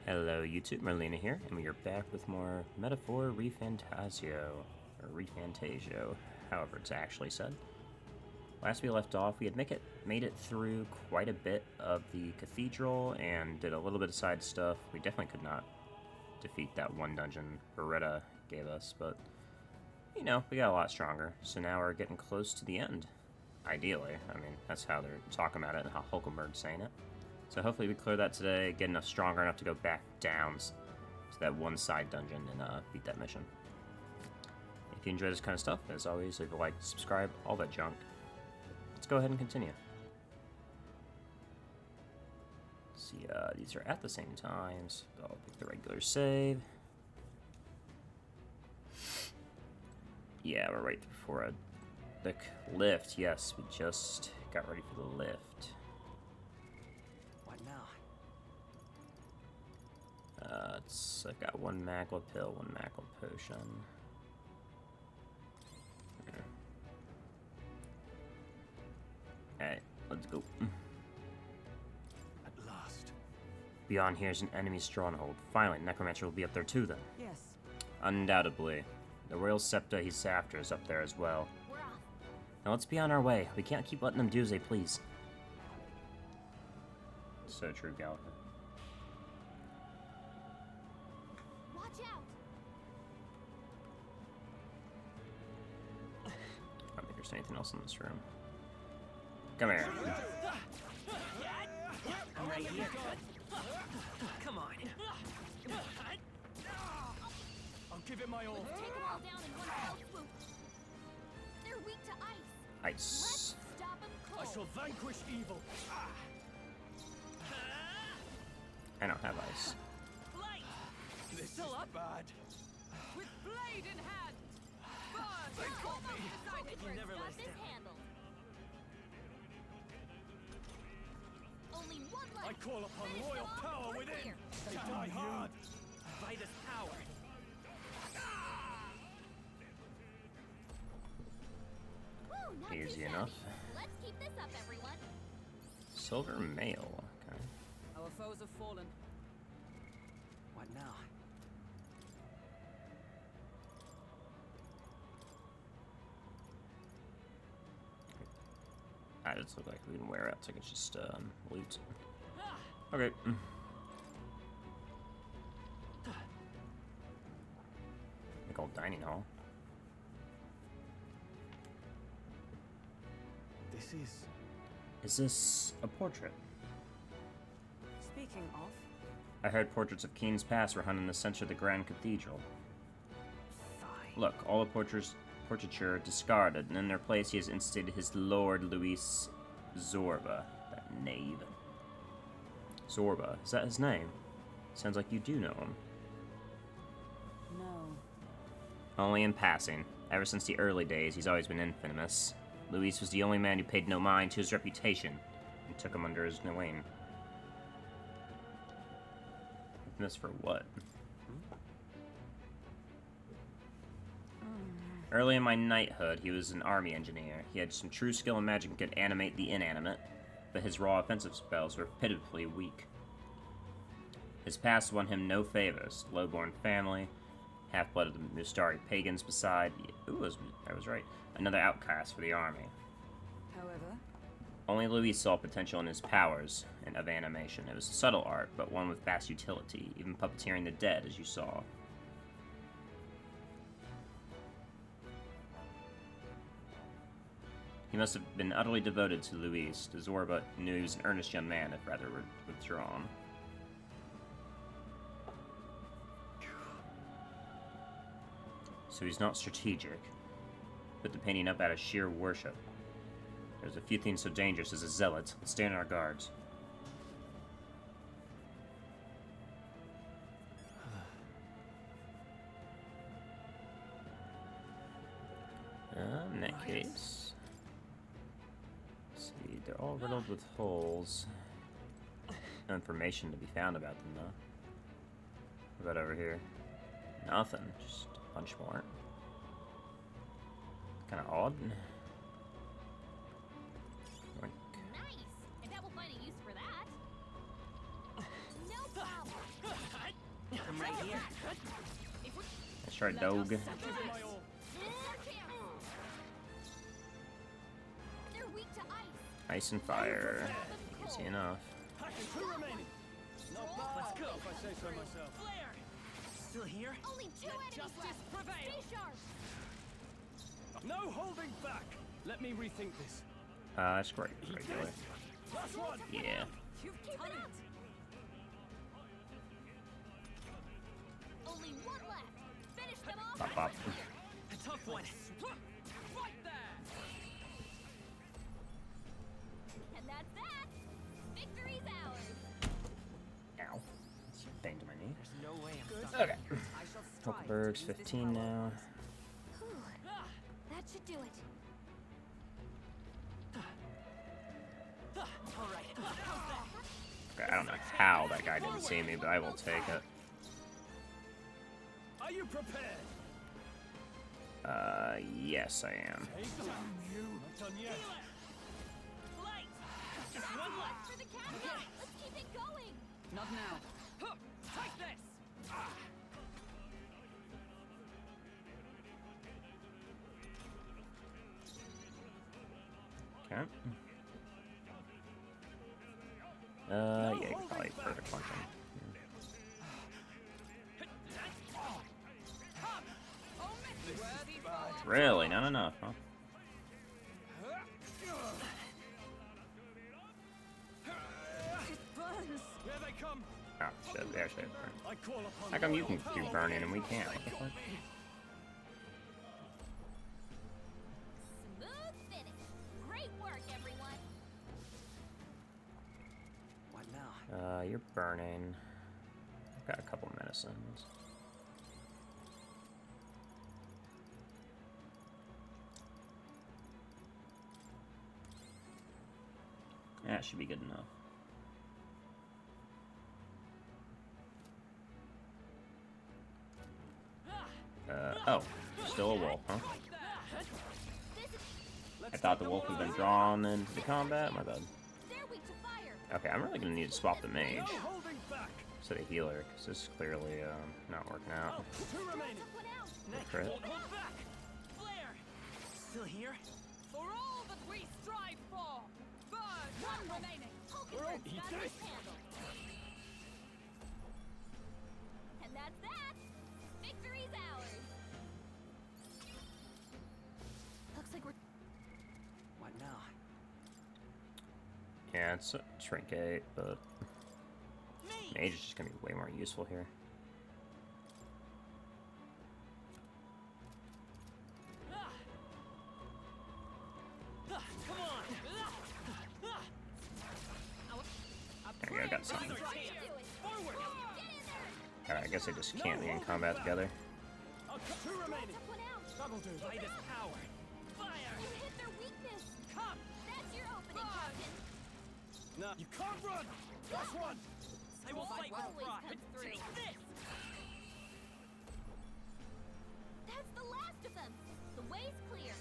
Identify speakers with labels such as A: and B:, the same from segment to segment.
A: Hello YouTube, Merlina here, and we are back with more Metaphor ReFantazio, or ReFantazio, however it's actually said. Last we left off, we had made it through quite a bit of the cathedral and did a little bit of side stuff. We definitely could not defeat that one dungeon Beretta gave us, but, you know, we got a lot stronger. So now we're getting close to the end, ideally. I mean, that's how they're talking about it and how Hulkenberg's saying it. So hopefully we clear that today, get enough stronger enough to go back down to that one side dungeon and beat that mission. If you enjoy this kind of stuff, as always, leave a like, subscribe, all that junk. Let's go ahead and continue. Let's see, these are at the same times. I'll pick the regular save. Yeah, we're right before the lift. Yes, we just got ready for the lift. I've got one Magla pill, one Magla potion. Alright, let's go.
B: At last.
A: Beyond here is an enemy stronghold. Finally, Necromancer will be up there too then.
C: Yes.
A: Undoubtedly. The royal scepter he's after is up there as well.
C: We're off.
A: Now let's be on our way. We can't keep letting them do as they please. So true, Gallagher.
C: Watch out.
A: I don't think there's anything else in this room. Come here.
C: I'm right here.
B: Come on. I'll give it my all.
C: Let's take them all down in one fell swoop. They're weak to ice.
A: Ice.
C: Let's stop them
B: I
C: cold.
B: shall vanquish evil.
A: I don't have ice.
B: This
C: Still
B: is
C: up?
B: bad.
C: With blade in hand. But
B: They got me.
C: Hulkenberg's
B: never
C: got
B: let
C: this
B: down.
C: handled. Only one
B: I
C: left.
B: call upon
C: Finish
B: royal
C: them off,
B: power
C: we're
B: within.
C: clear.
B: They die hard.
D: By this power.
C: Woo, not too
A: Easy
C: shabby.
A: enough.
C: Let's keep this up, everyone.
A: Silver mail. Okay.
C: Our foes have fallen.
B: What now?
A: That does look like we can wear out, so I can just loot. Okay. Big old dining hall.
B: This is.
A: Is this a portrait?
C: Speaking of,
A: I heard portraits of kings past were hung in the center of the Grand Cathedral. Look, all the portraiture discarded, and in their place he has instituted his Lord Luis Zorba. That knave. Zorba, is that his name? Sounds like you do know him.
C: no.
A: Only in passing. Ever since the early days, he's always been infamous. Luis was the only man who paid no mind to his reputation and took him under his wing. Infamous for what? Early in my knighthood, he was an army engineer. He had some true skill in magic and could animate the inanimate, but his raw offensive spells were pitifully weak. His past won him no favors. Low-born family, half-blood of the Mustari pagans beside... Ooh, I was right. Another outcast for the army.
C: However,
A: Only Luis saw potential in his powers and of animation. It was a subtle art, but one with vast utility, even puppeteering the dead, as you saw. He must have been utterly devoted to Luis. De Zorba knew he was an earnest young man, if rather withdrawn. So he's not strategic. Put the painting up out of sheer worship. There's a few things so dangerous as a zealot. Let's stay on our guards. In that case... Let's see, they're all riddled with holes. No information to be found about them, though. What about over here? Nothing, just a bunch more. Kind of odd. Like,
C: nice. I bet we'll find a use for that. No problem.
D: I'm right here.
A: Let's try dog.
C: They're weak to ice.
A: Ice and fire. Easy enough.
B: Two remaining. Not bad.
D: Let's go.
B: If I say so myself.
D: Flare! Still here?
C: Only 2 enemies
D: Justice
C: left.
D: prevail.
C: Stay sharp.
B: No holding back. Let me rethink this.
A: That's great. Regular.
B: Last one.
A: Yeah.
C: Keep it up. Only 1 left. Finish them off.
A: Pop, pop.
D: A tough one. Right there!
C: And that's that. Victory's ours.
A: Ow. It's banged to my knee.
D: There's no way I'm stuck.
A: Okay. Huckleberg's 15 now.
C: Whew. That should do it.
D: All right.
A: Okay, I don't know how that guy didn't see me, but I will take it.
B: Are you prepared?
A: Yes, I am.
B: Hey, damn you. Not done yet.
D: Light! Just one left.
C: For the captain. Let's keep it going.
D: Not now. Take this!
A: Okay. Yeah, you could probably perfect punch him. Really? Not enough, huh?
C: It burns.
B: Here they come.
A: Oh, shit, they actually have burn.
B: I call upon
A: How come you
B: royal
A: can do
B: power.
A: burning and we can't? What the fuck?
C: Smooth finish. Great work, everyone.
B: What now?
A: You're burning. I've got a couple medicines. That should be good enough. Oh, still a wolf, huh? I thought the wolf had been drawn into the combat. My bad.
C: They're weak to fire.
A: Okay, I'm really gonna need to swap the mage
B: No holding back.
A: instead of healer, because this is clearly not working out.
B: Two remaining.
C: Took one out.
A: Crit.
D: Hold back! Flare! Still here? For all that we strive for! Burn! One remaining!
C: Hulkenberg's
B: He
C: got
B: did
C: this
B: it.
C: handled. And that's that. Victory's ours. Looks like we're.
B: What now?
A: Yeah, it's a trinket, but mage is just gonna be way more useful here.
D: Come on!
A: There you go, got something.
C: Try to do it.
D: Forward!
C: Get in there.
A: Alright, I guess they just can't be in combat together.
B: I'll cut two remaining.
C: Took one out.
B: That'll do.
D: By this power! Fire!
C: You hit their weakness.
D: Come!
C: That's your opening, Captain.
B: No, you can't run. Last one.
D: I will fight with
C: always
D: pride!
C: comes through.
D: Take this!
C: That's the last of them. The way's clear.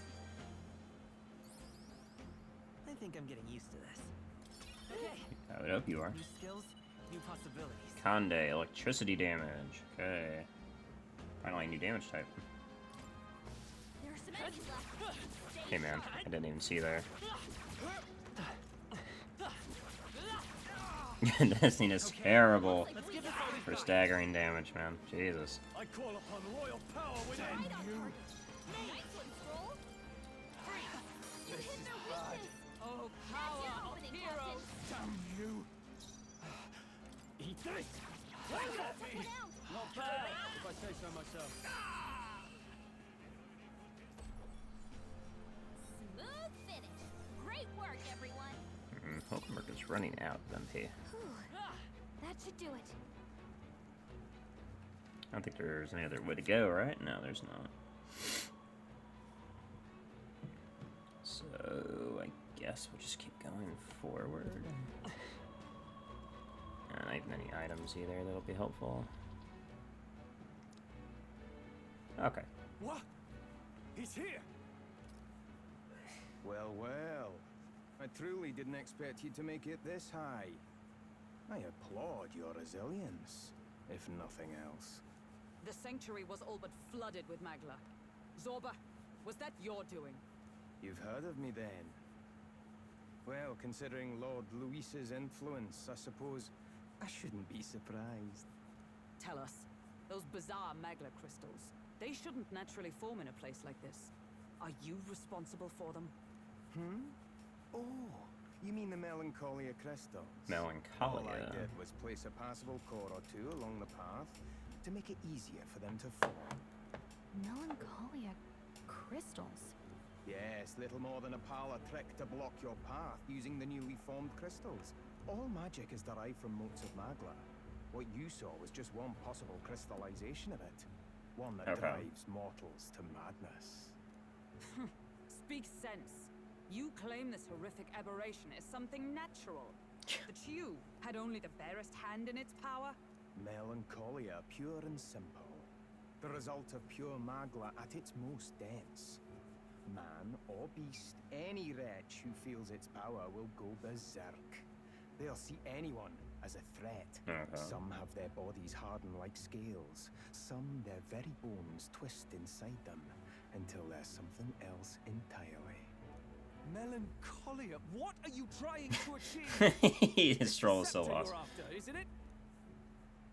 D: I think I'm getting used to this. Okay.
A: I would hope you are.
D: New skills, new possibilities.
A: Conde, electricity damage. Okay. Finally, new damage type.
C: There are some enemies left.
A: Hey man, I didn't even see there. This thing is terrible for staggering damage, man. Jesus.
B: I call upon royal power within.
C: Right on target. Nice one, Stroll. You hit their weakness.
D: Oh,
C: That's
D: power
C: your
D: of
C: opening,
D: heroes!
B: Damn you. Eat this.
C: Captain. Took one out.
B: Not bad, if I say so myself.
C: Smooth finish. Great work, everyone.
A: Hulkenberg is running out of MP.
C: Whew. That should do it.
A: I don't think there's any other way to go, right? No, there's not. So, I guess we'll just keep going forward. And I have many items either that'll be helpful. Okay.
B: What? He's here.
E: Well, well. I truly didn't expect you to make it this high. I applaud your resilience. if nothing else.
D: The sanctuary was all but flooded with Magla. Zorba, was that your doing?
E: You've heard of me then? Well, considering Lord Luis's influence, I suppose I shouldn't be surprised.
D: Tell us, those bizarre Magla crystals, they shouldn't naturally form in a place like this. Are you responsible for them?
E: Oh, you mean the Melancholia crystals? All I
A: Melancholia.
E: did was place a passable core or two along the path to make it easier for them to form.
C: Melancholia crystals.
E: Yes, little more than a parlor trick to block your path using the newly formed crystals. All magic is derived from motes of Magla. What you saw was just one possible crystallization of it. One that drives mortals to madness.
D: Speak sense. You claim this horrific aberration is something natural. That you had only the barest hand in its power?
E: Melancholia, pure and simple. The result of pure Magla at its most dense. Man or beast, any wretch who feels its power will go berserk. They'll see anyone as a threat. Some have their bodies harden like scales. Some their very bones twist inside them until there's something else entirely.
B: Melancholia? What are you trying to achieve?
A: His stroll is so
B: Scepter
A: lost.
B: you're after, isn't it?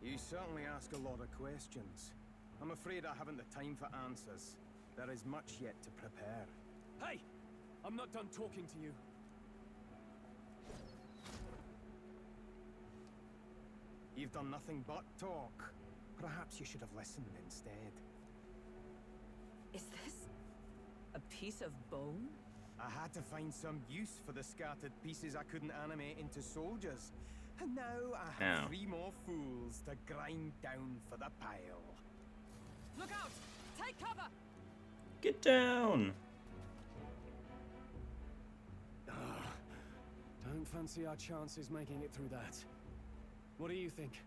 E: You certainly ask a lot of questions. I'm afraid I haven't the time for answers. There is much yet to prepare.
B: Hey! I'm not done talking to you.
E: You've done nothing but talk. Perhaps you should have listened instead.
D: Is this a piece of bone?
E: I had to find some use for the scattered pieces I couldn't animate into soldiers. And now I have 3 more fools to grind down for the pile.
D: Look out! Take cover!
A: Get down!
B: Don't fancy our chances making it through that. What do you think?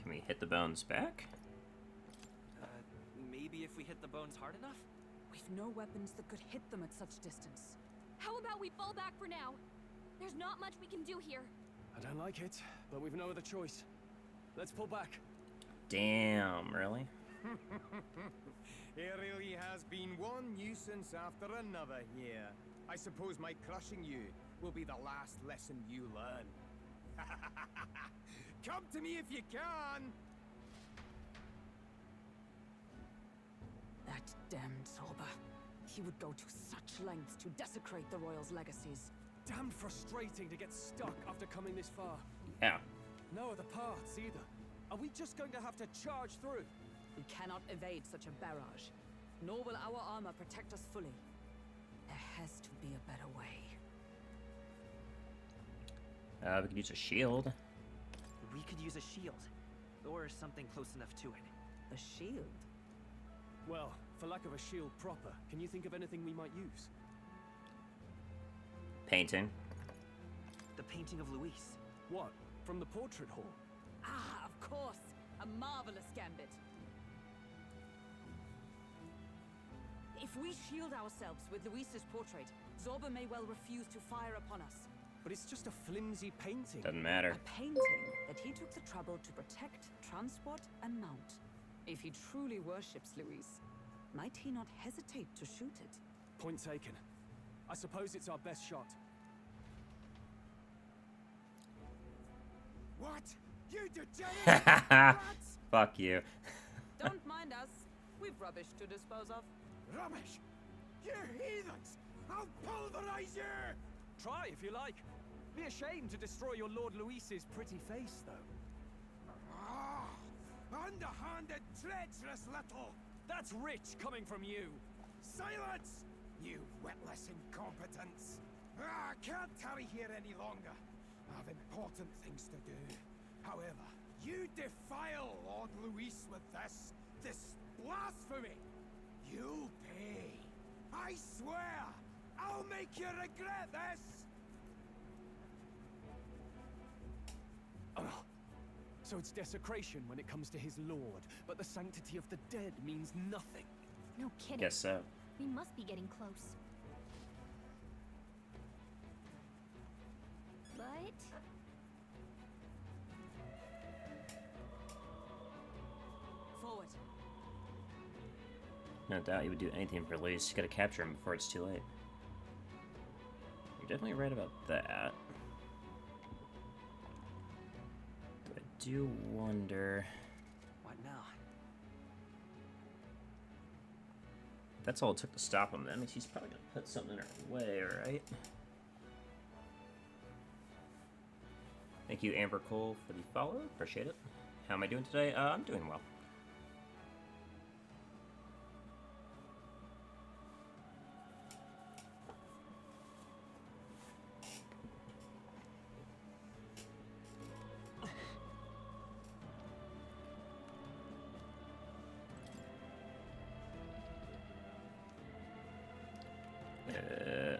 A: Can we hit the bones back?
F: Maybe if we hit the bones hard enough?
D: We've no weapons that could hit them at such distance.
C: How about we fall back for now? There's not much we can do here.
B: I don't like it, but we've no other choice. Let's pull back.
A: Damn, really?
E: It really has been one nuisance after another here. I suppose my crushing you will be the last lesson you learn. Come to me if you can!
D: That damned Zorba. He would go to such lengths to desecrate the Royals' legacies.
B: Damned frustrating to get stuck after coming this far.
A: Yeah.
B: No other paths either. Are we just going to have to charge through?
D: We cannot evade such a barrage, nor will our armor protect us fully. There has to be a better way.
A: We could use a shield.
F: We could use a shield. Or something close enough to it.
D: A shield?
B: Well, for lack of a shield proper, can you think of anything we might use?
A: Painting.
F: The painting of Luis.
B: What? From the portrait hall?
D: Ah, of course! A marvelous gambit. If we shield ourselves with Luis's portrait, Zorba may well refuse to fire upon us.
B: But it's just a flimsy painting.
A: Doesn't matter.
D: A painting that he took the trouble to protect, transport, and mount. If he truly worships Luis, might he not hesitate to shoot it?
B: Point taken. I suppose it's our best shot.
E: What? You degenerate! Rats!
A: Fuck you.
D: Don't mind us. We've rubbish to dispose of.
E: Rubbish! You heathens! I'll pulverize you!
B: Try if you like. Be ashamed to destroy your Lord Luis's pretty face, though.
E: Ah, underhanded, treacherous little!
B: That's rich coming from you.
E: Silence! You witless incompetents! I can't tarry here any longer. I have important things to do. However, you defile Lord Luis with this blasphemy! You'll pay. I swear! I'll make you regret this!
B: Oh. So it's desecration when it comes to his lord, but the sanctity of the dead means nothing.
C: No kidding.
A: Guess so.
C: We must be getting close. But
A: No doubt you would do anything for Elise. You gotta capture him before it's too late. You're definitely right about that. But I do wonder...
F: What now?
A: If that's all it took to stop him, that means he's probably gonna put something in our way, right? Thank you, Amber Cole, for the follow. Appreciate it. How am I doing today? I'm doing well.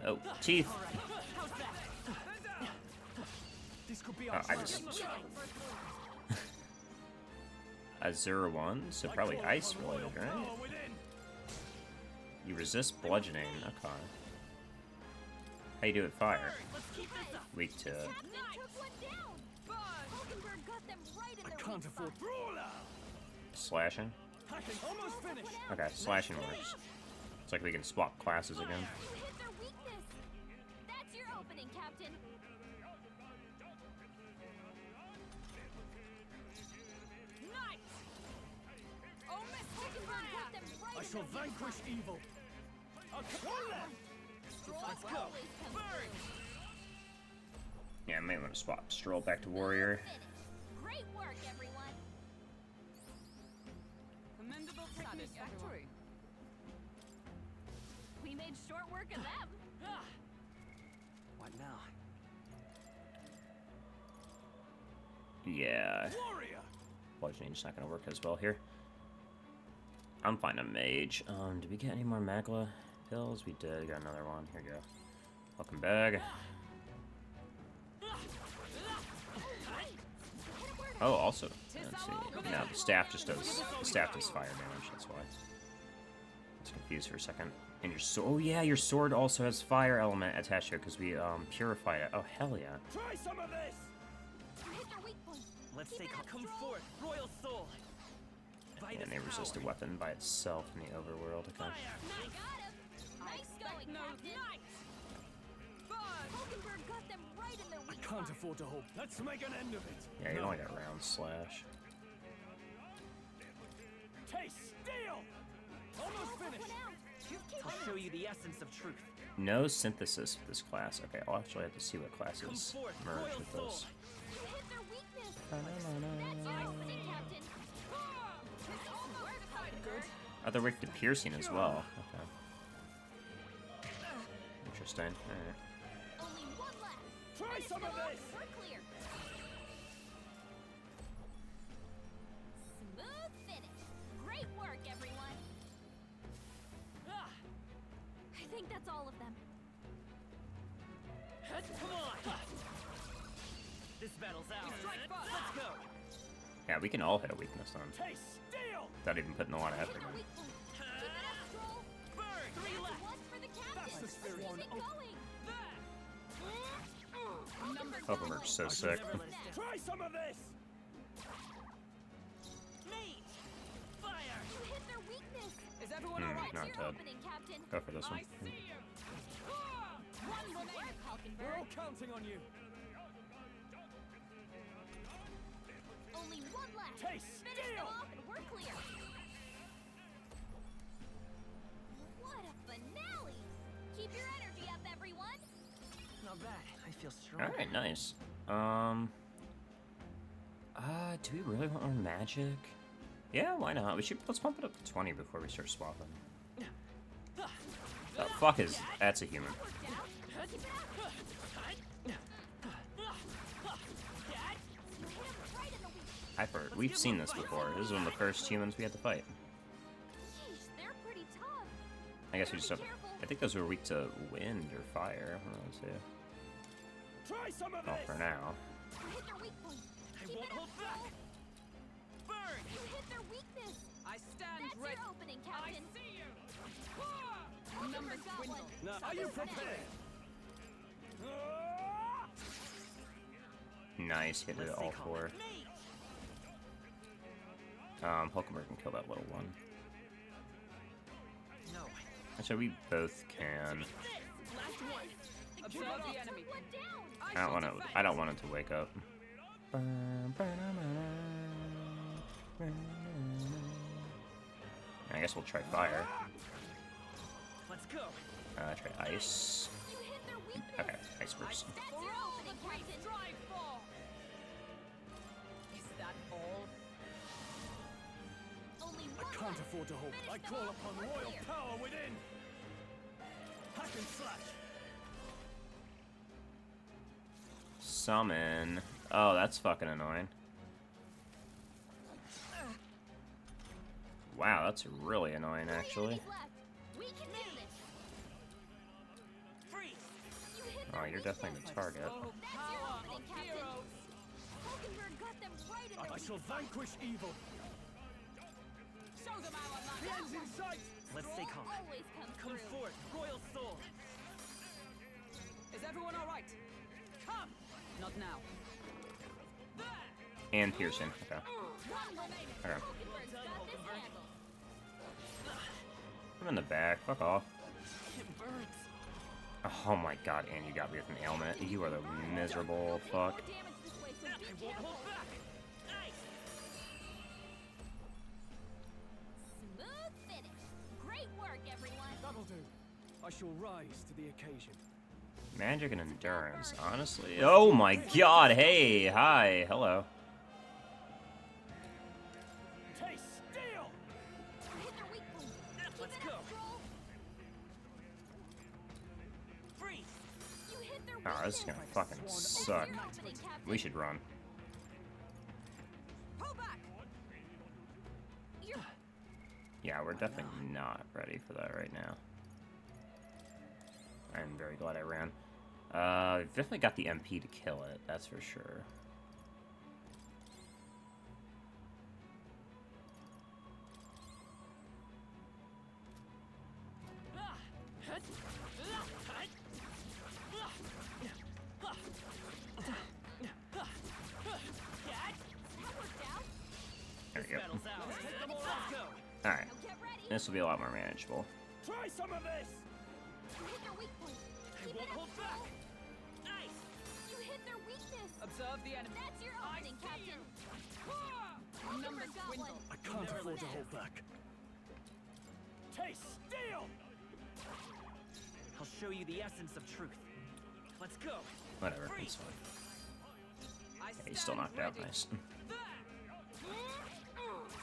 A: Oh, teeth.
B: This could be
A: Oh,
B: our
A: I
B: chance.
A: just... Azure 1, so probably ice related, right? You resist bludgeoning, okay. How you do it fire? Weak to...
C: Captain took one down. Hulkenberg got them right in
B: I
C: their
B: can't
C: weak
B: afford
C: spot.
B: brawler.
A: slashing?
B: Hacking almost finished.
A: Okay, slashing works. It's like we can swap classes again.
C: You hit their weakness. That's your opening, Captain.
D: Knight! Oh, Miss
C: Hulkenberg got them right
B: I
C: in
B: shall
C: their weak
B: vanquish
C: spot.
B: evil. One left.
C: Stroll
B: Let's go.
C: always comes
B: Burn.
C: through.
A: Yeah, I may want to swap Stroll back to Warrior.
C: Finish. Great work, everyone.
D: Commendable satisfactory.
C: We made short work of them.
F: What now?
A: Yeah,
B: Warrior.
A: bludgeoning's not gonna work as well here. I'm fine on Mage. Did we get any more Magla pills? We did. Got another one. Here you go. Welcome back. Oh, also, let's see. No, the staff just does. The staff does fire damage. That's why. I was confused for a second. And your sword. Oh yeah, your sword also has fire element attached to it because we purified it. Oh hell yeah.
B: Try some of this.
C: You hit their weak point.
F: Let's
C: Keep
F: say
C: it up,
F: come
C: Stroll.
F: forth, royal soul. By
A: And
F: this
A: they resist a
F: power.
A: weapon by itself in the overworld. Okay.
C: I got him. Nice going,
D: No
C: Captain.
D: knight! Burn!
C: Hulkenberg got them right in their
B: I
C: weak
B: can't
C: spot.
B: afford to hold. Let's make an end of it.
A: Yeah, you only got round slash.
B: Taste steel. Almost
C: Took
B: finished.
C: one out. Keep
F: I'll
C: it
F: show
C: up.
F: you the essence of truth.
A: No synthesis with this class. Okay, I'll actually have to see what
F: Come
A: classes
F: forth,
A: merge
F: royal
A: with
F: soul.
A: this.
C: You hit their weakness. That's your opening, Captain.
D: Good.
A: Oh, they're weak to piercing as well. Okay. Interesting. Alright.
C: Only one left.
B: Try
C: Finish
B: some
C: them
B: of
C: off
B: this.
C: and we're clear. Smooth finish. Great work, everyone. I think that's all of them.
F: Come on! This battle's ours.
D: Strike first.
F: Let's go!
A: Yeah, we can all hit a weakness then.
B: Taste steel.
A: Without even putting a lot of effort
C: Hit their
A: in.
C: weak point. Keep it up, Stroll.
F: Burn! Three
C: That's
F: left!
C: one for the captain.
B: That's the spirit.
C: Let's keep it going.
A: Hulkenberg's so sick.
F: Never let us down.
B: Try some of this.
F: Mate! Fire!
C: You hit their weakness.
D: Is everyone alright?
A: Not
C: That's your
A: dead.
C: opening, Captain.
A: Go for this one.
D: I see you!
C: Nice work,
B: We're
C: Hulkenberg.
B: all counting on you.
C: Only one left.
B: Taste
C: Finish them
B: steel.
C: off and we're clear. What a finale! Keep your energy up, everyone.
F: Not bad. I feel strong.
A: Alright, nice. Do we really want more magic? Yeah, why not? Let's pump it up to 20 before we start swapping. The fuck is... That's a human.
C: Worked out. Keep it up. You hit him right in the weak.
A: I've heard. We've seen this before. This is one of the first humans we had to fight.
C: Yeesh, they're pretty tough.
A: I guess we just have... I think those were weak to wind or fire. One of those two.
B: Try some of
A: Well,
B: this.
A: for now.
C: You hit their weak point.
F: I
C: Keep
F: won't
C: it up,
F: hold back!
C: Stroll.
F: Burn!
C: You hit their weakness.
D: I stand
C: That's
D: ready.
C: your opening,
D: I
C: Captain.
D: see you!
C: Numbers got one.
B: Now, are you prepared?
A: Nice. Hit it
F: Let's
A: all
F: say
A: four.
F: Mate!
A: Hulkenberg can kill that little one. Actually, we both can.
D: Observe the enemy.
C: One down.
A: I don't want it to wake up. I guess we'll try fire.
F: Let's go.
A: Try ice.
C: You hit their weakness.
A: Okay, ice first.
C: That's your opening, Captain.
D: Strive for. Is that all?
C: Only
B: I
C: one
B: can't
C: left.
B: afford to hold.
C: Finish
B: I
C: them
B: call
C: off.
B: upon
C: We're
B: royal
C: clear.
B: power within. Hack and slash.
A: Summon. Oh, that's fucking annoying. Wow, that's really annoying,
C: Three
A: actually.
C: enemies left. We can do this.
F: Freeze.
C: You hit
A: Oh,
C: their
A: you're definitely the
C: weakness.
A: target.
D: Oh,
C: That's your
D: power
C: opening,
D: of
C: Captain.
D: heroes.
C: Hulkenberg got them right in their
B: I shall
C: weak spot.
B: vanquish evil.
D: Show them our
B: The
D: might.
B: end's in sight.
F: Let's stay calm.
C: Always come
F: Come
C: through.
F: forth, royal soul.
D: Is everyone all right? Come. Not now.
A: And piercing. Okay.
C: One remaining.
A: Okay.
C: Hulkenberg's got this handled.
A: I'm in the back. Fuck off.
F: It burns.
A: Oh my god, and you got me with an ailment. You are the miserable
C: Take
A: fuck.
C: more damage this way, so
F: I
C: be
F: won't
C: careful.
F: hold back. Nice.
C: Smooth finish. Great work, everyone.
B: That'll do. I shall rise to the occasion.
A: Magic and endurance, honestly. Oh my god, hey, hi, hello.
B: Taste steel.
C: Hit their weak point. Keep
F: Let's
C: it
F: go.
C: up, Stroll.
F: Freeze.
C: You hit their
A: Oh, this is gonna
C: weakness.
A: fucking suck.
C: That's your opening, Captain.
A: We should run.
D: Pull back.
C: You're
A: Yeah, we're definitely not ready for that right now. I'm very glad I ran. We've definitely got the MP to kill it, that's for sure.
C: that worked out.
A: There we go.
F: Battle's ours. Let's go.
A: Alright,
C: Now get ready.
A: this will be a lot more manageable.
B: Try some of this.
C: You hit their weak point.
F: I
C: Keep
F: won't
C: it up,
F: hold back.
C: Stroll.
F: Nice.
C: You hit their weakness.
D: Observe the enemy.
C: That's your opening, Captain.
D: Numbers
C: Hulkenberg got
D: dwindle.
C: one.
B: I can't
C: Never
B: afford to
C: left.
B: hold back. Taste steel.
F: I'll show you the essence of truth. Let's go.
A: Whatever, it's fine.
D: I
A: Yeah, he's still knocked out, nice.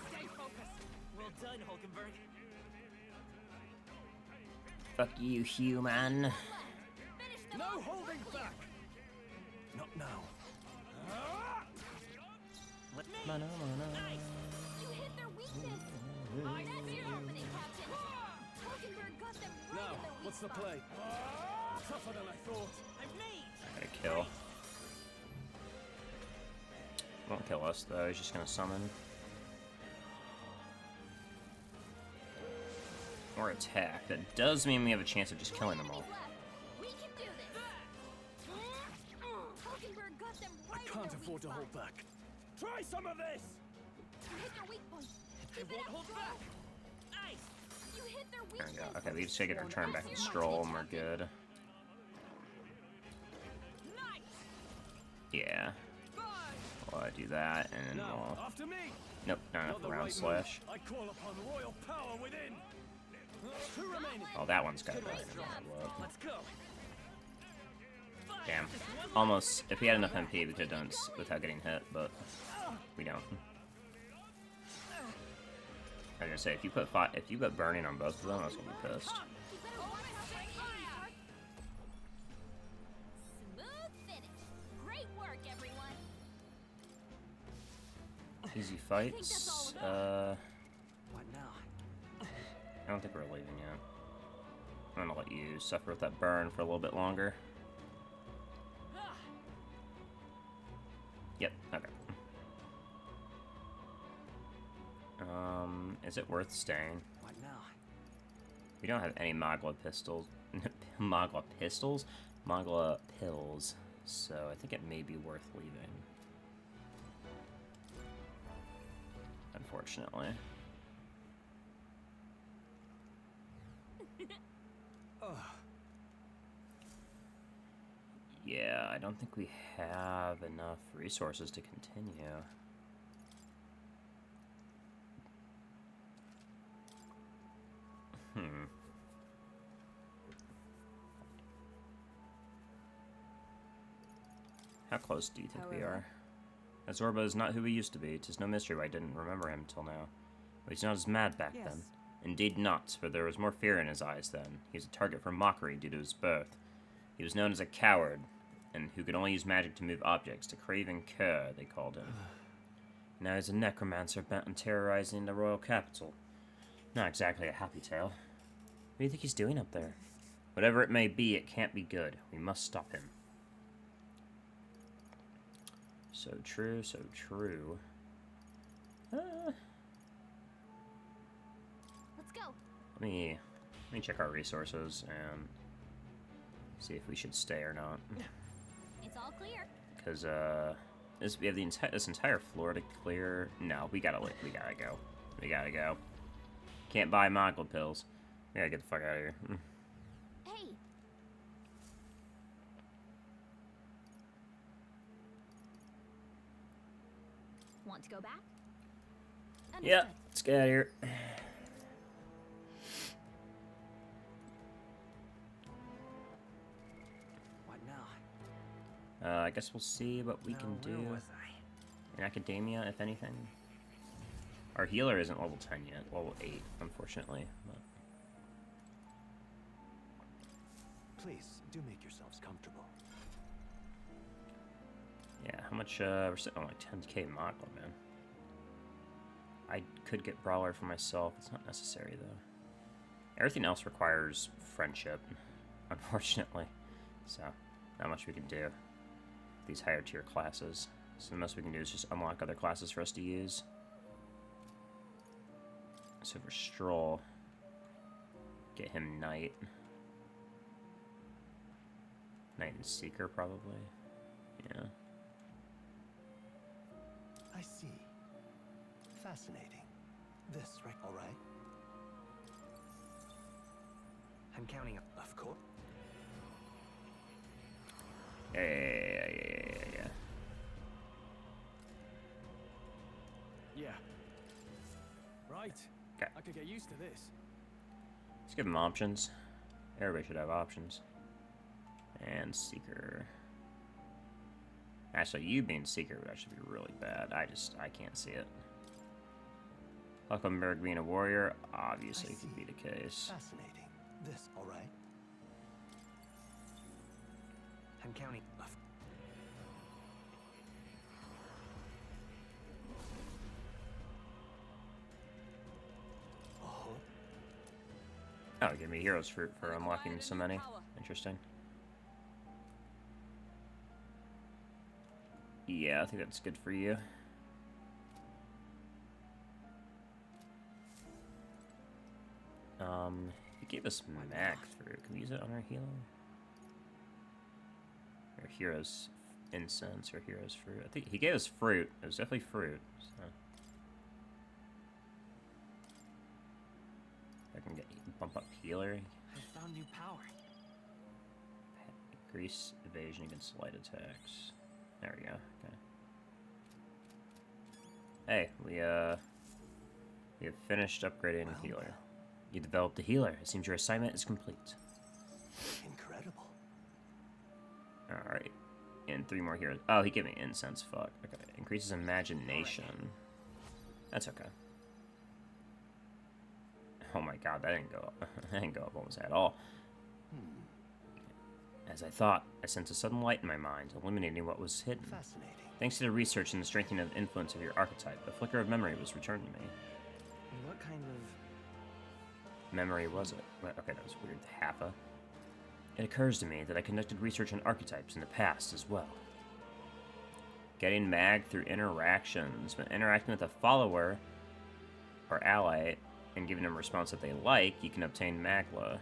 D: Stay focused.
F: Well done, Hulkenberg.
A: Fuck you, human.
C: Finish them
B: No
C: off.
B: holding back. Not now.
F: Let me.
A: Mana, mana.
C: You hit their weakness. That's your opening, Captain. Hulkenberg got them right
B: Now,
C: in their weak
B: what's the
C: spot.
B: play? Tougher than I thought.
F: I'm made.
A: I gotta kill. Won't kill us though, he's just gonna summon. Or attack. That does mean we have a chance of just killing them all.
C: We can do this. Hulkenberg got them
B: I
C: right in
B: can't
C: their
B: afford
C: weak
B: to
C: spot.
B: hold back. Try some of this.
C: You hit their weak point.
F: I
C: Keep it
F: won't
C: up,
F: hold
C: Stroll.
F: back. Nice.
C: You hit their
A: There we
C: weakness.
A: go. Okay, we just take it our turn back and stroll and we're good.
D: Nice.
A: Yeah.
D: Bye.
A: Well, I do that and then
B: Now,
A: we'll...
B: after me.
A: Nope, not
B: Not
A: enough
B: the
A: round
B: right
A: slash.
B: move. I call upon royal power within. Two remaining.
A: Oh, that one's got it.
F: Let's go.
A: Damn. Almost, if we had enough MP, we could have done it without getting hit, but we don't. I was gonna say, if you put burning on both of them, I was gonna be pissed.
C: You better watch out for Heya. Smooth finish. Great work, everyone.
A: Easy
C: think that's all
A: fights.
C: of it.
F: What now?
A: I don't think we're leaving yet. I'm gonna let you suffer with that burn for a little bit longer. Yep, okay. Is it worth staying?
F: What now?
A: We don't have any Magla pistols. Magla pistols? Magla pills. So I think it may be worth leaving. Unfortunately. think we have enough resources to continue. How close do you think we are? Zorba is not who he used to be. 'Tis no mystery why I didn't remember him till now. But he's not as mad back then. Indeed not, for there was more fear in his eyes then. He was a target for mockery due to his birth. He was known as a coward, and who could only use magic to move objects. The craven cur, they called him. Now he's a necromancer bent on terrorizing the royal capital. Not exactly a happy tale. What do you think he's doing up there? Whatever it may be, it can't be good. We must stop him. So true, so true.
C: Let's go.
A: Let me check our resources and see if we should stay or not.
C: It's all clear.
A: Because we have this entire floor to clear. No, we gotta go. We gotta go. Can't buy Mongol pills. We gotta get the fuck out of here.
C: Hey. Want to go back?
A: Yeah, let's get out of here.
F: What now?
A: I guess we'll see what we can do
F: Where was I?
A: in academia, if anything. Our healer isn't level 10 yet, level 8, unfortunately. But...
G: Please, do make yourselves comfortable.
A: Yeah, how much, we're sitting on like 10k Mongol, man. I could get Brawler for myself, it's not necessary though. Everything else requires friendship, unfortunately. So, not much we can do with these higher tier classes. So the most we can do is just unlock other classes for us to use. So for Stroll, get him Knight. Knight and Seeker, probably. Yeah.
G: I see. Fascinating. This, right? All right.
F: I'm counting up.
G: Of course.
A: Yeah.
B: Yeah. Right.
A: Okay.
B: I could get used to this.
A: Let's give him options. Everybody should have options. And Seeker. Actually, you being Seeker would actually be really bad. I can't see it. Hucklenberg being a warrior, obviously could be the case.
G: Fascinating. This, all right.
F: I'm counting.
A: Oh, give me Heroes Fruit for unlocking so many. Interesting. Yeah, I think that's good for you. He gave us Mag Fruit. Can we use it on our healing? Or Heroes Incense or Heroes Fruit. I think he gave us Fruit. It was definitely Fruit. So. I can bump up Healer.
F: I found new power.
A: Increase evasion against light attacks. There we go. Okay. Hey, we have finished upgrading Healer. You developed a healer. It seems your assignment is complete.
G: Incredible.
A: Alright. And 3 more heroes. Oh, he gave me incense. Fuck. Okay. Increases imagination. That's okay. Oh my god, that didn't go up. That didn't go up almost at all. As I thought, I sensed a sudden light in my mind, illuminating what was hidden.
G: Fascinating.
A: Thanks to the research and the strengthening of influence of your archetype, a flicker of memory was returned to me.
F: What kind of...
A: Memory was it? Well, okay, that was weird. Halfa. It occurs to me that I conducted research on archetypes in the past as well. Getting mag through interactions. When interacting with a follower or ally and giving them a response that they like, you can obtain magla.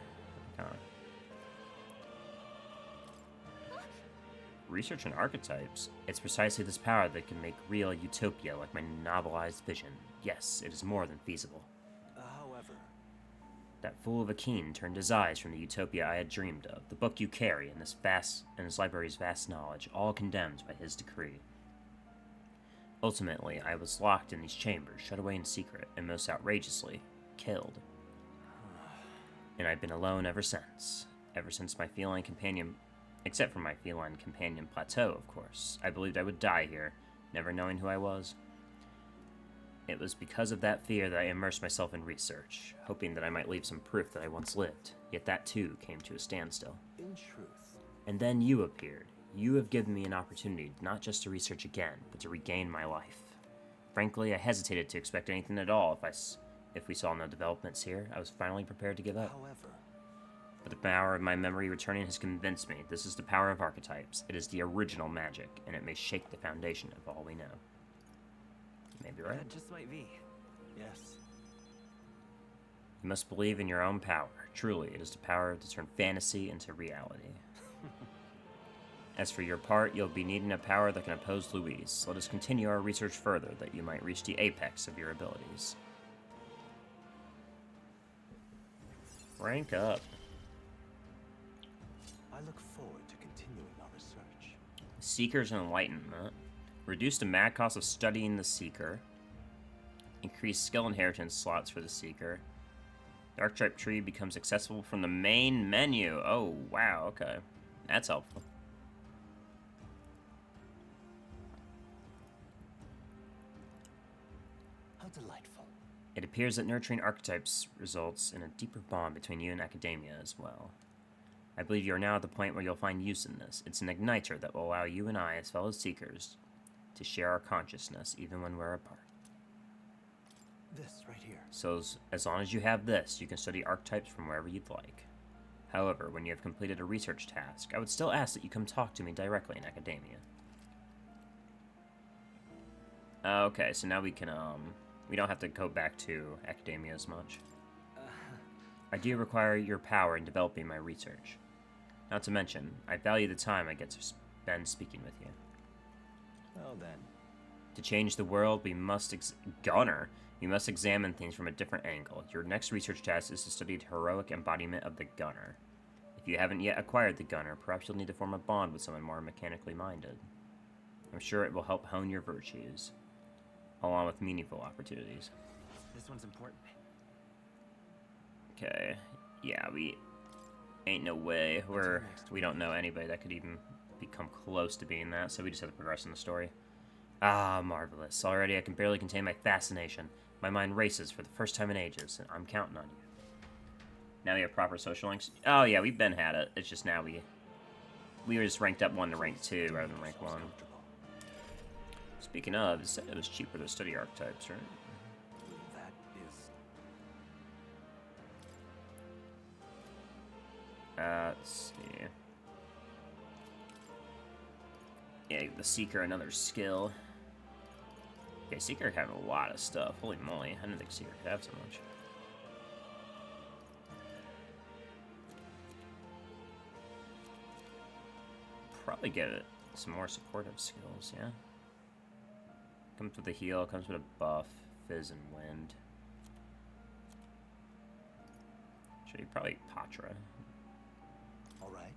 A: Research on archetypes. It's precisely this power that can make real utopia like my novelized vision. Yes, it is more than feasible.
G: However,
A: That fool of a Keen turned his eyes from the utopia I had dreamed of, the book you carry, and his library's vast knowledge, all condemned by his decree. Ultimately, I was locked in these chambers, shut away in secret, and most outrageously, killed. And I've been alone ever since. Ever since my feline companion... Except for my feline companion Plateau, of course. I believed I would die here, never knowing who I was. It was because of that fear that I immersed myself in research, hoping that I might leave some proof that I once lived. Yet that too came to a standstill.
G: In truth,
A: And then you appeared. You have given me an opportunity not just to research again, but to regain my life. Frankly, I hesitated to expect anything at all if we saw no developments here. I was finally prepared to give up.
G: however,
A: But the power of my memory returning has convinced me this is the power of archetypes. It is the original magic, and it may shake the foundation of all we know. You may be right.
F: That just might be.
G: yes.
A: You must believe in your own power. Truly, it is the power to turn fantasy into reality. As for your part, you'll be needing a power that can oppose Louise. Let us continue our research further, that you might reach the apex of your abilities. Rank up.
G: I look forward to continuing our research.
A: Seeker's Enlightenment. Reduce the mad cost of studying the Seeker. Increase skill inheritance slots for the Seeker. The archetype tree becomes accessible from the main menu. Oh, wow, okay. That's helpful.
G: How delightful.
A: It appears that nurturing archetypes results in a deeper bond between you and academia as well. I believe you are now at the point where you'll find use in this. It's an igniter that will allow you and I, as fellow seekers, to share our consciousness even when we're apart.
G: This right here.
A: So as long as you have this, you can study archetypes from wherever you'd like. However, when you have completed a research task, I would still ask that you come talk to me directly in academia. Okay, so now we can, we don't have to go back to academia as much. I do require your power in developing my research. Not to mention, I value the time I get to spend speaking with you.
G: Well then.
A: To change the world, we must we must examine things from a different angle. Your next research task is to study the heroic embodiment of the gunner. If you haven't yet acquired the gunner, perhaps you'll need to form a bond with someone more mechanically minded. I'm sure it will help hone your virtues, along with meaningful opportunities.
F: This one's important.
A: Okay, yeah, we ain't no way. We don't know anybody that could even become close to being that, so we just have to progress in the story. Ah, marvelous. Already I can barely contain my fascination. My mind races for the first time in ages, and I'm counting on you. Now we have proper social links. Oh yeah, we've been had it. It's just now we were just ranked up 1 to rank 2 rather than rank 1. Speaking of, it said it was cheaper to study archetypes, right?
G: That is.
A: Let's see. Yeah, the Seeker, another skill. Okay, Seeker have a lot of stuff. Holy moly, I didn't think Seeker could have so much. Probably get it some more supportive skills, yeah? Comes with a heal, comes with a buff, fizz and wind. Should be probably Patra.
G: All right.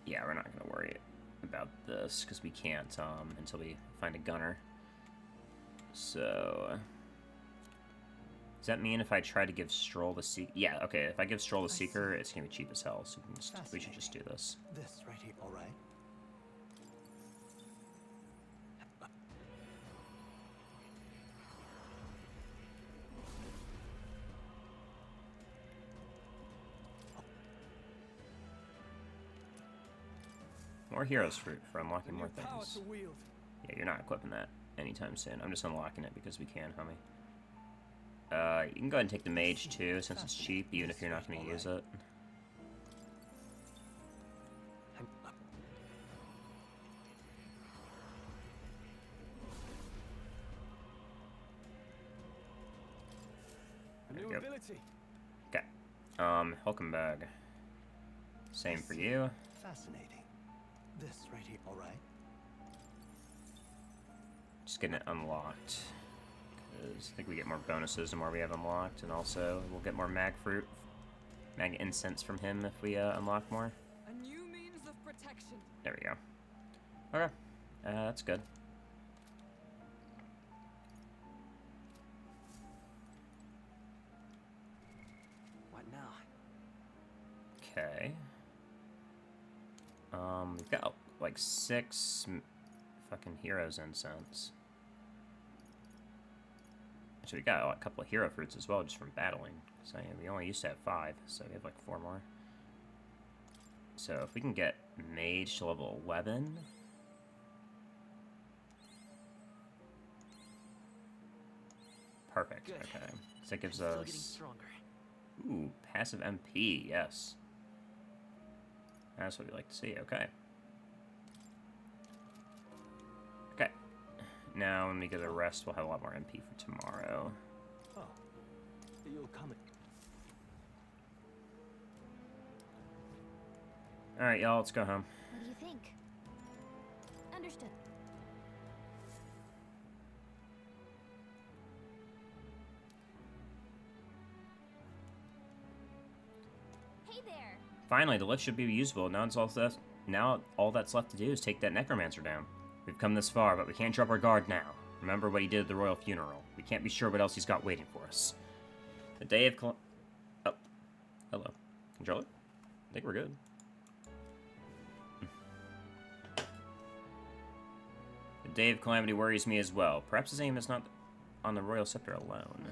A: Yeah, we're not gonna worry about this because we can't until we find a gunner. So does that mean if I try to give Stroll the Seeker? Yeah, okay. If I give Stroll the Seeker, it's gonna be cheap as hell. So we should just do this.
G: This right here. All right.
A: More Heroes Fruit for unlocking
B: The
A: more
B: new power
A: things.
B: to wield.
A: Yeah, you're not equipping that anytime soon. I'm just unlocking it because we can, homie. You can go ahead and take the Mage too, since it's cheap, even if you're not going to use it.
B: A
A: There
B: new
A: we go.
B: ability.
A: Okay. Welcome bag. Same for you.
G: Fascinating. This right here, all right?
A: Just getting it unlocked. Because I think we get more bonuses the more we have unlocked, and also we'll get more mag fruit, mag incense from him if we unlock more.
D: A new means of protection.
A: There we go. Okay, that's good.
F: What now?
A: Okay. We've got like 6 fucking heroes incense. So we got a couple of hero fruits as well just from battling. So we only used to have 5, so we have like 4 more. So if we can get mage to level 11. Perfect.
F: Good.
A: Okay. So that gives
F: Still getting
A: us
F: stronger.
A: ooh, passive MP. Yes. That's what we like to see. Okay. Okay. Now when we get a rest, we'll have a lot more MP for tomorrow.
G: Oh, you'll come.
A: All right, y'all. Let's go home.
C: What do you think? Understood. Hey there.
A: Finally, the lift should be usable. Now all that's left to do is take that necromancer down. We've come this far, but we can't drop our guard now. Remember what he did at the royal funeral. We can't be sure what else he's got waiting for us. The day of oh, hello, controller. I think we're good. The day of calamity worries me as well. Perhaps his aim is not on the royal scepter alone.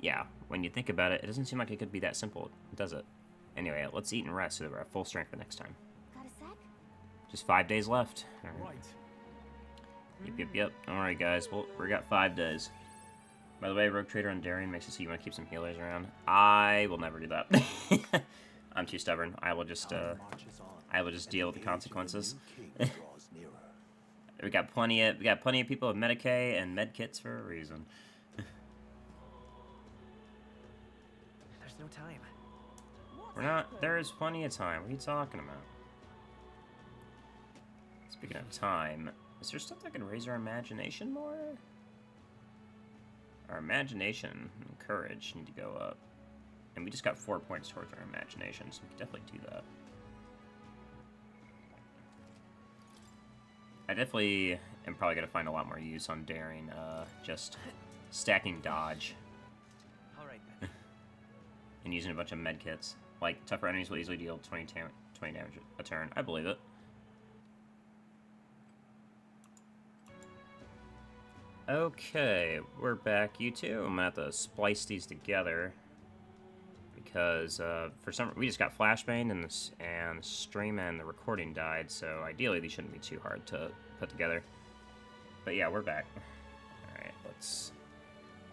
A: Yeah, when you think about it, it doesn't seem like it could be that simple, does it? Anyway, let's eat and rest so that we're at full strength for next time.
C: Got a sec?
A: Just 5 days left. All right.
B: Right.
A: Yep. Alright, guys. Well, we got 5 days. By the way, Rogue Trader and Darian makes it so you want to keep some healers around. I will never do that. I'm too stubborn. I will just deal with the consequences. we got plenty of people with Medicaid and med kits for a reason.
F: There's no time.
A: We're not. There is plenty of time. What are you talking about? Speaking of time, is there stuff that can raise our imagination more? Our imagination and courage need to go up. And we just got 4 points towards our imagination, so we can definitely do that. I definitely am probably going to find a lot more use on daring, just stacking dodge.
F: Alright then.
A: And using a bunch of medkits. Like, tougher enemies will easily deal 20 damage a turn. I believe it. Okay, we're back, you two. I'm gonna have to splice these together because for some we just got flashbanged and the stream and the recording died. So ideally, these shouldn't be too hard to put together. But yeah, we're back. All right, let's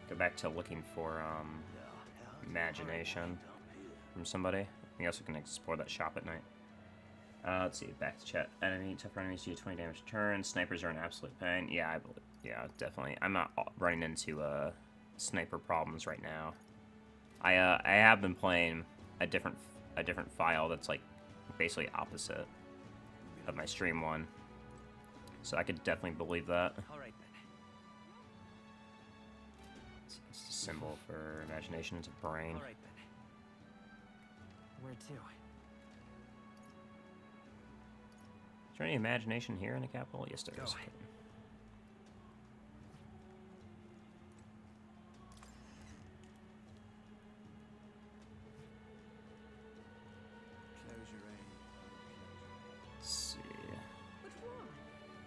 A: go back to looking for imagination from somebody. I guess we can explore that shop at night. Let's see, back to chat. Tougher enemies do 20 damage a turn. Snipers are an absolute pain. Yeah, I believe. Yeah, definitely. I'm not running into sniper problems right now. I have been playing a different file that's like basically opposite of my stream one, so I could definitely believe that.
F: Alright then.
A: It's a symbol for imagination. It's a brain.
F: Alright then. Where to?
A: Is there any imagination here in the capital? Yes, there is.
F: Go.
A: Let's see.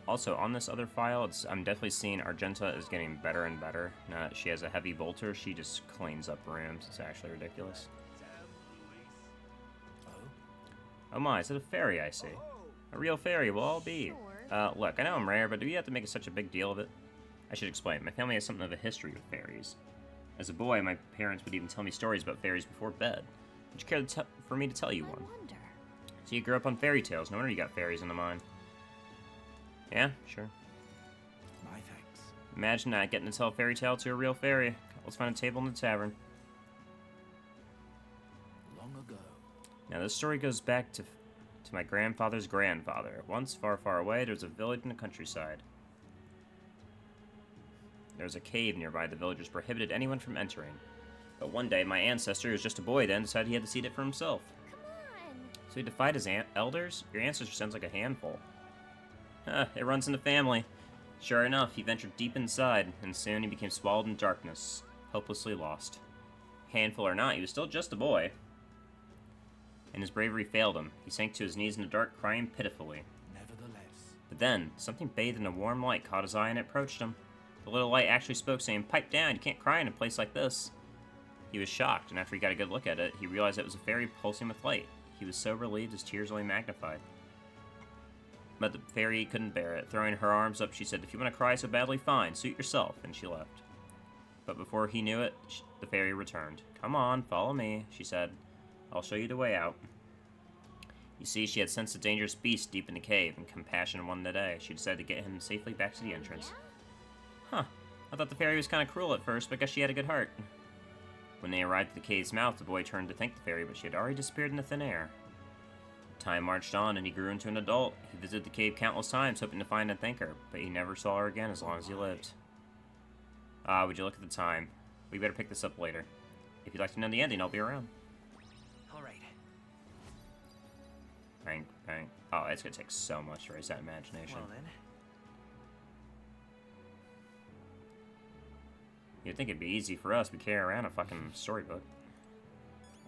A: Also, on this other file, I'm definitely seeing Argenta is getting better and better. Now that she has a heavy bolter, she just cleans up rooms. It's actually ridiculous. Oh my, is it a fairy I see? A real fairy will all be. Look, I know I'm rare, but do you have to make such a big deal of it? I should explain. My family has something of a history with fairies. As a boy, my parents would even tell me stories about fairies before bed. Would you care for me to tell you one?
C: Wonder.
A: So you grew up on fairy tales. No wonder you got fairies in the mind. Yeah, sure.
G: My thanks.
A: Imagine that, getting to tell a fairy tale to a real fairy. Let's find a table in the tavern.
G: Long ago.
A: Now, this story goes back to To my grandfather's grandfather. Once, far, far away, there was a village in the countryside. There was a cave nearby the villagers prohibited anyone from entering. But one day, my ancestor, who was just a boy then, decided he had to see it for himself.
C: Come on.
A: So he defied his elders? Your ancestor sounds like a handful. It runs in the family. Sure enough, he ventured deep inside, and soon he became swallowed in darkness, hopelessly lost. Handful or not, he was still just a boy. And his bravery failed him. He sank to his knees in the dark, crying pitifully.
B: Nevertheless,
A: But then, something bathed in a warm light caught his eye and it approached him. The little light actually spoke, saying, "Pipe down, you can't cry in a place like this." He was shocked, and after he got a good look at it, he realized it was a fairy pulsing with light. He was so relieved his tears only magnified. But the fairy couldn't bear it. Throwing her arms up, she said, "If you want to cry so badly, fine, suit yourself," and she left. But before he knew it, the fairy returned. "Come on, follow me," she said. "I'll show you the way out." You see, she had sensed a dangerous beast deep in the cave, and compassion won the day. She decided to get him safely back to the entrance. Huh. I thought the fairy was kind of cruel at first, but I guess she had a good heart. When they arrived at the cave's mouth, the boy turned to thank the fairy, but she had already disappeared in the thin air. Time marched on, and he grew into an adult. He visited the cave countless times, hoping to find and thank her, but he never saw her again as long as he lived. Would you look at the time? We better pick this up later. If you'd like to know the ending, I'll be around.
F: All right.
A: Bang, bang. Oh, it's gonna take so much to raise that imagination.
F: Well then.
A: You'd think it'd be easy for us. We carry around a fucking storybook.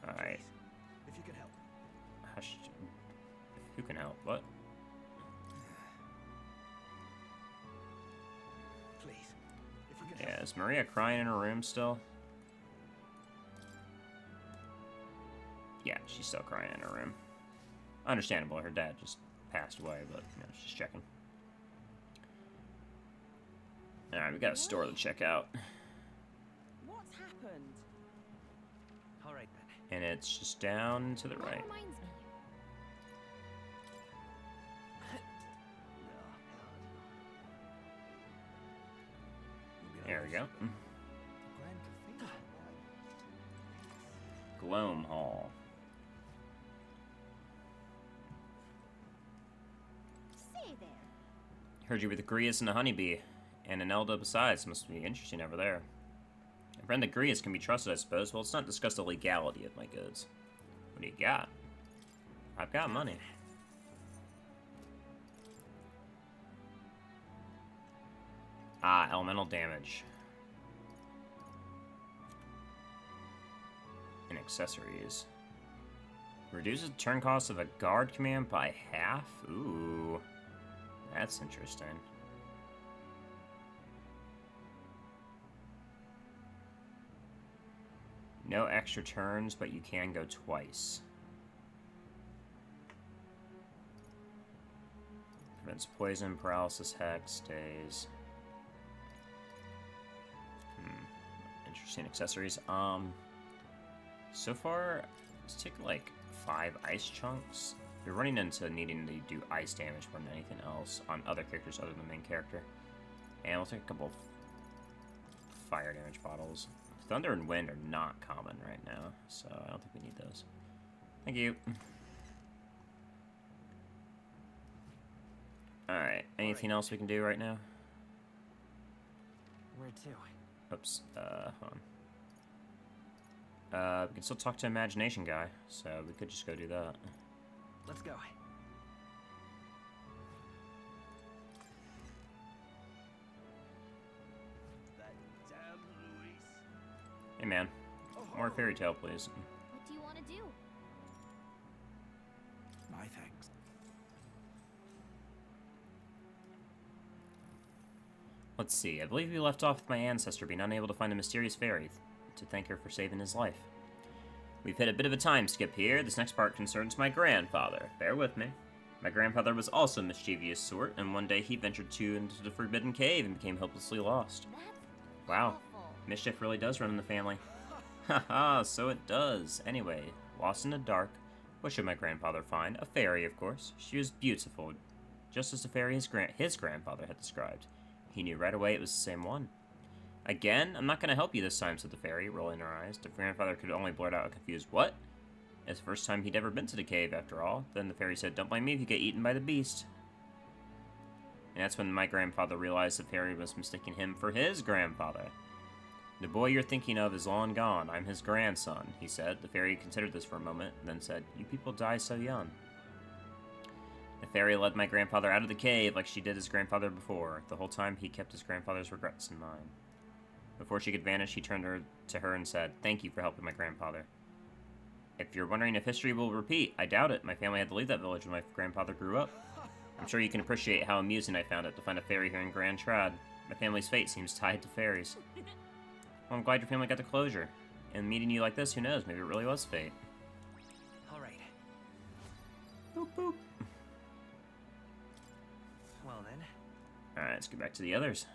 A: Alright.
B: if you can help.
A: Hush. Who can help? What?
B: Please, if you can
A: Yeah, is Maria crying in her room still? Yeah, she's still crying in her room. Understandable, her dad just passed away, but, you know, she's checking. Alright, we got a store to check out.
H: What's happened?
F: All right then.
A: And it's just down to the
C: That
A: right.
C: reminds me.
A: There we go.
B: Grand cathedral.
A: Gloam Hall.
C: Say there.
A: Heard you were the Grius and the Honeybee, and an Elda besides. Must be interesting over there. A friend of Grius can be trusted, I suppose. Well, let's not discuss the legality of my goods. What do you got? I've got money. Elemental damage. And accessories. Reduces the turn cost of a guard command by half? Ooh. That's interesting. No extra turns, but you can go twice. Prevents poison, paralysis, hex, stays. Interesting accessories. So far, let's take like 5 ice chunks. You're running into needing to do ice damage more than anything else on other characters other than the main character. And we'll take a couple of fire damage bottles. Thunder and wind are not common right now, so I don't think we need those. Thank you. Alright, anything else we can do right now?
F: Where to?
A: Oops, hold on. We can still talk to Imagination Guy, so we could just go do that.
F: Let's go.
B: That damn Luis.
A: Hey man, more fairy tale, please.
C: What do you want to do?
B: My thanks.
A: Let's see, I believe we left off with my ancestor being unable to find the mysterious fairy to thank her for saving his life. We've hit a bit of a time skip here. This next part concerns my grandfather. Bear with me. My grandfather was also a mischievous sort, and one day he ventured into the Forbidden Cave and became hopelessly lost.
C: That's
A: Wow.
C: awful.
A: Mischief really does run in the family. Haha, so it does. Anyway, lost in the dark, what should my grandfather find? A fairy, of course. She was beautiful, just as the fairy his grandfather had described. He knew right away it was the same one. Again, I'm not going to help you this time, said the fairy, rolling her eyes. The grandfather could only blurt out a confused, "What?" It's the first time he'd ever been to the cave, after all. Then the fairy said, "Don't blame me if you get eaten by the beast." And that's when my grandfather realized the fairy was mistaking him for his grandfather. "The boy you're thinking of is long gone. I'm his grandson," he said. The fairy considered this for a moment, and then said, "You people die so young." The fairy led my grandfather out of the cave like she did his grandfather before. The whole time, he kept his grandfather's regrets in mind. Before she could vanish, he turned to her and said, "Thank you for helping my grandfather. If you're wondering if history will repeat, I doubt it. My family had to leave that village when my grandfather grew up. I'm sure you can appreciate how amusing I found it to find a fairy here in Grand Trad. My family's fate seems tied to fairies." "Well, I'm glad your family got the closure. And meeting you like this, who knows? Maybe it really was fate."
F: All right.
A: Boop, boop.
F: Well then.
A: Alright, let's get back to the others.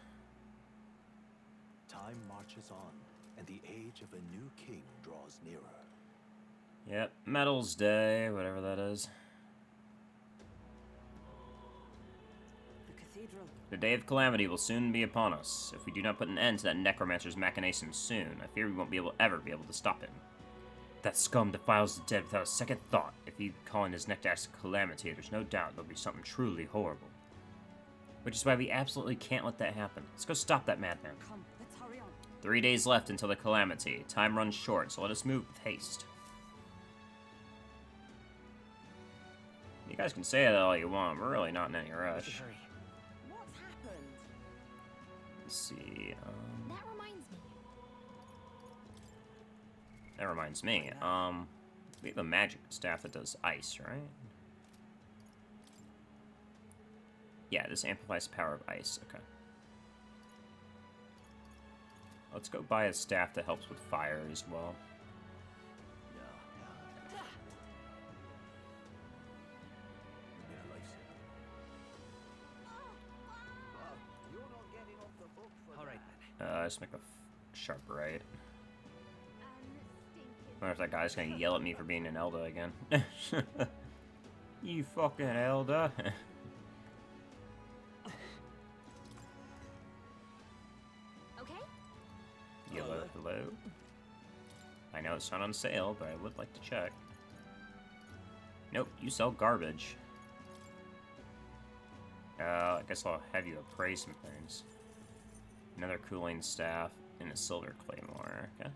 G: Time marches on, and the age of a new king draws nearer.
A: Yep, Metals Day, whatever that is.
D: The cathedral.
A: The day of calamity will soon be upon us. If we do not put an end to that necromancer's machinations soon, I fear we won't ever be able to stop him. That scum defiles the dead without a second thought. If he calling his next act a calamity, there's no doubt there'll be something truly horrible. Which is why we absolutely can't let that happen. Let's go stop that madman.
D: Come, let's hurry on.
A: 3 days left until the calamity. Time runs short, so let us move with haste. You guys can say that all you want. We're really not in any
F: We
A: rush.
F: should hurry.
H: What's happened?
A: Let's see.
C: That reminds me.
A: That reminds me. We have a magic staff that does ice, right? Yeah, this amplifies the power of ice. Okay. Let's go buy a staff that helps with fire as well.
F: All right then.
A: Let's make a sharp right.
C: Stinking.
A: I wonder if that guy's gonna yell at me for being an Elda again. You fucking Elda.
C: Okay.
A: Hello, hello. I know it's not on sale, but I would like to check. Nope, you sell garbage. I guess I'll have you appraise some things. Another cooling staff and a silver claymore. Okay.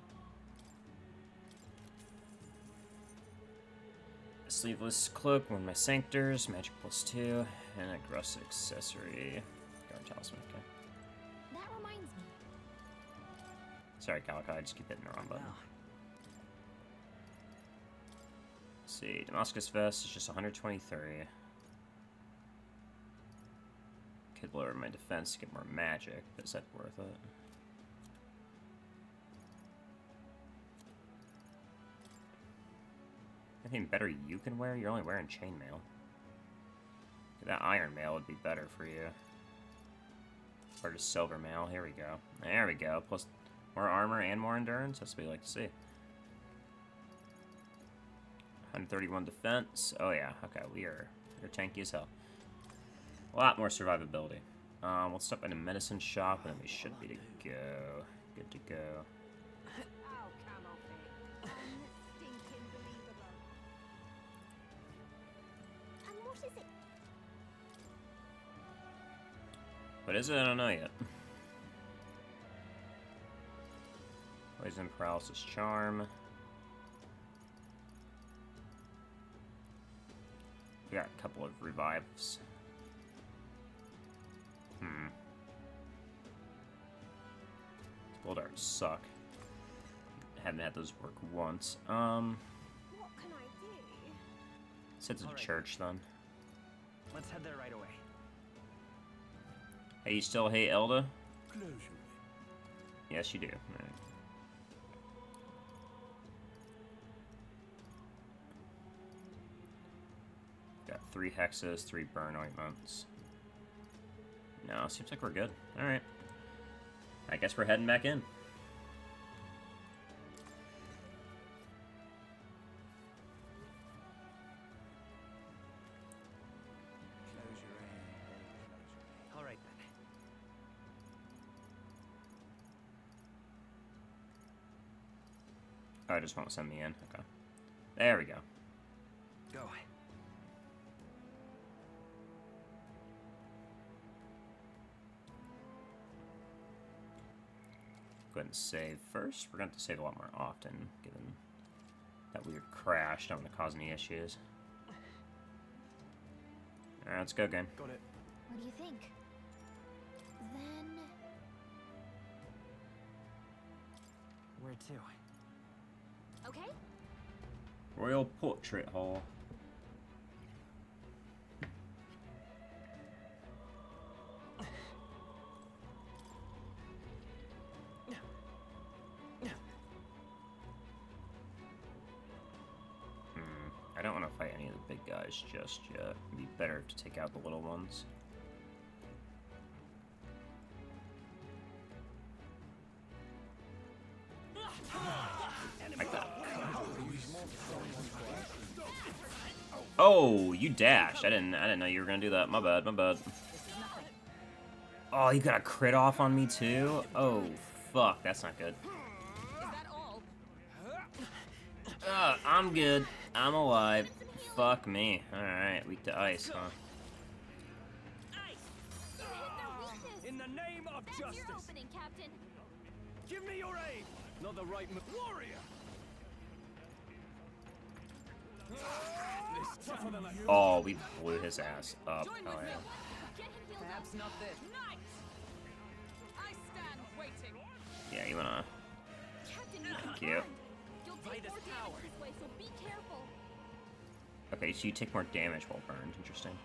A: A sleeveless cloak, one of my sanctors, magic +2, and a rusted accessory. Guard talisman. Okay.
C: That reminds me.
A: Sorry, Calico, I just keep hitting the wrong button.
F: Now,
A: Let's see, Damascus Vest is just 123. Could lower my defense to get more magic, but is that worth it? Anything better you can wear? You're only wearing chainmail. That iron mail would be better for you. Or just silver mail. Here we go. There we go. Plus more armor and more endurance. That's what we like to see. 131 defense. Oh yeah. Okay, we're tanky as hell. A lot more survivability. We'll stop at a medicine shop and then we should be to go. Good to go.
H: Oh, come off it.
C: Stinking believable. And what is it?
A: What is it? I don't know yet. Poison paralysis charm. We got a couple of revives. Gold arts suck. Haven't had those work once.
H: What can I do?
A: Let's head to the
F: Alright.
A: church then.
F: let's head there right away.
A: Hey, you still hate Elda?
G: Close your
A: Yes, you do. Alright. Got 3 hexes, 3 burn ointments. No, seems like we're good. Alright. I guess we're heading back in.
G: Close your hand.
F: All right then.
A: Oh, I just won't send me in. Okay. There we go.
F: Go.
A: Go ahead and save first. We're going to have to save a lot more often, given that weird crash. Don't want to cause any issues. Alright, let's go again.
E: Got it.
C: What do you think? Then...
F: Where to?
C: Okay?
A: Royal Portrait Hall. I don't want to fight any of the big guys just yet. It'd be better to take out the little ones. Like that. Oh, you dashed. I didn't know you were gonna do that. My bad, my bad. Oh, you got a crit off on me too? Oh, fuck, that's not good. I'm good. I'm alive. Fuck me. Alright, weak to ice, huh?
B: In the name of
C: That's your
B: justice,
C: opening, Captain.
B: give me your aid. Not the right warrior. This tougher than I
A: Oh, we blew his ass up.
D: Join
A: Oh,
D: with me.
A: yeah.
C: Get him healed
D: Perhaps
C: up.
D: not this. Knight! I stand waiting.
A: Yeah, you wanna...
C: Captain, you've been
A: Thank you.
C: burned. You'll take more damage this way, so be careful.
A: Okay, so you take more damage while burned. Interesting.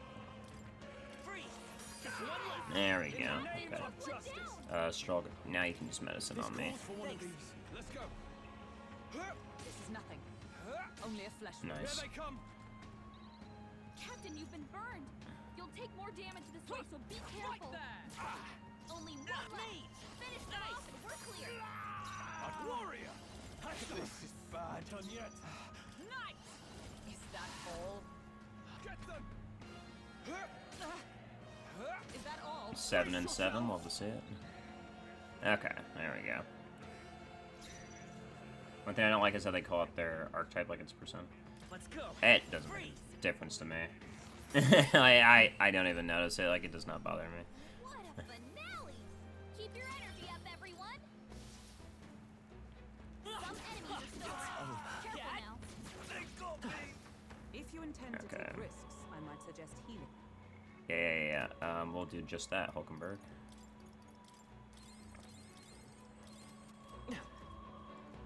A: There we go. Okay. Strong. Now you can use medicine on me.
B: Let's go.
D: This is nothing. Only a flesh wound.
A: Nice.
B: Here they come.
C: Captain, you've been burned. You'll take more damage this way, so be careful. Only one left. Finish them off and we're clear.
B: A warrior. This is bad. Done yet?
D: Knight! Is that all?
B: Get them.
D: Is that all?
A: 7 and 7. Love to see it. Okay, there we go. One thing I don't like is how they call up their archetype like it's percent.
F: Let's go.
A: It doesn't make a difference to me. I don't even notice it. Like, it does not bother me.
C: What a finale! Keep your energy up, everyone. Some enemies are still around. Careful now.
D: If you intend to
A: Okay.
D: take risks, I might suggest healing.
A: Yeah. We'll do just that, Hulkenberg.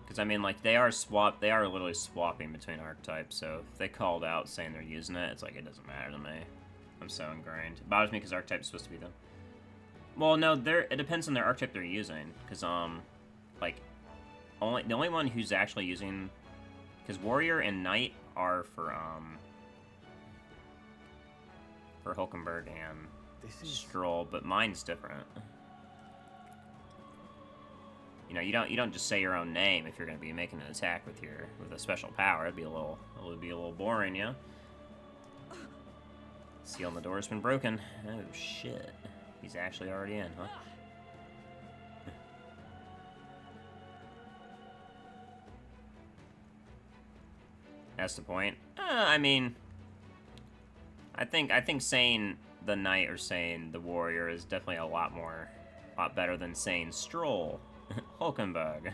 A: Because, I mean, like, they are literally swapping between archetypes, so if they called out saying they're using it, it's like, it doesn't matter to me. I'm so ingrained. It bothers me because archetype is supposed to be them. Well, no, it depends on their archetype they're using, because, like, the only one who's actually using... Because Warrior and Knight are for Hulkenberg and
E: This is
A: Stroll, but mine's different. You know, you don't just say your own name if you're going to be making an attack with a special power. It'd be a little boring, yeah. Seal on the door's been broken. Oh shit, he's actually already in, huh? That's the point. I mean, I think saying the Knight or saying the Warrior is definitely a lot better than saying Stroll. Hulkenberg.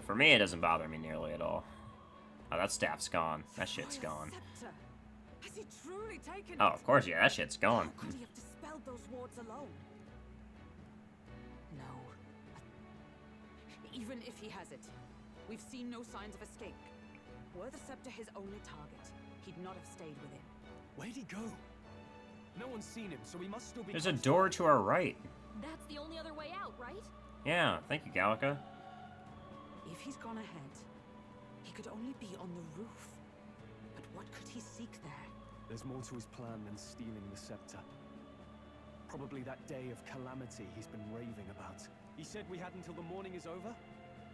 A: For me, it doesn't bother me nearly at all. Oh, that staff's gone. That shit's gone.
D: Scepter. Has he truly taken
A: Oh,
D: it?
A: of course, yeah, that shit's gone.
D: Could he have dispelled those wards alone? No. Even if he has it, we've seen no signs of escape. Were the scepter his only target, he'd not have stayed within.
B: Where'd he go? No one's seen him, so he must still be.
A: There's a
B: close
A: door
B: by.
A: to our right.
C: That's the only other way out, right?
A: Yeah, thank you, Gallica.
D: If he's gone ahead, he could only be on the roof. But what could he seek there?
B: There's more to his plan than stealing the scepter. Probably that day of calamity he's been raving about. He said we had until the morning is over.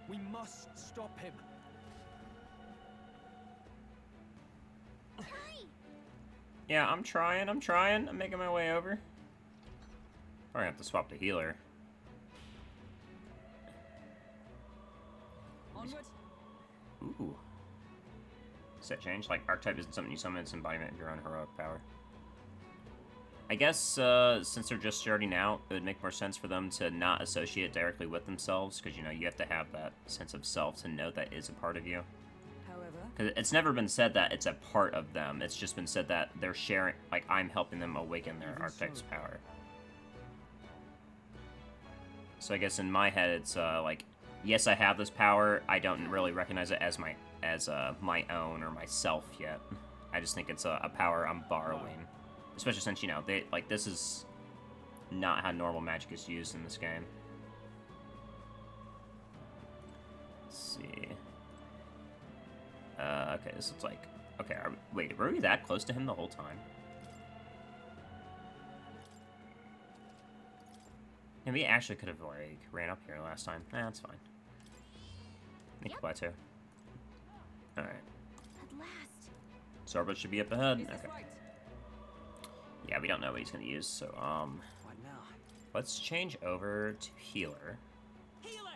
B: We must stop him.
C: Hurry!
A: Yeah, I'm trying. I'm making my way over. Probably have to swap the healer.
D: Onward.
A: Ooh. Set change? Like, archetype isn't something you summon, it's embodiment of your own heroic power. I guess, since they're just starting out, it would make more sense for them to not associate directly with themselves, because, you know, you have to have that sense of self to know that is a part of you.
D: However,
A: Because it's never been said that it's a part of them, it's just been said that they're sharing, like, I'm helping them awaken their archetype's power. So I guess in my head, it's, like, yes, I have this power, I don't really recognize it as my own or myself yet. I just think it's a power I'm borrowing. Especially since, you know, this is not how normal magic is used in this game. Let's see. Okay, this looks like... Okay, wait, were we that close to him the whole time? And we actually could have, like, ran up here last time. Nah, that's fine. Thank you, Plateau. Alright.
C: At last.
A: Sorbet should be up ahead.
D: is this
A: Okay.
D: right?
A: Yeah, we don't know what he's gonna use, so,
F: What now?
A: let's change over to Healer.
F: Healer!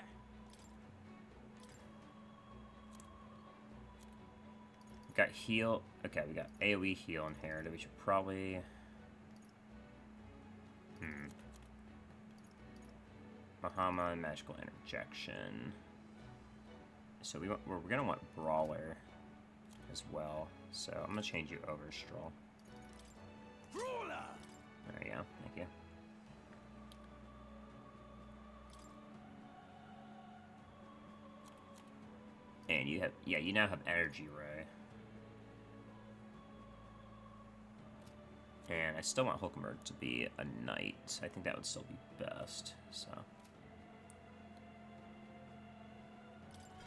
A: We got heal. Okay, we got AoE heal inherited. We should probably... Bahama and magical interjection. So we're gonna want Brawler as well. So I'm gonna change you over, Stroll.
E: Brawler!
A: There you go. Thank you. And you have, yeah, you now have Energy Ray. And I still want Hulkenberg to be a knight. I think that would still be best, so.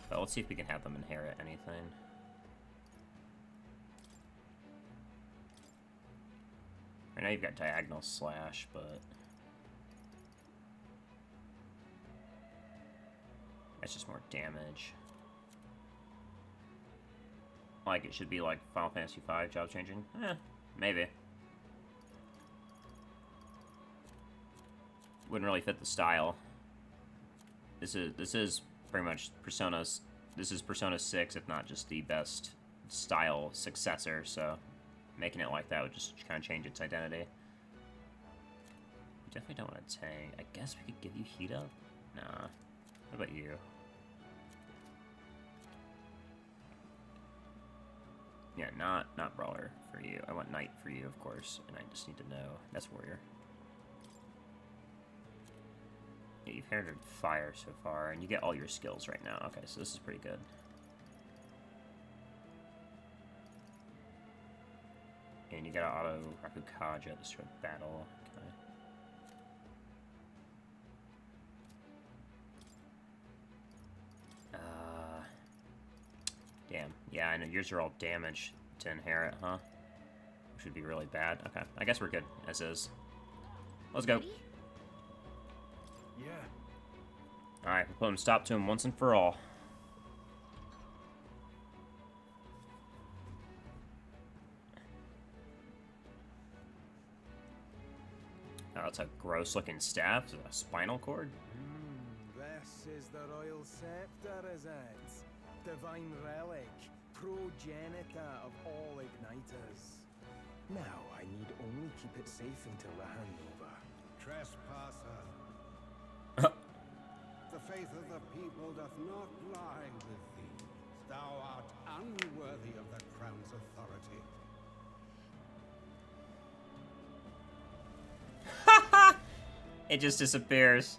A: But let's see if we can have them inherit anything. Right now you've got Diagonal Slash, but... that's just more damage. Like, it should be like Final Fantasy V job changing? Maybe. Wouldn't really fit the style. This is pretty much Persona's... This is Persona 6, if not just the best style successor, so... making it like that would just kind of change its identity. We definitely don't want a tank. I guess we could give you heat up? Nah. What about you? Yeah, not Brawler for you. I want Knight for you, of course, and I just need to know. That's Warrior. Yeah, you've inherited Fire so far, and you get all your skills right now. Okay, so this is pretty good. And you got to auto Rakukaja at the start of battle. Okay. Damn. Yeah, I know yours are all damage to inherit, huh? Which would be really bad. Okay, I guess we're good as is. Let's go.
C: Ready?
E: Yeah.
A: Alright, we're putting a stop to him once and for all. Oh, it's a gross-looking staff. Is it a spinal cord?
E: This is the royal scepter, is it? Divine relic, progenitor of all igniters. Now I need only keep it safe until the handover.
I: Trespasser. The faith of the people doth not lie with thee. Thou art unworthy of the crown's authority.
A: It just disappears.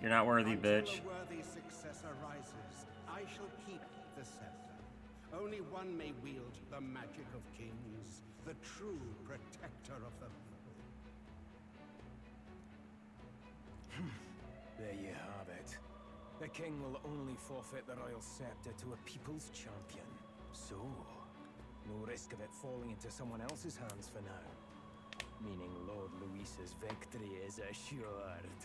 A: You're not worthy,
I: Until
A: bitch.
I: a worthy successor rises, I shall keep the scepter. Only one may wield the magic of kings, the true protector of the people.
E: There you have it. The king will only forfeit the royal scepter to a people's champion. So, no risk of it falling into someone else's hands for now. Meaning Lord Luis's victory is assured.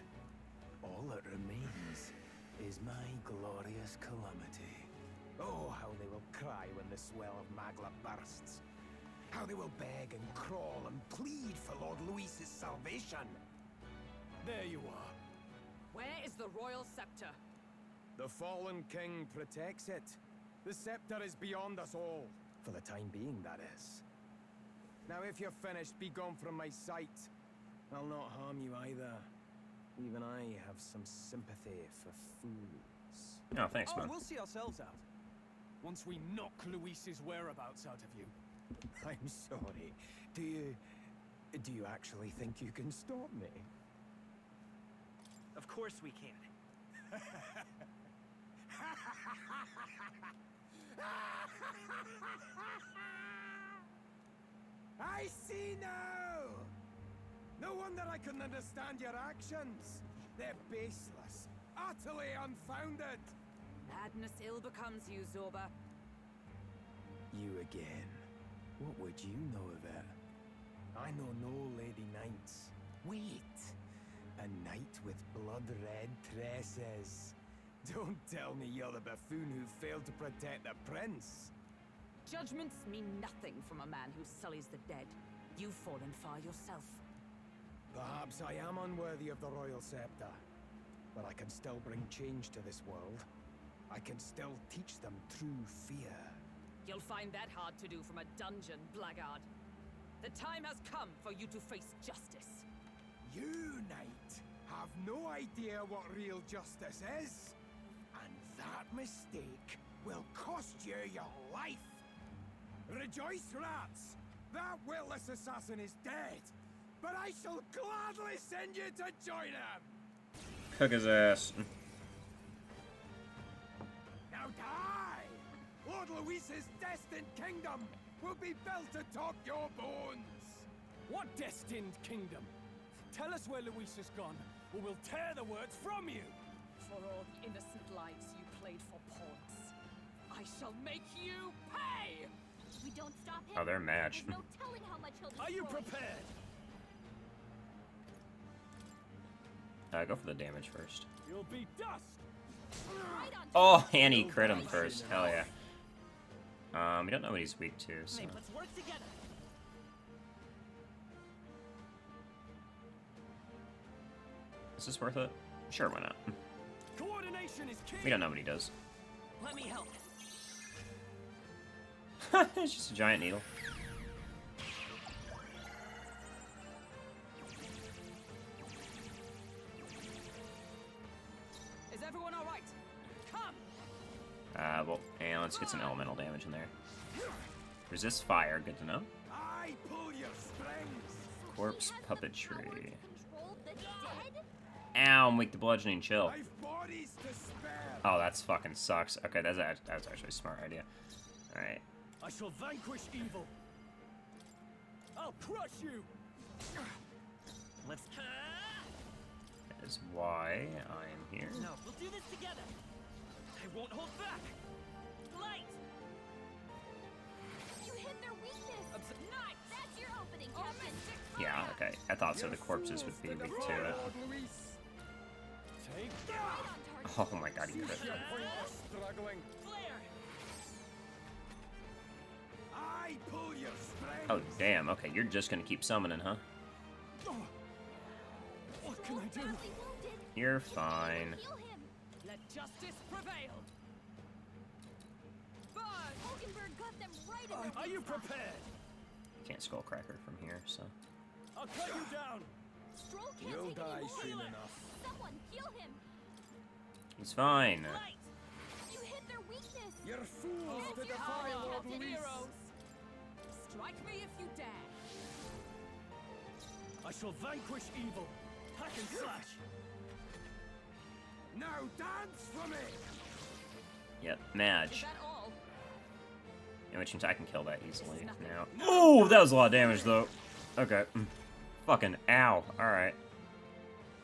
E: All that remains is my glorious calamity. Oh, how they will cry when the swell of Magla bursts. How they will beg and crawl and plead for Lord Luis's salvation. There you are.
D: Where is the royal scepter?
E: The fallen king protects it. The scepter is beyond us all. For the time being, that is. Now, if you're finished, be gone from my sight. I'll not harm you either. Even I have some sympathy for fools.
A: Oh, thanks,
B: Oh,
A: man.
B: we'll see ourselves out. Once we knock Luis's whereabouts out of you.
E: I'm sorry. Do you actually think you can stop me?
F: Of course we can.
E: I see now! No wonder I couldn't understand your actions. They're baseless, utterly unfounded.
D: Madness ill becomes you, Zorba.
E: You again. What would you know of it? I know no Lady Knights. Wait! A knight with blood-red tresses. Don't tell me you're the buffoon who failed to protect the prince.
D: Judgments mean nothing from a man who sullies the dead. You've fallen far yourself.
E: Perhaps I am unworthy of the royal scepter, but I can still bring change to this world. I can still teach them true fear.
D: You'll find that hard to do from a dungeon, blackguard. The time has come for you to face justice.
E: You, knight, have no idea what real justice is. And that mistake will cost you your life. Rejoice, rats! That witless assassin is dead, but I shall gladly send you to join him!
A: Cook his ass.
E: Now die! Lord Luis's destined kingdom will be built atop your bones!
B: What destined kingdom? Tell us where Luis has gone, or we'll tear the words from you!
D: For all the innocent lives you played for pawns, I shall make you pay!
C: We don't stop him.
A: Oh, they're matched.
C: There's no telling how much he'll destroy.
B: Are you prepared?
A: Go for the damage first.
B: You'll be dust!
C: Right on
A: Oh, and he crit him first. Hell yeah. We don't know what he's weak to, so.
F: Hey, let's work together.
A: Is this worth it? Sure, why not?
B: Coordination is key!
A: We don't know what he does.
F: Let me help.
A: It's just a giant needle.
D: Is everyone all right? Come!
A: Well, and let's get some elemental damage in there. Resist fire, good to know.
E: I pull your strings!
A: Corpse
C: He has the
A: puppetry.
C: power to control the dead?
A: Ow, I'm weak to bludgeoning, chill.
E: I've bodies to spare!
A: Oh, that's fucking sucks. Okay, that's actually a smart idea. Alright.
B: I shall vanquish evil. I'll crush you!
F: Let's.
A: That is why I am here.
F: No, we'll do this together. I won't hold back. Light.
C: You hit their weakness. Nice. That's your opening, Captain.
A: Yeah, okay. I thought so. The corpses would be weak to it.
E: Lord Luis!
B: Take
C: Right on target.
A: Oh my god, he crit.
E: Struggling.
F: Flare.
E: I pull your strings!
A: Oh, damn. Okay, you're just gonna keep summoning, huh?
B: What can I do?
C: Badly wounded.
A: You're fine.
C: Heal him.
D: Let justice prevail! Burn!
C: Hulkenberg got them right in their
B: Are you
C: weak spot.
B: prepared?
A: Can't skullcracker from here, so.
B: I'll cut you down!
C: Stroll can't
E: You'll
C: take
E: die
C: anymore.
E: soon enough.
C: Someone heal him.
A: He's fine.
F: Light.
C: You hit their weakness.
E: You're fools to
C: That's your
E: defy
C: opening,
E: Lord
C: Captain.
E: Luis!
D: Heroes! Strike me if you dare!
B: I shall vanquish evil. Hack and slash.
E: Now dance for me!
A: Yep,
D: Is
A: Madge.
D: that all?
A: In which means I can kill that easily now. Oh, that was a lot of damage, though. Okay. Fucking ow. Alright.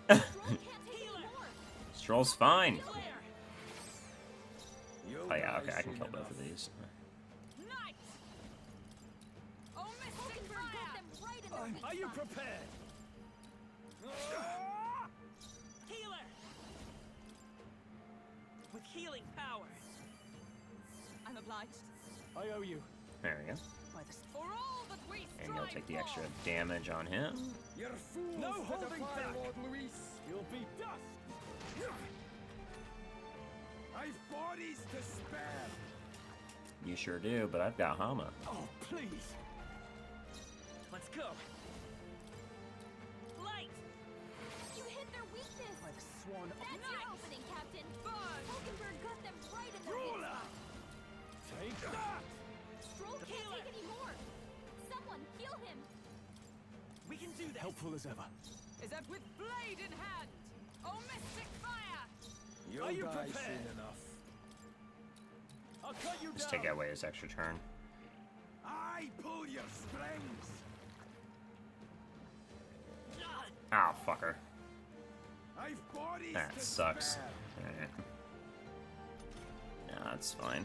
C: Stroll can't take anymore.
A: Stroll's fine.
F: Flare.
E: You'll
A: Oh yeah,
E: die
A: okay, I can
E: soon
A: kill both
E: enough.
A: of these.
D: Night! Oh, mystic
C: Hulkenberg
D: fire!
C: got them right in their weak
B: Are you
C: spot.
B: prepared?
F: Healer. With healing power.
D: I'm obliged.
B: I owe you.
A: There we go.
D: By the for all that we
A: And you'll
D: strive
A: take the
D: for.
A: extra damage on him.
E: You're fools
B: No
E: to
B: holding
E: defy
B: back.
E: Lord Luis!
B: You'll be dust!
E: I've bodies to spare.
A: You sure do, but I've got Hama.
B: Oh, please.
F: Let's go. Light!
C: You hit their weakness.
B: I've sworn.
C: That's your opening, Captain. Hulkenberg got them right in the weak
B: Ruler!
C: spot.
B: Take that!
C: Stroll can't take any more. Someone heal him.
F: We can do this.
B: Helpful as ever.
D: Is that with blade in hand? Oh, mystic fire!
B: Are you prepared?
E: enough.
B: I'll cut you
A: Just
B: down.
A: take away his extra turn.
E: I pull your strings.
A: Ah, fucker.
E: I've bodies
A: That
E: to
A: sucks.
E: spare.
A: Alright. No, that's fine.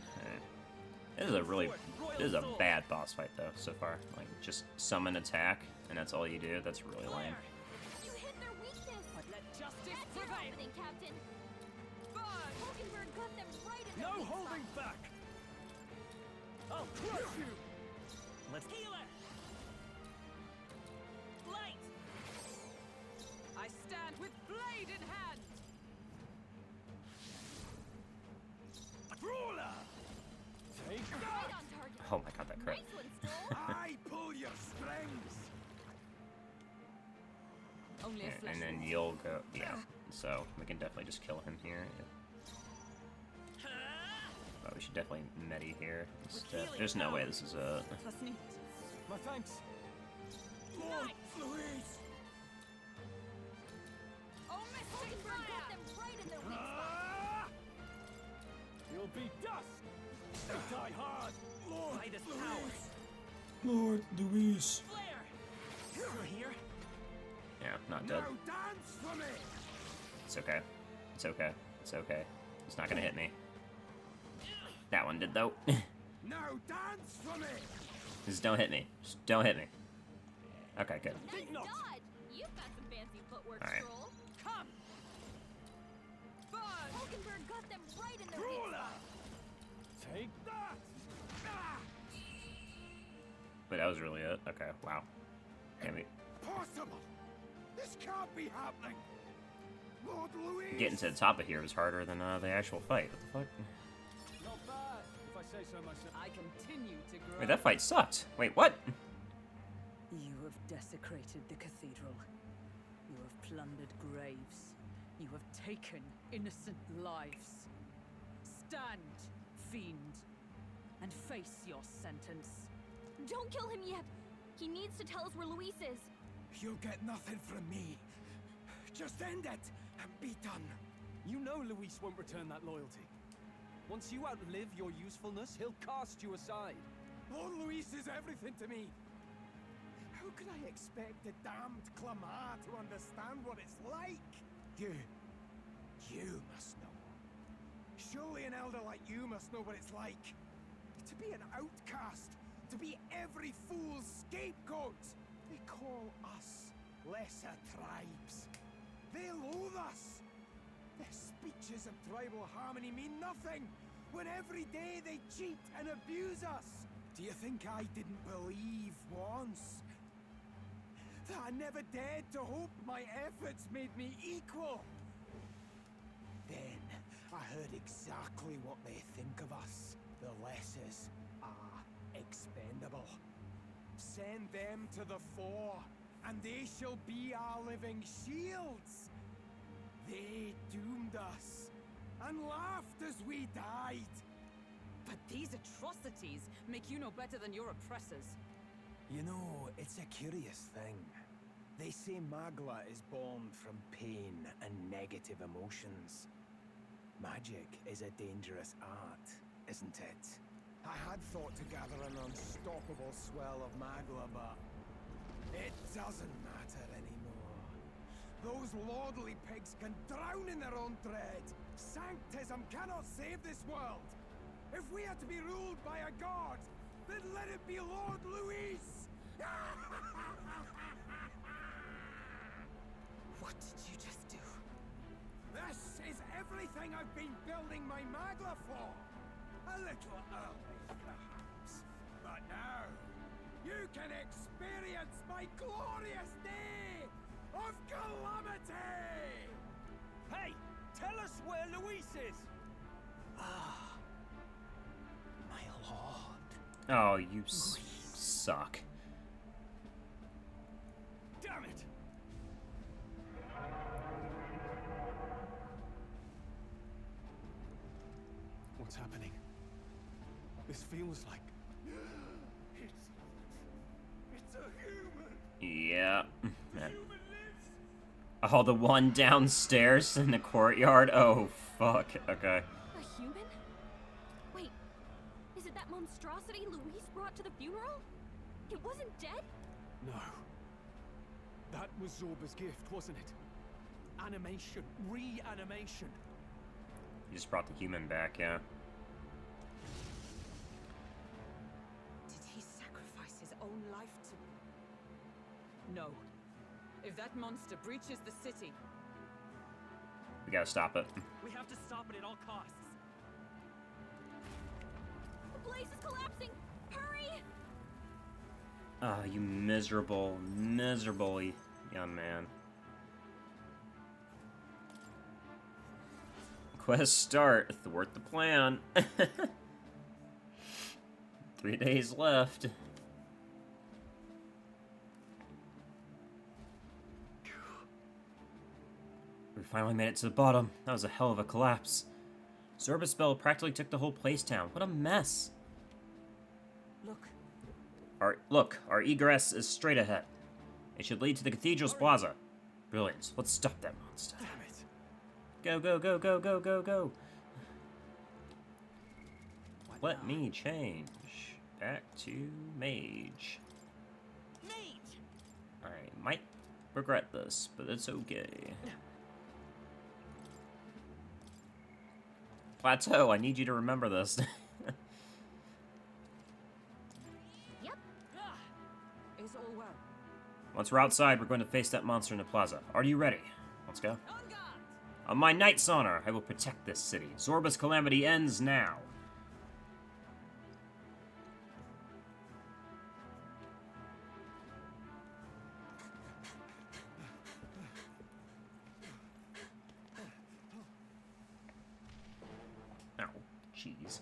A: Alright. This is a bad boss fight though so far. Like just summon attack and that's all you do. That's really lame.
C: You hit their weakness.
D: Let justice
C: That's your
D: prevail!
C: opening, Captain.
D: Burn!
C: Hulkenberg got them right in the
B: No Oh,
C: weak
B: holding
C: spot.
B: back. I'll crush you.
F: Let's heal it. Light!
D: I stand with blade in hand!
B: Ruler! Take
C: Right
B: that.
C: on target.
A: Oh my god, that crit.
C: Nice one, Stroll.
E: I pull your strings.
D: Only a
A: Alright,
D: flesh
A: and then
D: wound.
A: you'll go. Yeah. So we can definitely just kill him here. But we should definitely medi here instead. There's no way this is a.
D: That's neat.
B: My thanks.
E: Lord Louise.
D: Oh, mystic
C: Hulkenberg got
D: fire!
C: them right in their weak spot.
B: Ah! You'll be dust. They die hard.
E: Lord
F: By this
E: Louise.
F: power.
A: Lord Luis.
F: Flare! We're here.
A: Yeah, not dead.
E: Now dance for me.
A: It's okay. It's okay. It's okay. It's not gonna hit me. That one did though.
E: Now dance for me.
A: Just don't hit me. Just don't hit me. Okay, good.
C: Nice
B: not.
C: dodge. You've got some fancy footwork,
A: All right.
C: Stroll.
D: Come! Burn!
C: Hulkenberg got them right in their weak
B: Ruler!
C: spot.
B: Take that. Ah!
A: But that was really it. Okay, wow. Damn it.
E: Possible. This can't be happening. Lord Louise.
A: Getting to the top of here was harder than the actual fight. What the fuck?
B: Not bad, if I say so myself.
D: I continue to grow.
A: Wait, that fight sucked. Wait, what?
D: You have desecrated the cathedral. You have plundered graves. You have taken innocent lives. Stand, fiend, and face your sentence.
C: Don't kill him yet. He needs to tell us where Luis is.
E: You'll get nothing from me. Just end it and be done.
B: You know Luis won't return that loyalty. Once you outlive your usefulness, he'll cast you aside.
E: Lord Louise is everything to me. How can I expect the damned Clamar to understand what it's like? You must know. Surely an elder like you must know what it's like. To be an outcast, to be every fool's scapegoat. They call us lesser tribes. They loathe us. Their speeches of tribal harmony mean nothing when every day they cheat and abuse us. Do you think I didn't believe once that I never dared to hope my efforts made me equal? Then I heard exactly what they think of us. The lessers are expendable. Send them to the fore, and they shall be our living shields. They doomed us and laughed as we died.
D: But these atrocities make you no better than your oppressors.
E: You know, it's a curious thing. They say Magla is born from pain and negative emotions. Magic is a dangerous art, isn't it? I had thought to gather an unstoppable swell of Magla, but it doesn't matter anymore. Those lordly pigs can drown in their own dread. Sanctism cannot save this world. If we are to be ruled by a god, then let it be Lord Louis!
D: What did you just do?
E: This is everything I've been building my Magla for! A little early, perhaps. But now, you can experience my glorious day of calamity!
B: Hey, tell us where Luis is!
G: My lord.
A: Oh, you suck.
B: Damn it! What's happening? This feels like... It's a human!
A: Yeah. Oh, the one downstairs in the courtyard? Oh, fuck. Okay.
C: A human? Wait, is it that monstrosity Luis brought to the funeral? It wasn't dead?
B: No. That was Zorba's gift, wasn't it? Animation. Reanimation.
A: You just brought the human back, yeah.
D: Did he sacrifice his own life to... No. If that monster breaches the city...
A: We gotta stop it.
F: We have to stop it at all costs.
C: The place is collapsing! Hurry!
A: Ah, you miserable, miserable young man. Quest start. Thwart the plan. 3 days left. We finally made it to the bottom. That was a hell of a collapse. Zorba's spell practically took the whole place down. What a mess.
D: Look.
A: Our egress is straight ahead. It should lead to the cathedral's plaza. Brilliant. Let's stop that monster.
B: Damn it.
A: Go, go, go, go, go, go, go. Let me change. Back to mage.
F: Mage!
A: I might regret this, but it's okay. Plateau, I need you to remember this.
C: Yep.
D: Is all well.
A: Once we're outside, we're going to face that monster in the plaza. Are you ready? Let's go.
D: On guard!
A: On my knight's honor, I will protect this city. Zorba's calamity ends now. Ow, jeez.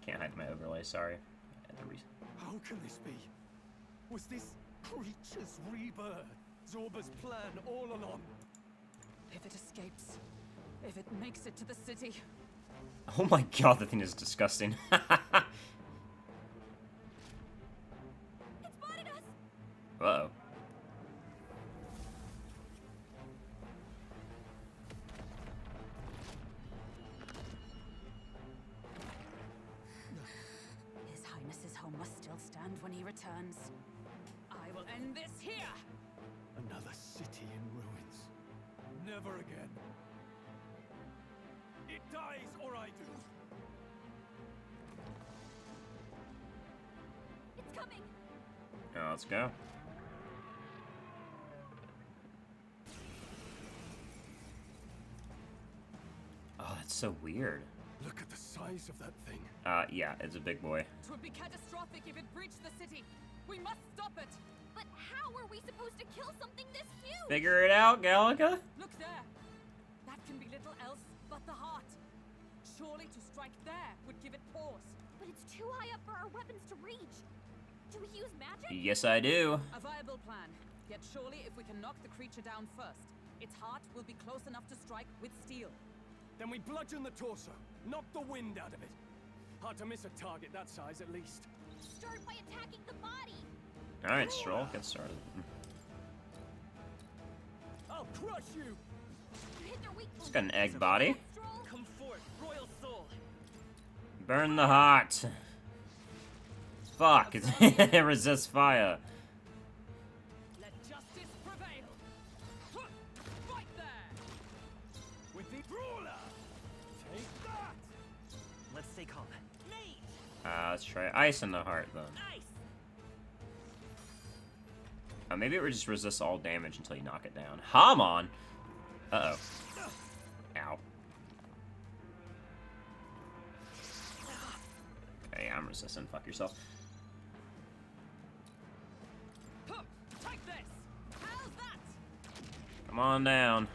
A: Can't hide my overlay, sorry. I had to
B: How can this be? Was this creature's rebirth Zorba's plan all along?
D: If it escapes, if it makes it to the city,
A: Oh my god, that thing is disgusting.
C: It spotted us!
A: Uh-oh.
D: His Highness's home must still stand when he returns. I will end this here!
B: Another city in ruins. Never again. It dies or I do.
C: It's coming!
A: Oh, let's go. Oh, that's so weird.
B: Look at the size of that thing.
A: Yeah, it's a big boy.
D: It would be catastrophic if it breached the city. We must stop it!
C: But how are we supposed to kill something this huge?
A: Figure it out, Gallica.
D: Look there! That can be little else but the heart. Surely to strike there would give it pause.
C: But it's too high up for our weapons to reach. Do we use magic?
A: Yes, I do.
D: A viable plan. Yet surely if we can knock the creature down first, its heart will be close enough to strike with steel.
B: Then we bludgeon the torso. Knock the wind out of it. Hard to miss a target that size, at least.
C: Start by attacking the body.
A: Alright, Stroll, get started.
B: I'll crush you!
C: You hit their weak
A: It's got an egg body.
C: Stroll.
F: Come forth, royal soul.
A: Burn the heart. Fuck, it resists fire.
D: Let justice prevail. Fight there!
B: With the brawler! Take that!
F: Let's stay calm. Mage!
A: Let's try ice in the heart, then.
F: Ice!
A: Maybe it would just resist all damage until you knock it down. Hamon! Uh-oh. Ow. Okay, I'm resistant. Fuck yourself.
D: Take this! How's that?
A: Come on down.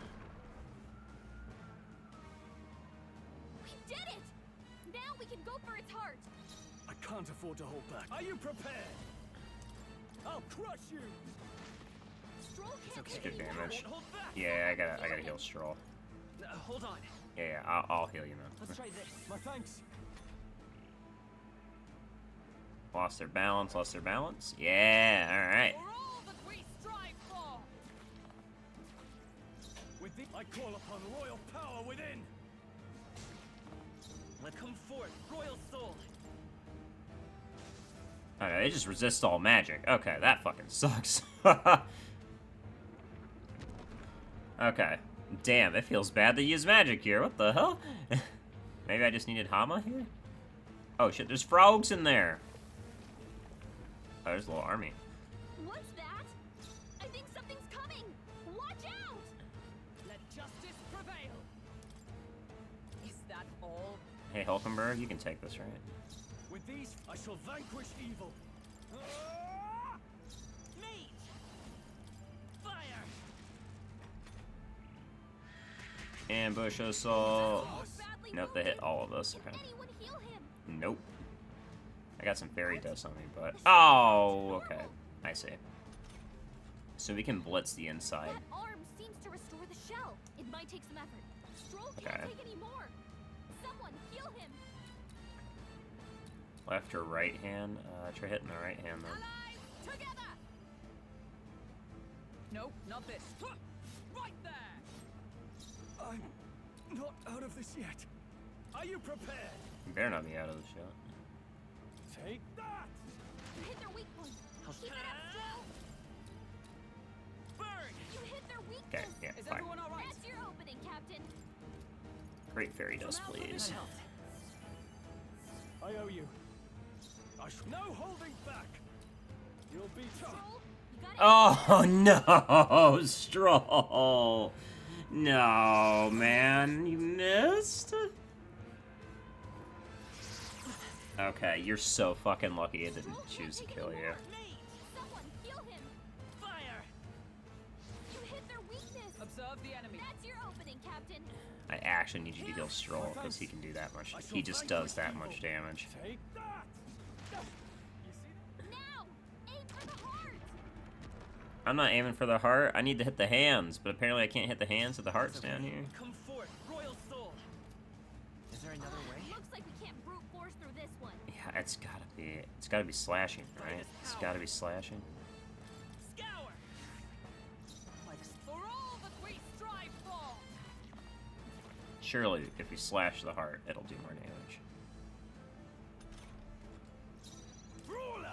C: We did it! we can go for its heart.
B: I can't afford to hold back. Are you prepared? I'll crush you.
C: Stroll can't
A: It's
C: take
A: good
C: any more.
A: damage.
F: Hold back.
A: Yeah, I gotta heal Stroll.
F: Hold on.
A: Yeah, I'll heal you, man.
F: Let's try this.
B: My thanks.
A: Lost their balance, lost their balance. Yeah, alright.
D: For all that we strive for!
B: With the I call upon royal power within.
F: Let come forth, royal soul.
A: Okay, they just resist all magic. Okay, that fucking sucks. Okay. Damn, it feels bad to use magic here. What the hell? Maybe I just needed Hama here? Oh shit, there's frogs in there. Oh, there's a little army.
C: What's that? I think something's coming. Watch out!
D: Let justice prevail! Is that all?
A: Hey, Hulkenberg, you can take this, right?
B: With these, I shall vanquish evil.
F: Mate! Fire!
A: Ambush assault.
C: He's badly
A: Nope, they hit
C: wounded.
A: all of us.
C: Can
A: Okay.
C: anyone heal him?
A: Nope. I got some fairy dust on me, but... Oh, okay. I see. So we can blitz the inside.
C: That arm seems to restore the shell. It might take some effort. Stroll can't
A: Okay.
C: take any more. Someone heal him.
A: Left or right hand? Try hitting the right hand, then.
D: Allies, together! No, not this. Right there!
B: I'm not out of this yet. Are you prepared?
A: You better not be out of the shot.
B: Take that!
C: You hit their weak point.
F: I'll
C: Keep it up, Stroll.
F: Burn!
C: You hit their
A: Okay,
C: weakness.
A: yeah,
D: Is
A: fine.
D: everyone alright?
C: That's your opening, Captain.
A: Great fairy dust, please.
B: I owe you. No holding back. You'll be tough.
C: Stroll, you got it.
A: Oh, no! Stroll! No, man. You missed? Okay, you're so fucking lucky it didn't choose to kill you.
F: Mate!
C: Someone heal him.
F: Fire!
C: You hit their weakness.
D: Observe the enemy.
C: That's your opening, Captain.
A: I actually need you to heal Stroll, because he can do that much. He just does that much damage.
B: Take that! You see?
C: Now, aim for the heart.
A: I'm not aiming for the heart. I need to hit the hands, but apparently I can't hit the hands, so the heart's down here.
F: Come forth, royal soul. Is there another way?
C: Looks like we can't brute force through this one.
A: Yeah, it's gotta be slashing, right? It's gotta be slashing.
F: Scour!
D: For all that we strive for!
A: Surely, if we slash the heart, it'll do more damage.
B: Brawler!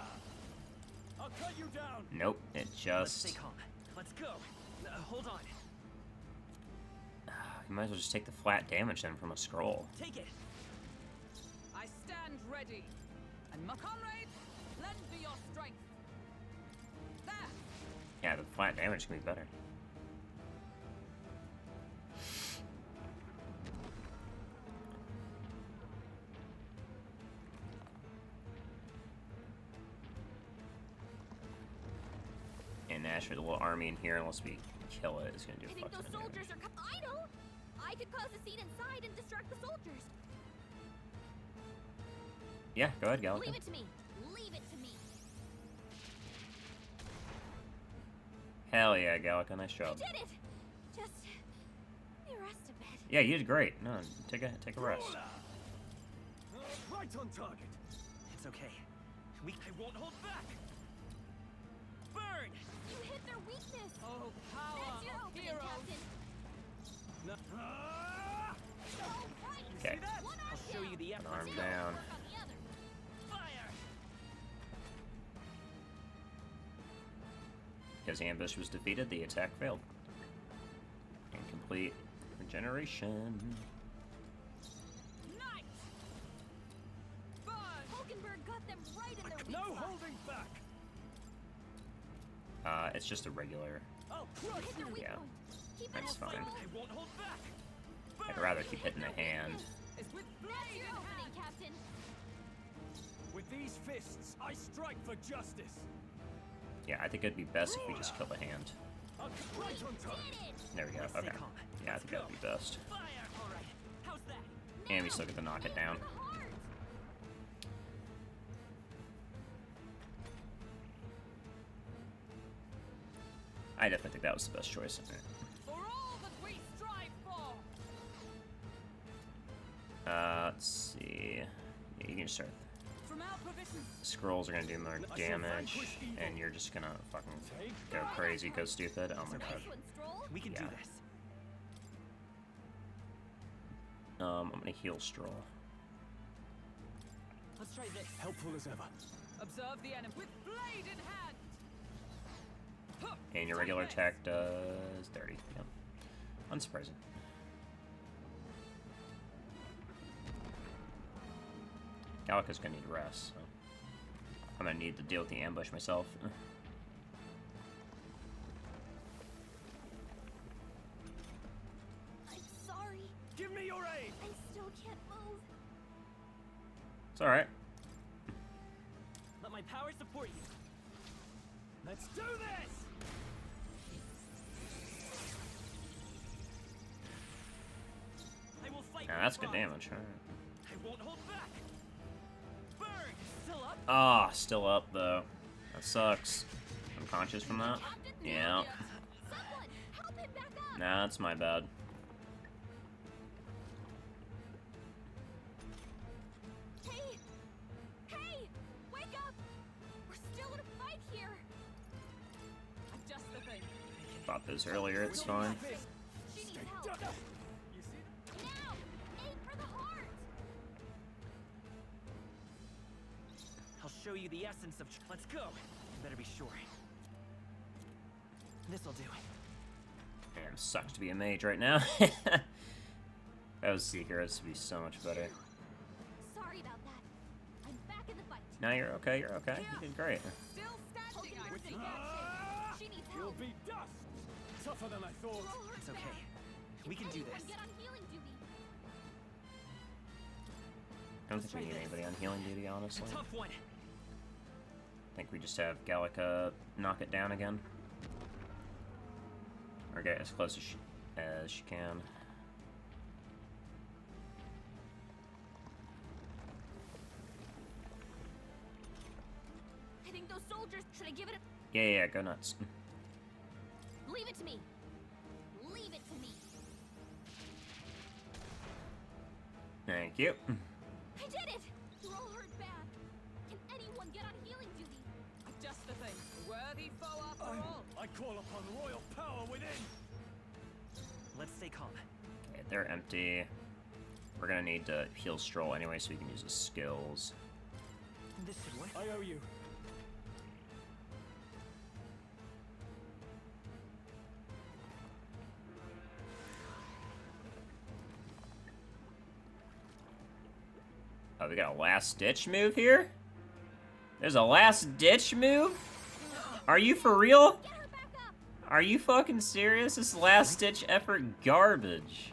B: I'll cut you down.
A: Nope, it
F: Let's
A: just...
F: stay calm. Let's go. Hold on.
A: You might as well just take the flat damage then from a scroll.
F: Take it.
D: I stand ready. And my comrades, lend me your strength. There!
A: Yeah, the flat damage can be better. And naturally, the little army in here, unless we kill it, is gonna do
C: I
A: a
C: think
A: fuck
C: those
A: ton of
C: soldiers
A: damage.
C: are I know. I could cause a scene inside and distract the soldiers.
A: Yeah, go ahead, Gallica.
C: Leave it to me. Leave it to me.
A: Hell yeah, Gallica, nice
C: I
A: job.
C: did it. Just let me rest a bit.
A: Yeah, you did great. No, take a rest.
B: Brawler! Right on target.
F: It's okay. I won't hold back. Burn!
C: You hit their weakness.
D: Oh, power
C: That's your
D: of
C: opening,
D: heroes!
C: Captain.
B: No. Ah!
C: Oh, right.
A: Okay.
C: One arm
F: I'll show you the
A: An
F: effort.
A: arm
C: down.
A: down.
C: Work on the other.
F: Fire!
A: Because ambush was defeated, the attack failed. Incomplete regeneration.
D: Night! Burn!
C: Hulkenberg got them right in their weak
B: No
C: spot.
B: holding back.
A: It's just a regular.
B: I'll
C: You
B: crush
C: hit their
B: you.
C: weak
A: Yeah.
C: point. Keep it
A: That's
C: up,
A: fine.
C: Stroll.
F: I won't hold back.
A: I'd rather keep hitting the hand.
D: It's with
C: That's
D: blade
C: your
D: in
C: opening,
D: hand!
C: Captain.
B: With these fists, I strike for justice.
A: Yeah, I think it'd be best if we just kill the hand.
B: I'll right on
C: Did
B: target.
C: it.
A: There we go.
F: Let's stay
A: Okay.
F: calm.
A: Yeah, I
F: Let's
A: think that'd be best.
F: Fire! Alright. How's that?
A: And we still get to knock it down.
C: For the heart.
A: I definitely think that was the best choice.
D: For all that we strive for.
A: Let's see. Yeah, you can start.
D: From our provisions.
A: Scrolls are gonna do more damage, and you're just gonna fucking go crazy, go stupid. Oh my god.
C: Nice one, Stroll.
F: We can do
A: Yeah.
F: this.
A: I'm gonna heal Stroll.
D: Let's try this.
B: Helpful as ever.
D: Observe the enemy with blade in hand. Huh.
A: And your regular attack does 30. Yep. Unsurprising. Gallica's gonna need rest, so I'm gonna need to deal with the ambush myself.
C: I'm sorry.
B: Give me your aid!
C: I still can't move.
A: It's alright.
F: Let my power support you.
B: Let's do this!
F: I will fight.
A: Now that's
F: with
A: good
F: pride.
A: damage. Alright.
F: I won't hold back. Burn. Still up.
A: Ah, still up though. That sucks. I'm conscious from that.
C: Captain,
A: Yeah.
C: someone, help him back up.
A: Nah, that's my bad.
C: Hey! Hey! Wake up! We're still in a fight here.
D: Adjust the thing.
A: Thought this earlier, it's fine.
C: She needs help.
B: You see?
C: Now! Aim for the heart!
F: I'll show you the essence of. Let's go. You better be sure. This'll do.
A: Man, sucks to be a mage right now. If that was Seeker, this would be so much better.
C: Sorry about that. I'm back in the fight.
A: No, you're okay, you're okay. You did great.
D: Still
C: Hulk
D: standing.
C: and
D: I
C: Mercy
D: see.
C: action. She needs
B: You'll
C: help.
B: be dust! Tougher than I thought.
C: Stroll hurt
F: It's okay.
C: bad.
F: We can do
C: Anyone
F: this.
C: get on healing duty.
A: I don't think we need anybody on healing duty, honestly.
F: Tough one.
A: I think we just have Gallica knock it down again. Or get as close as she can.
C: I think those soldiers. Should I give it
A: Yeah, go nuts.
C: a. Leave it to me. Leave it to me.
A: Thank you.
C: I did it! You're all hurt bad. Can anyone get on healing duty?
D: Adjust the thing. A worthy foe after all.
B: I call upon royal power within!
F: Let's stay calm.
A: Okay, they're empty. We're gonna need to heal Stroll anyway so we can use his skills.
F: This should work.
B: I owe you.
A: Oh, we got a last ditch move here? There's a last ditch move? Are you for real?
C: Get her back up!
A: Are you fucking serious? This last ditch effort garbage.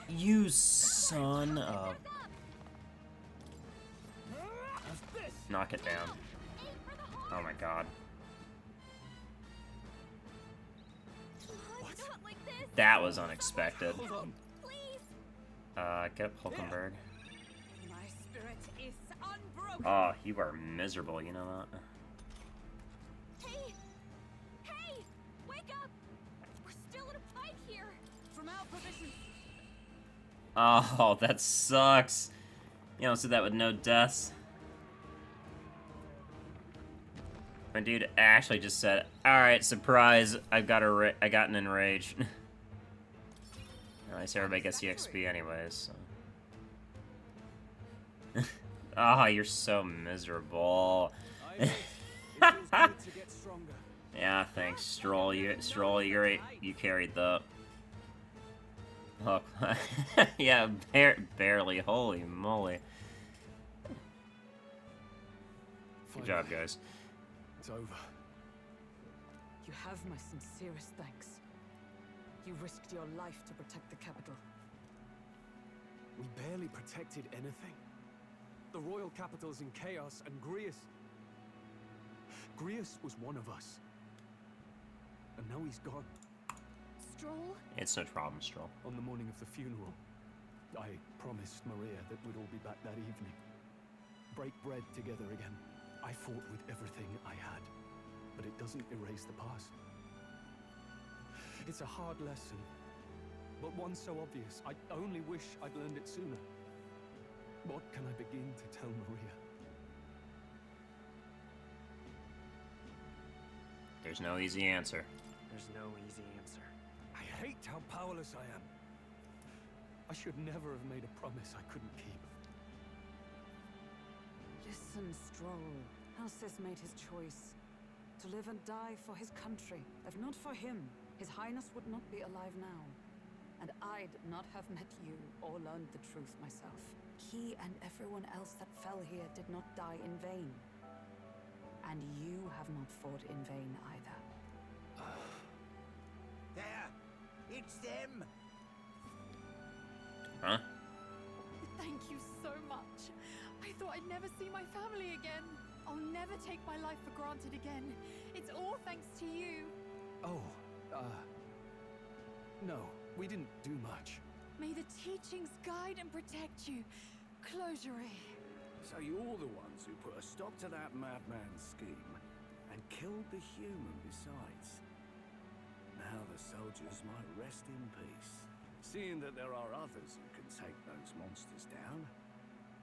A: You son of... Knock it down.
C: Aim for the heart!
A: Oh my god.
C: Not like this!
A: That was unexpected.
B: Hold on.
C: Please!
A: Get up Hulkenberg.
D: My spirit is unbroken.
A: Oh, you are miserable, you know that?
C: Hey! Hey! Wake up! We're still in a fight here!
D: From our provisions.
A: Oh, that sucks. You almost did that with no deaths. My dude actually just said, "Alright, surprise, I got an enrage." At least everybody gets the XP anyways, so. Ah, you're so miserable.
B: I wish. It feels good to get stronger.
A: Yeah, thanks, Stroll. You carried the. Look, yeah, barely. Holy moly! Good job, guys.
B: It's over.
D: You have my sincerest thanks. You risked your life to protect the capital.
B: We barely protected anything. The royal capital's in chaos, and Grius was one of us. And now he's gone.
C: Stroll?
A: It's no problem, Stroll.
B: On the morning of the funeral, I promised Maria that we'd all be back that evening. Break bread together again. I fought with everything I had, but it doesn't erase the past. It's a hard lesson, but one so obvious. I only wish I'd learned it sooner. What can I begin to tell Maria?
A: There's no easy answer.
F: There's no easy answer.
B: I hate how powerless I am. I should never have made a promise I couldn't keep.
D: Listen, Stroll. Alcest made his choice. To live and die for his country. If not for him, His Highness would not be alive now. And I'd not have met you or learned the truth myself. He and everyone else that fell here did not die in vain. And you have not fought in vain either.
J: There! It's them!
A: Huh?
C: Thank you so much. I thought I'd never see my family again. I'll never take my life for granted again. It's all thanks to you.
B: Oh, no, we didn't do much.
C: May the teachings guide and protect you. Closure.
K: So you're the ones who put a stop to that madman's scheme and killed the human besides. Now the soldiers might rest in peace. Seeing that there are others who can take those monsters down,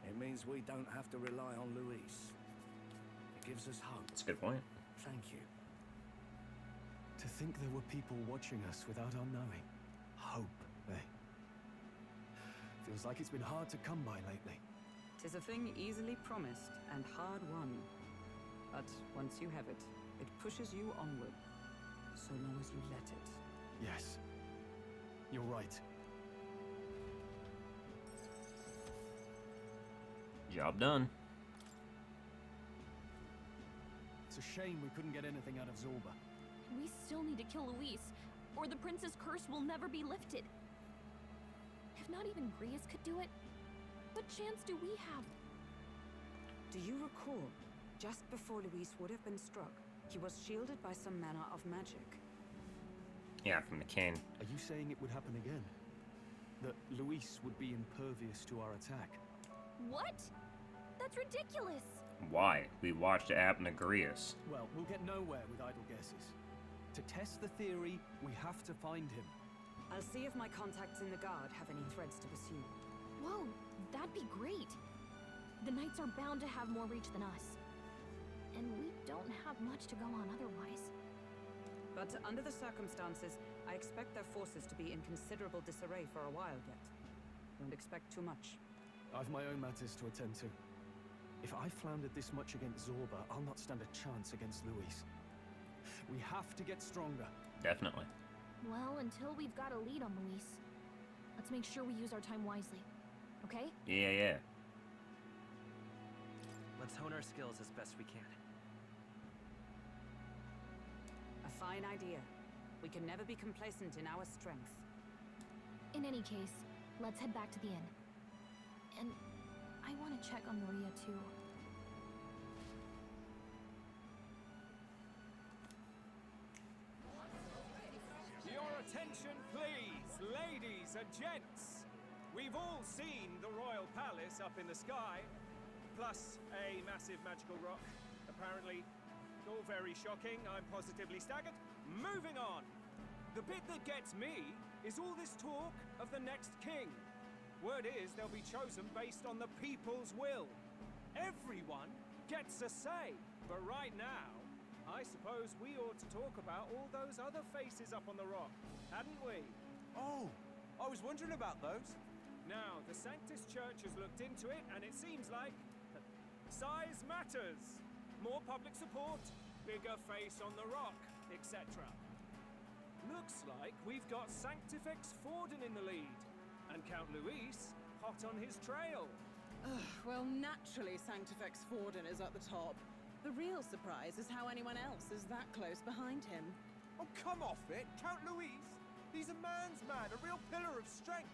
K: it means we don't have to rely on Luis. It gives us hope.
A: That's a good point.
K: Thank you.
B: To think there were people watching us without our knowing. Hope, eh? Feels like it's been hard to come by lately.
D: 'Tis a thing easily promised and hard won. But once you have it, it pushes you onward, so long as you let it.
B: Yes, you're right.
A: Job done.
B: It's a shame we couldn't get anything out of Zorba.
C: We still need to kill Luis, or the prince's curse will never be lifted. If not even Grius could do it, what chance do we have?
D: Do you recall, just before Luis would have been struck, he was shielded by some manner of magic?
A: Yeah, from the king.
B: Are you saying it would happen again? That Luis would be impervious to our attack?
C: What? That's ridiculous.
A: Why? We watched Abnegrius.
B: Well, we'll get nowhere with idle guesses. To test the theory, we have to find him.
D: I'll see if my contacts in the Guard have any threads to pursue.
C: Whoa, that'd be great. The Knights are bound to have more reach than us. And we don't have much to go on otherwise.
D: But under the circumstances, I expect their forces to be in considerable disarray for a while yet. Don't expect too much.
B: I've my own matters to attend to. If I floundered this much against Zorba, I'll not stand a chance against Luis. We have to get stronger.
A: Definitely.
C: Well, until we've got a lead on Luis, let's make sure we use our time wisely. Okay?
A: Yeah.
F: Let's hone our skills as best we can.
D: A fine idea. We can never be complacent in our strength.
C: In any case, let's head back to the inn. And I want to check on Maria, too.
L: Your attention, please, ladies and gents. We've all seen the royal palace up in the sky, plus a massive magical rock. Apparently, all very shocking. I'm positively staggered. Moving on. The bit that gets me is all this talk of the next king. Word is they'll be chosen based on the people's will. Everyone gets a say. But right now, I suppose we ought to talk about all those other faces up on the rock, hadn't we?
M: Oh, I was wondering about those.
L: Now, the Sanctus Church has looked into it, and it seems like size matters. More public support, bigger face on the rock, etc. Looks like we've got Sanctifex Forden in the lead, and Count Luis hot on his trail.
N: Well, naturally Sanctifex Forden is at the top. The real surprise is how anyone else is that close behind him.
M: Oh, come off it, Count Luis. He's a man's man, a real pillar of strength.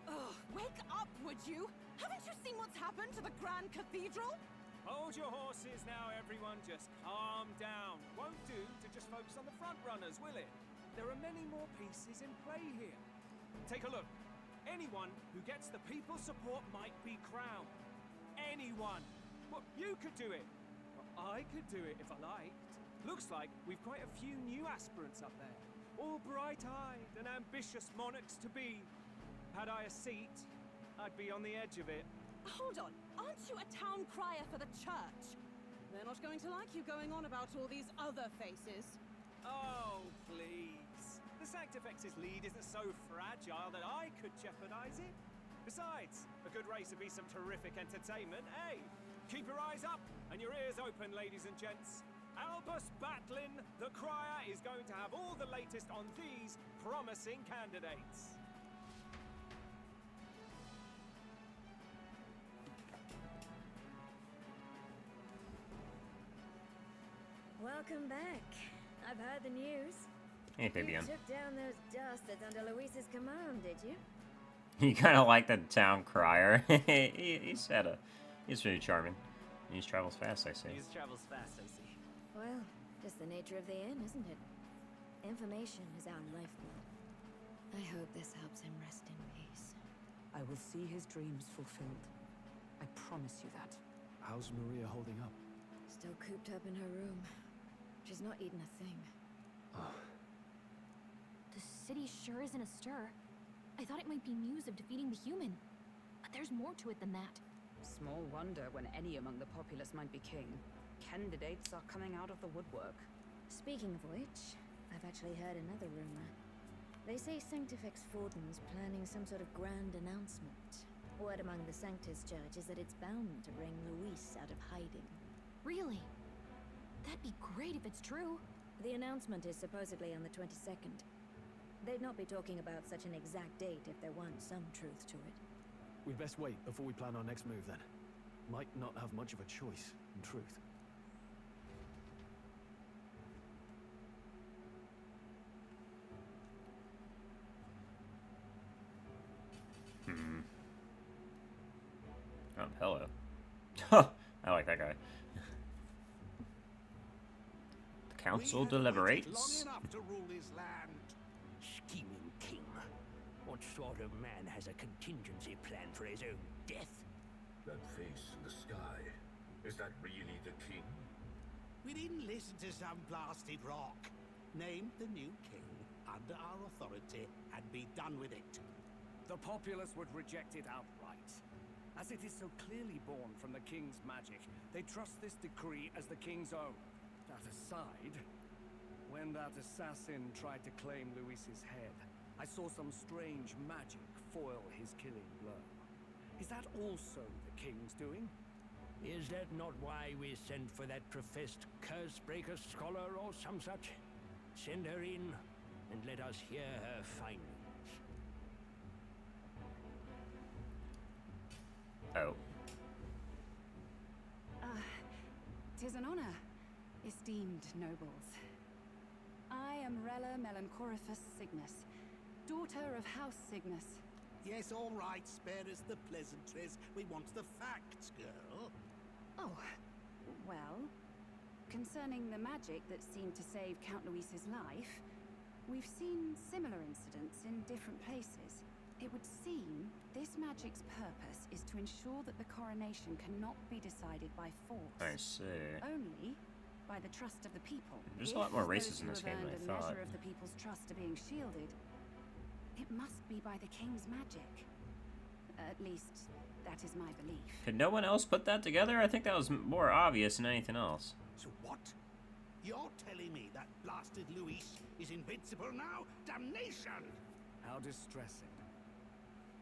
N: Ugh, wake up, would you? Haven't you seen what's happened to the Grand Cathedral?
L: Hold your horses now, everyone. Just calm down. Won't do to just focus on the front runners, will it? There are many more pieces in play here. Take a look. Anyone who gets the people's support might be crowned. Anyone. Well, you could do it. I could do it if I liked. Looks like we've quite a few new aspirants up there. All bright-eyed and ambitious monarchs to be. Had I a seat, I'd be on the edge of it.
N: Hold on, aren't you a town crier for the church? They're not going to like you going on about all these other faces.
L: Oh, please. The Sanctifex's lead isn't so fragile that I could jeopardize it. Besides, a good race would be some terrific entertainment, eh? Keep your eyes up and your ears open, ladies and gents. Albus Batlin, the crier, is going to have all the latest on these promising candidates.
O: Welcome back. I've heard the news.
A: Hey, Fabian.
O: You took down those dastards under Luis's command, did you?
A: You kind of like the town crier. he's pretty charming. He travels fast, I see.
F: He travels fast, I see.
O: Well, just the nature of the inn, isn't it? Information is our lifeblood. I hope this helps him rest in peace.
D: I will see his dreams fulfilled. I promise you that.
B: How's Maria holding up?
O: Still cooped up in her room. She's not eaten a thing.
B: Oh.
C: The city sure isn't astir. I thought it might be news of defeating the human. But there's more to it than that.
D: Small wonder when any among the populace might be king. Candidates are coming out of the woodwork.
O: Speaking of which, I've actually heard another rumor. They say Sanctifex Fortin's planning some sort of grand announcement. Word among the Sanctus Church is that it's bound to bring Luis out of hiding.
C: Really? That'd be great if it's true.
O: The announcement is supposedly on the 22nd. They'd not be talking about such an exact date if there weren't some truth to it.
B: We'd best wait before we plan our next move, then. Might not have much of a choice, in truth.
A: Oh, hello. I like that guy. The council deliberates.
I: Long enough to rule his land.
P: Scheming king. What sort of man has a contingency plan for his own death?
Q: That face in the sky. Is that really the king?
I: We didn't listen to some blasted rock. Name the new king under our authority and be done with it.
L: The populace would reject it outright. As it is so clearly born from the king's magic, they trust this decree as the king's own. That aside, when that assassin tried to claim Luis's head, I saw some strange magic foil his killing blow. Is that also the king's doing?
P: Is that not why we sent for that professed curse-breaker scholar or some such? Send her in, and let us hear her findings.
A: Oh.
D: 'Tis an honor, esteemed nobles. I am Rella Melanchorophus Cygnus, daughter of House Cygnus.
I: Yes, all right, spare us the pleasantries. We want the facts, girl.
D: Oh, well, concerning the magic that seemed to save Count Luis's life, we've seen similar incidents in different places. It would seem this magic's purpose is to ensure that the coronation cannot be decided by force.
A: I see.
D: Only by the trust of the people.
A: There's a lot more races in this game than I
D: A
A: thought.
D: measure of the people's trust are being shielded. It must be by the king's magic. At least, that is my belief.
A: Could no one else put that together? I think that was more obvious than anything else.
I: So what? You're telling me that blasted Luis is invincible now? Damnation!
L: How distressing.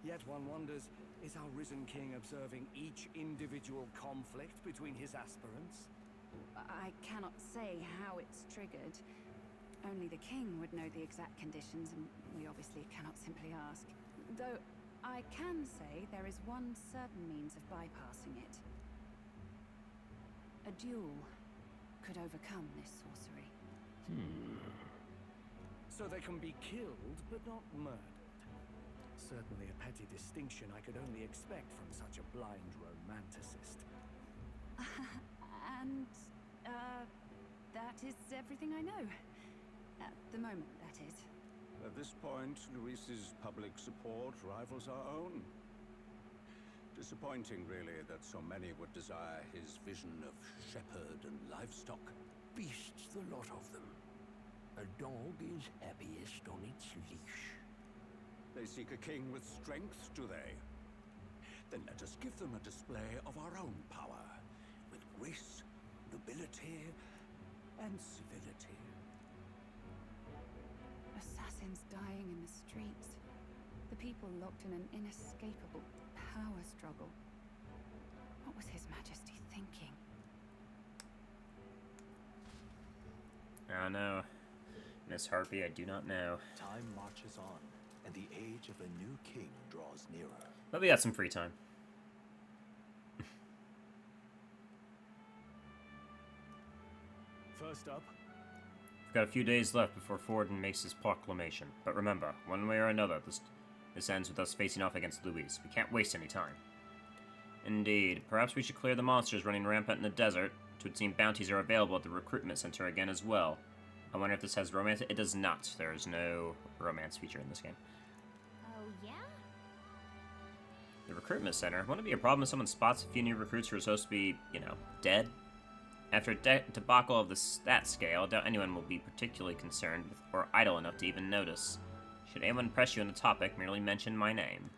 L: Yet one wonders, is our risen king observing each individual conflict between his aspirants?
D: I cannot say how it's triggered. Only the king would know the exact conditions, and we obviously cannot simply ask. Though, I can say there is one certain means of bypassing it. A duel could overcome this sorcery.
L: So they can be killed, but not murdered. Certainly a petty distinction I could only expect from such a blind romanticist.
D: And, that is everything I know. At the moment, that is.
K: At this point, Luis's public support rivals our own.
I: Disappointing, really, that so many would desire his vision of shepherd and livestock.
P: Beasts, the lot of them. A dog is happiest on its leash.
I: They seek a king with strength, do they? Then let us give them a display of our own power, with grace, nobility, and civility.
D: Assassins dying in the streets. The people locked in an inescapable power struggle. What was His Majesty thinking?
A: I don't know. Miss Harpy, I do not know.
R: Time marches on, and the age of a new king draws nearer.
A: But we got some free time.
B: First up.
A: We've got a few days left before Forden makes his proclamation. But remember, one way or another, this ends with us facing off against Luis. We can't waste any time. Indeed. Perhaps we should clear the monsters running rampant in the desert. It would seem bounties are available at the recruitment center again as well. I wonder if this has romance. It does not. There is no romance feature in this game.
C: Oh, yeah?
A: The recruitment center. Wouldn't it be a problem if someone spots a few new recruits who are supposed to be, you know, dead? After a debacle of that scale, I doubt anyone will be particularly concerned with, or idle enough to even notice. Should anyone press you on the topic, merely mention my name.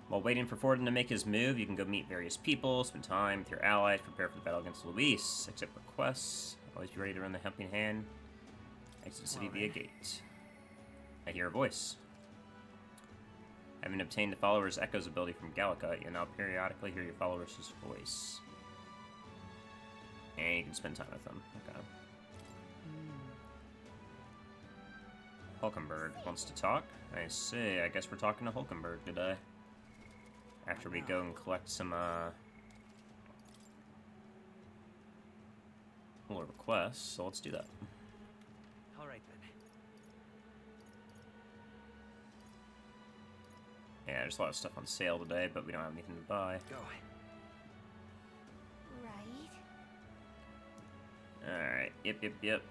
A: While waiting for Forden to make his move, you can go meet various people, spend time with your allies, prepare for the battle against Luis, accept requests, always be ready to run the helping hand, exit the city via gate. I hear a voice. Having obtained the follower's Echo's ability from Gallica, you now periodically hear your follower's voice. And you can spend time with them. Okay. Hulkenberg wants to talk. I see. I guess we're talking to Hulkenberg today. After we go and collect some, little requests, so let's do that.
F: Alright then.
A: Yeah, there's a lot of stuff on sale today, but we don't have anything to buy.
F: Go.
C: Right.
A: Alright, yep.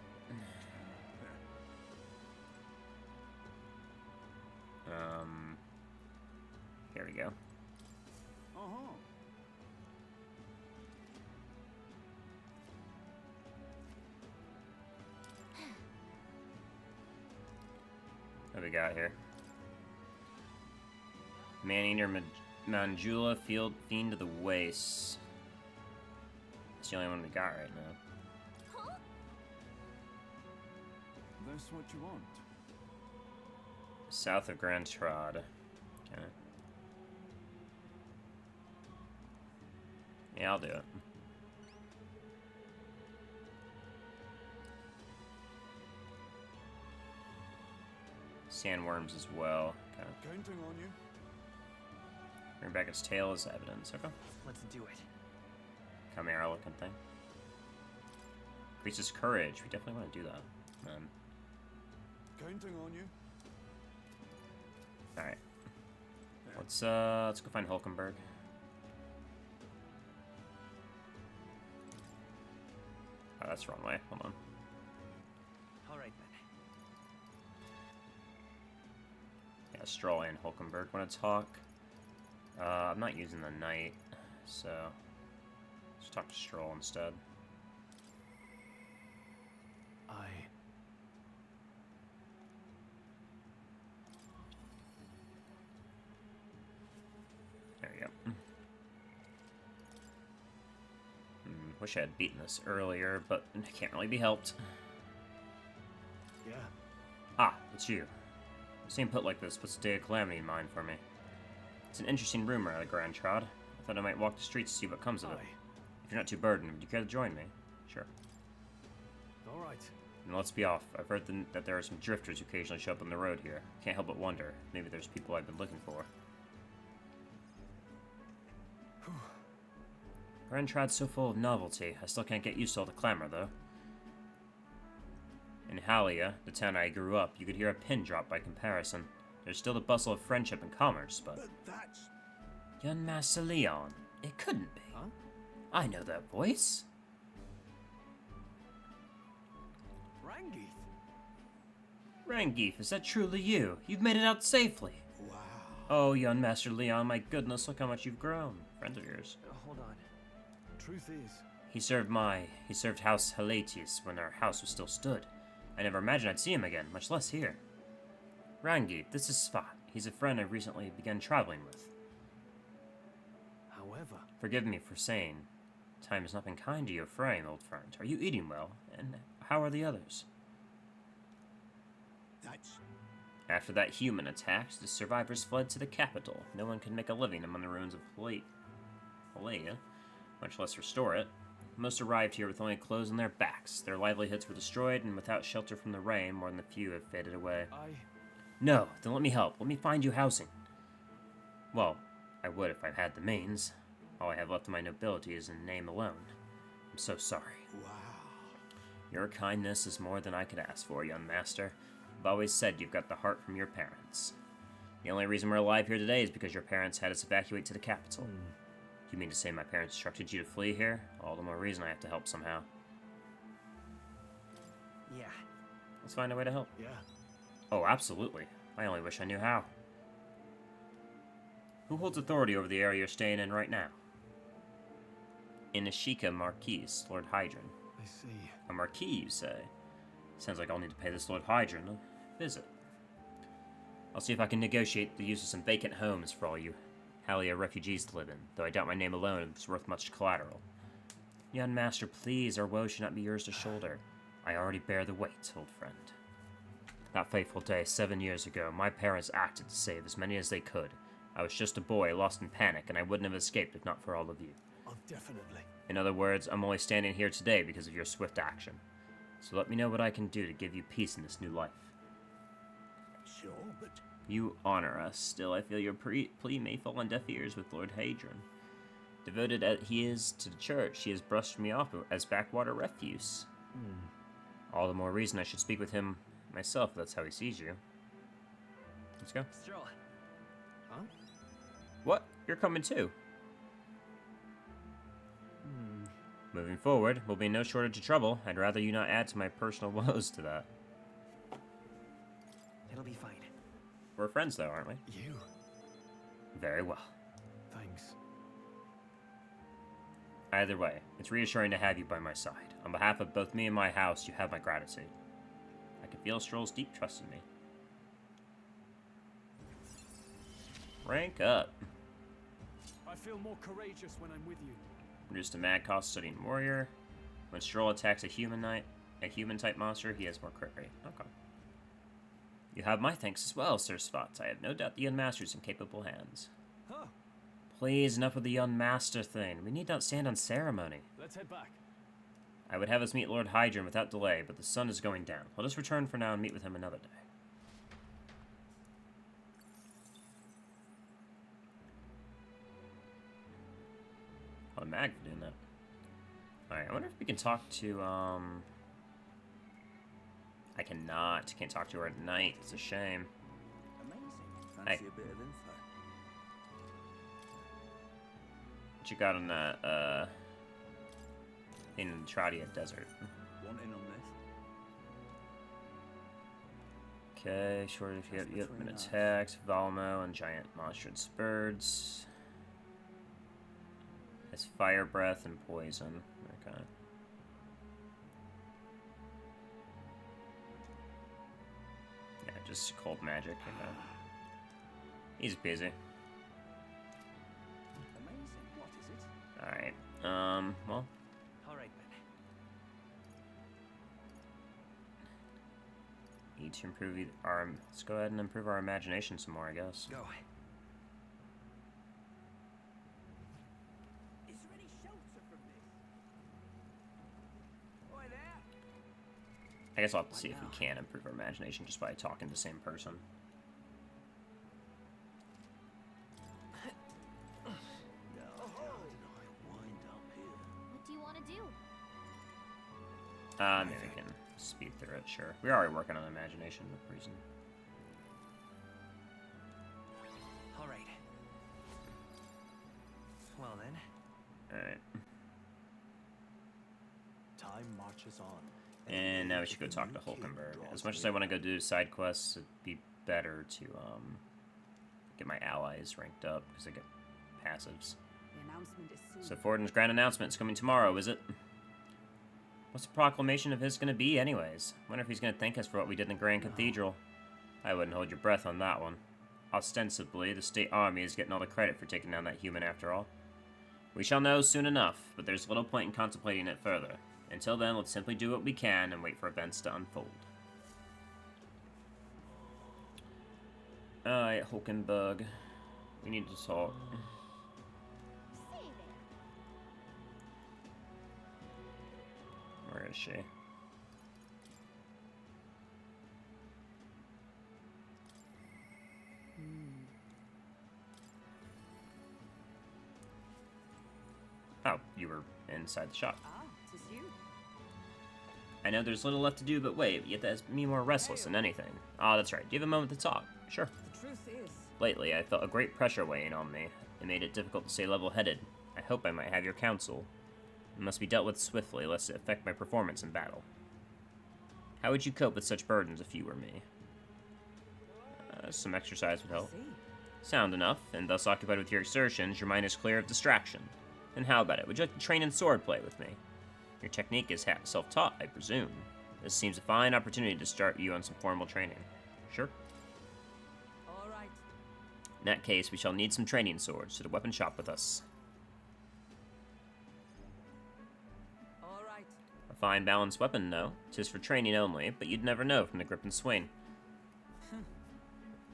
A: Here we go. What do we got here? Man-Eater Manjula, Fiend of the Waste. It's the only one we got right now.
C: Huh?
B: That's what you want.
A: South of Grand Trod. Okay. Yeah, I'll do it. Sandworms as well. Okay.
B: Counting on you.
A: Bring back its tail as evidence. Okay.
F: Let's do it.
A: Chimera looking thing. Increases courage. We definitely want to do that.
B: Counting on you.
A: Alright. Let's go find Hulkenberg. Oh, that's the wrong way. Hold on.
F: Alright then.
A: Yeah, Stroll and Hulkenberg want to talk. I'm not using the knight, so let's talk to Stroll instead. There we go. Wish I had beaten this earlier, but it can't really be helped.
B: Yeah.
A: Ah, it's you. Seeing put like this puts a day of calamity in mind for me. It's an interesting rumor at Grand Trod. I thought I might walk the streets to see what comes of it. If you're not too burdened, would you care to join me? Sure.
B: All right.
A: And let's be off. I've heard that there are some drifters who occasionally show up on the road here. Can't help but wonder. Maybe there's people I've been looking for. Grand Trod's so full of novelty. I still can't get used to all the clamor, though. In Heya, the town I grew up, you could hear a pin drop by comparison. There's still the bustle of friendship and commerce, but
I: that's...
A: Young Master Leon. It couldn't be.
B: Huh?
A: I know that voice.
F: Right?
A: Rangeef, is that truly you? You've made it out safely.
G: Wow.
A: Oh, young Master Leon, my goodness, look how much you've grown. Friend of yours.
B: Hold on. Truth is...
A: He served House Helatius when our house was still stood. I never imagined I'd see him again, much less here. Rangeef, this is Svat. He's a friend I've recently begun traveling with.
B: However...
A: Forgive me for saying, time has not been kind to your frame, old friend. Are you eating well? And how are the others? After that human attack, the survivors fled to the capital. No one could make a living among the ruins of Heya, much less restore it. Most arrived here with only clothes on their backs. Their livelihoods were destroyed, and without shelter from the rain, more than a few have faded away. No, then let me help. Let me find you housing. Well, I would if I had the means. All I have left of my nobility is in name alone. I'm so sorry.
G: Wow.
A: Your kindness is more than I could ask for, young master. I've always said you've got the heart from your parents. The only reason we're alive here today is because your parents had us evacuate to the capital. You mean to say my parents instructed you to flee here? All the more reason I have to help somehow.
F: Yeah.
A: Let's find a way to help.
B: Yeah.
A: Oh, absolutely. I only wish I knew how. Who holds authority over the area you're staying in right now? Inishika Marquise, Lord Hydron.
B: I see.
A: A Marquis, you say? Sounds like I'll need to pay this Lord Hydron a visit. I'll see if I can negotiate the use of some vacant homes for all you Heya refugees to live in, though I doubt my name alone is worth much collateral. Young master, please, our woe should not be yours to shoulder. I already bear the weight, old friend. That fateful day, 7 years ago, my parents acted to save as many as they could. I was just a boy, lost in panic, and I wouldn't have escaped if not for all of you.
B: Oh, definitely.
A: In other words, I'm only standing here today because of your swift action. So let me know what I can do to give you peace in this new life.
J: Sure, but...
A: You honor us. Still, I feel your plea may fall on deaf ears with Lord Hadron. Devoted as he is to the church, he has brushed me off as backwater refuse. All the more reason I should speak with him myself, if that's how he sees you. Let's go.
F: Stroll.
B: Huh?
A: What? You're coming too. Moving forward, we'll be in no shortage of trouble. I'd rather you not add to my personal woes to that.
F: It'll be fine.
A: We're friends, though, aren't we?
B: You.
A: Very well.
B: Thanks.
A: Either way, it's reassuring to have you by my side. On behalf of both me and my house, you have my gratitude. I can feel Stroll's deep trust in me. Rank up.
B: I feel more courageous when I'm with you.
A: Reduced to mad cost studying warrior. When Stroll attacks a human type monster, he has more crit rate. Okay. You have my thanks as well, Sir Svat. I have no doubt the young master's in capable hands.
B: Huh.
A: Please, enough of the young master thing. We need not stand on ceremony.
B: Let's head back.
A: I would have us meet Lord Hydron without delay, but the sun is going down. Let us return for now and meet with him another day. Oh, Mag for doing that. Alright, I wonder if we can talk to, I cannot. Can't talk to her at night. It's a shame.
J: Amazing.
A: Hey.
J: Fancy a bit of info.
A: What you got on that, in Tradia Desert?
J: Want in on this?
A: Okay, shortage, yep, and attacks, Valmo, and giant monstrous birds. Has fire breath and poison. Okay. Yeah, just cold magic, okay. Easy peasy.
J: Amazing. What is it?
A: Alright, well.
F: Alright then.
A: Need to improve our, let's go ahead and improve our imagination some more, I guess.
F: Go.
J: Is there any shelter from this? Oi there!
A: I guess I'll have to see if we can improve our imagination just by talking to the same person.
C: What do you want to do?
A: Maybe we can speed through it, sure. We're already working on imagination with reason.
F: Alright. Well then.
A: Alright.
G: Time marches on,
A: And now we should go talk to Hulkenberg. As much as I want to go do side quests, it'd be better to get my allies ranked up because I get passives.
D: The announcement is soon.
A: So Fortin's grand announcement is coming tomorrow, is it? What's the proclamation of his going to be, anyways? Wonder if he's going to thank us for what we did in the Grand Cathedral. I wouldn't hold your breath on that one. Ostensibly, the state army is getting all the credit for taking down that human after all. We shall know soon enough, but there's little point in contemplating it further. Until then, let's simply do what we can and wait for events to unfold. Alright, Hulkenberg. We need to talk. Where is she? Oh, you were inside the shop.
D: Ah, 'tis you.
A: I know there's little left to do, but wait, yet that has me more restless than anything. Ah, that's right. Do you have a moment to talk? Sure.
D: The truth is,
A: Lately, I felt a great pressure weighing on me. It made it difficult to stay level-headed. I hope I might have your counsel. It must be dealt with swiftly, lest it affect my performance in battle. How would you cope with such burdens if you were me? Some exercise would help. Sound enough, and thus occupied with your exertions, your mind is clear of distraction. Then how about it? Would you like to train in swordplay with me? Your technique is self-taught, I presume. This seems a fine opportunity to start you on some formal training. Sure?
D: all right.
A: In that case, we shall need some training swords to the weapon shop with us.
D: All right.
A: A fine balanced weapon, no. 'Tis for training only, but you'd never know from the grip and swing.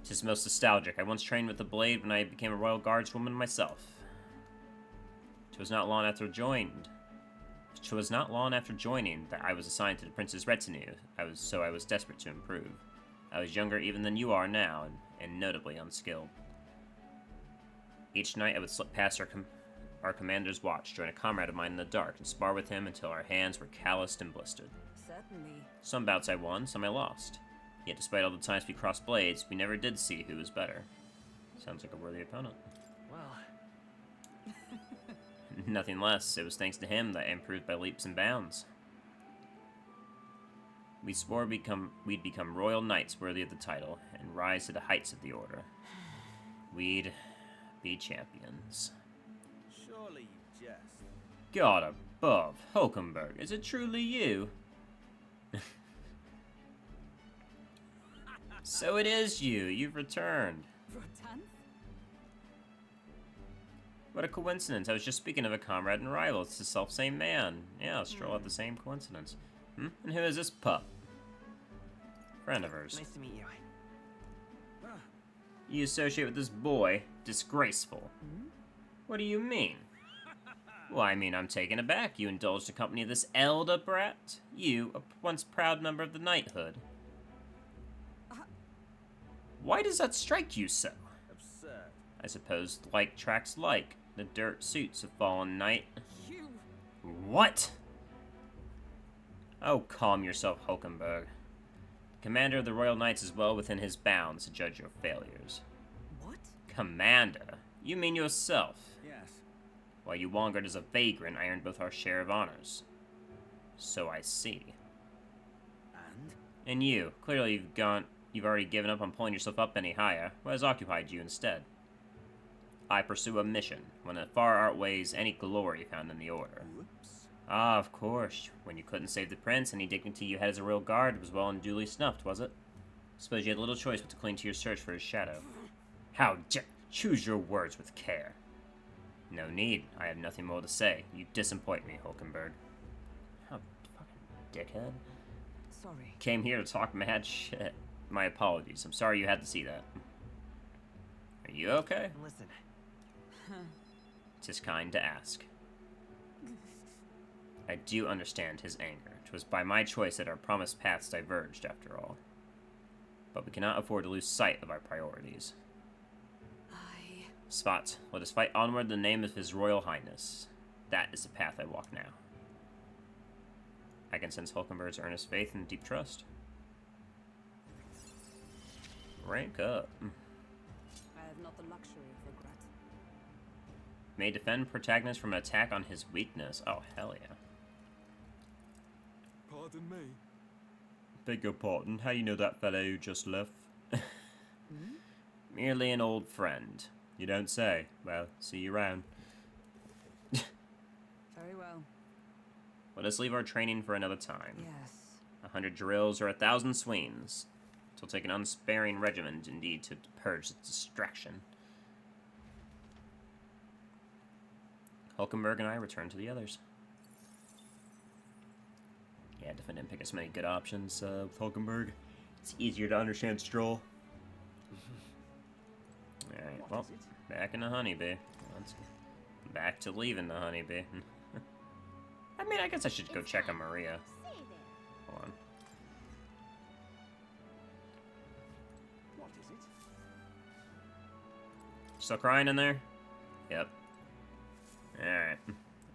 A: 'Tis most nostalgic. I once trained with the blade when I became a royal guardswoman myself. 'Twas not long after joining that I was assigned to the prince's retinue. I was desperate to improve. I was younger even than you are now, and notably unskilled. Each night I would slip past our commander's watch, join a comrade of mine in the dark, and spar with him until our hands were calloused and blistered.
D: Certainly.
A: Some bouts I won, some I lost. Yet despite all the times we crossed blades, we never did see who was better. Sounds like a worthy opponent.
F: Well,
A: Nothing less. It was thanks to him that I improved by leaps and bounds. We swore we'd become royal knights worthy of the title, and rise to the heights of the order. We'd be champions.
M: Surely you jest.
A: God above, Hulkenberg, is it truly you? So it is you. You've returned.
D: Rotan?
A: What a coincidence. I was just speaking of a comrade and rival. It's the self-same man. Yeah, let's stroll out the same coincidence. And who is this pup? Friend of hers.
F: nice to meet you.
A: You associate with this boy? Disgraceful. What do you mean? Well, I mean, I'm taken aback. You indulged the company of this Elda brat? You, a once proud member of the knighthood. Why does that strike you so?
M: Absurd.
A: I suppose like tracks like. The dirt suits a fallen knight.
D: You.
A: What? Oh, calm yourself, Hulkenberg. The commander of the Royal Knights is well within his bounds to judge your failures.
D: What?
A: Commander? You mean yourself?
M: Yes.
A: While you wandered as a vagrant, I earned both our share of honors. So I see. And you. Clearly you've already given up on pulling yourself up any higher. What has occupied you instead? I pursue a mission, one that far outweighs any glory found in the Order.
M: Whoops.
A: Ah, of course. When you couldn't save the prince, any dignity you had as a real guard was well and duly snuffed, was it? Suppose you had little choice but to cling to your search for his shadow. How choose your words with care. No need. I have nothing more to say. You disappoint me, Hulkenberg. How fucking dickhead.
D: Sorry.
A: Came here to talk mad shit. My apologies. I'm sorry you had to see that. Are you okay?
F: Listen.
A: Tis kind to ask. I do understand his anger. 'Twas by my choice that our promised paths diverged, after all. But we cannot afford to lose sight of our priorities. Svat, let us fight onward in the name of His Royal Highness. That is the path I walk now. I can sense Hulkenberg's earnest faith and deep trust. Rank up.
D: I have not the luxury of regret.
A: May defend protagonist from an attack on his weakness. Oh, hell yeah.
M: Pardon me.
A: Beg your pardon, how you know that fellow who just left? Merely an old friend. You don't say. Well, see you around.
D: Very well.
A: Let us leave our training for another time.
D: Yes.
A: 100 drills or 1,000 swings. It'll take an unsparing regiment, indeed, to purge the distraction. Hulkenberg and I return to the others. Yeah, definitely didn't pick as many good options with Hulkenberg. It's easier to understand Stroll. Alright, well, back in the honeybee. Back to leaving the honeybee. I mean, I guess I should go check on Maria. Hold on.
B: What is it?
A: Still crying in there? Yep. Alright.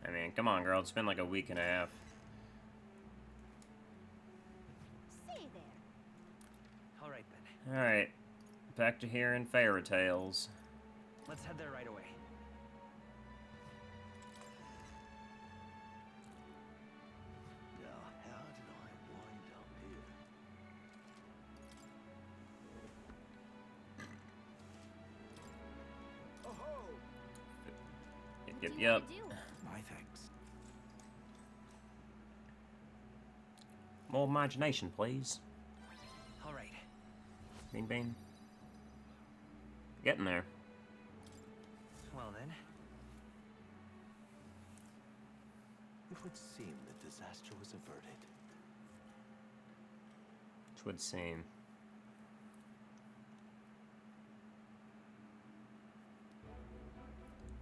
A: I mean, come on, girl. It's been like a week and a half.
F: Alright then.
A: Alright. Back to hearing fairy tales.
F: Let's head there right away.
R: Now, how did I wind up here?
A: Yep.
K: My thanks.
A: More imagination, please.
F: Alright.
A: Bean bean. Getting there.
F: Well then.
R: It would seem the disaster was averted.
A: It would seem.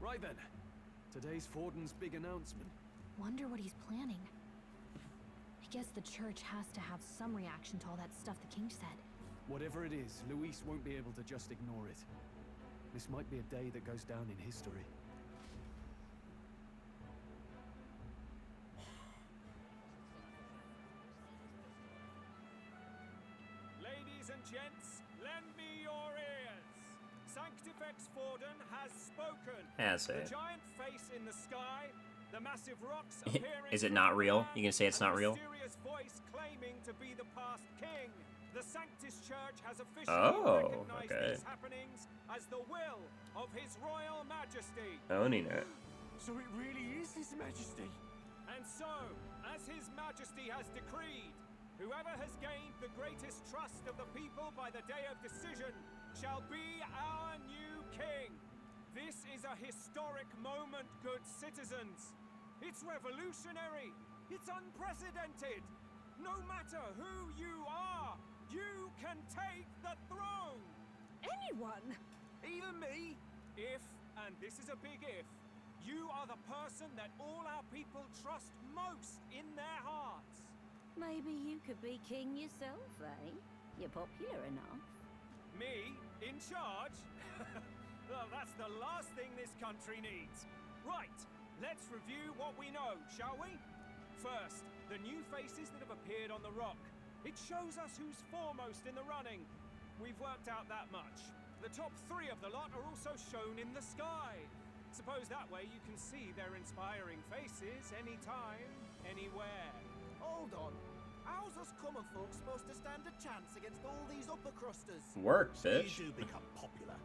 B: Right then. Today's Forden's big announcement.
C: Wonder what he's planning. I guess the church has to have some reaction to all that stuff the king said.
B: Whatever it is, Luis won't be able to just ignore it. This might be a day that goes down in history.
L: Ladies and gents, lend me your ears. Sanctifex Forden has spoken.
A: Has it?
L: The giant face in the sky, the massive rocks appearing.
A: Is it not real? You can say it's not real?
L: Mysterious voice claiming to be the past king. The Sanctus Church has officially recognized these happenings as the will of His Royal Majesty.
A: Owning it.
L: So it really is His Majesty. And so, as His Majesty has decreed, whoever has gained the greatest trust of the people by the day of decision shall be our new king. This is a historic moment, good citizens. It's revolutionary. It's unprecedented. No matter who you are, you can take the throne.
H: Anyone?
L: Even me. If, and this is a big if, you are the person that all our people trust most in their hearts.
O: Maybe you could be king yourself, eh? You're popular enough.
L: Me? In charge? Well, that's the last thing this country needs. Right, let's review what we know, shall we? First, the new faces that have appeared on the rock. It shows us who's foremost in the running. We've worked out that much. The top 3 of the lot are also shown in the sky. Suppose that way you can see their inspiring faces anytime, anywhere.
J: Hold on. How's us common folk supposed to stand a chance against all these upper crusters?
A: Work, bitch.
J: You do become popular.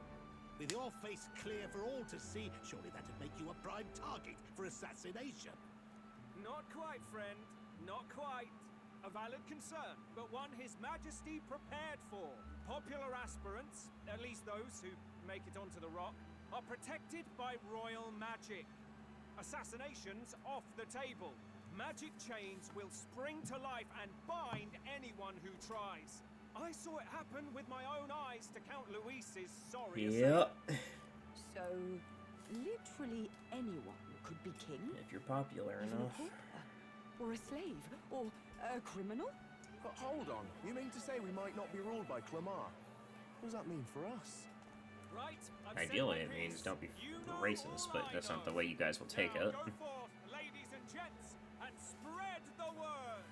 S: With your face clear for all to see, surely that'd make you a prime target for assassination.
L: Not quite, friend. Not quite. A valid concern, but one His Majesty prepared for. Popular aspirants, at least those who make it onto the rock, are protected by royal magic. Assassinations off the table. Magic chains will spring to life and bind anyone who tries. I saw it happen with my own eyes to Count Luis's sorry
A: Yep.
H: So, literally anyone could be king?
A: If you're popular
H: Even
A: enough.
H: a pauper? Or a slave? Or a criminal?
M: But hold on, you mean to say we might not be ruled by Clamar? What does that mean for us?
L: Right?
A: Ideally, it means don't be racist, but that's not the way you guys will take it.
L: Go forth, ladies and gents, and spread the word.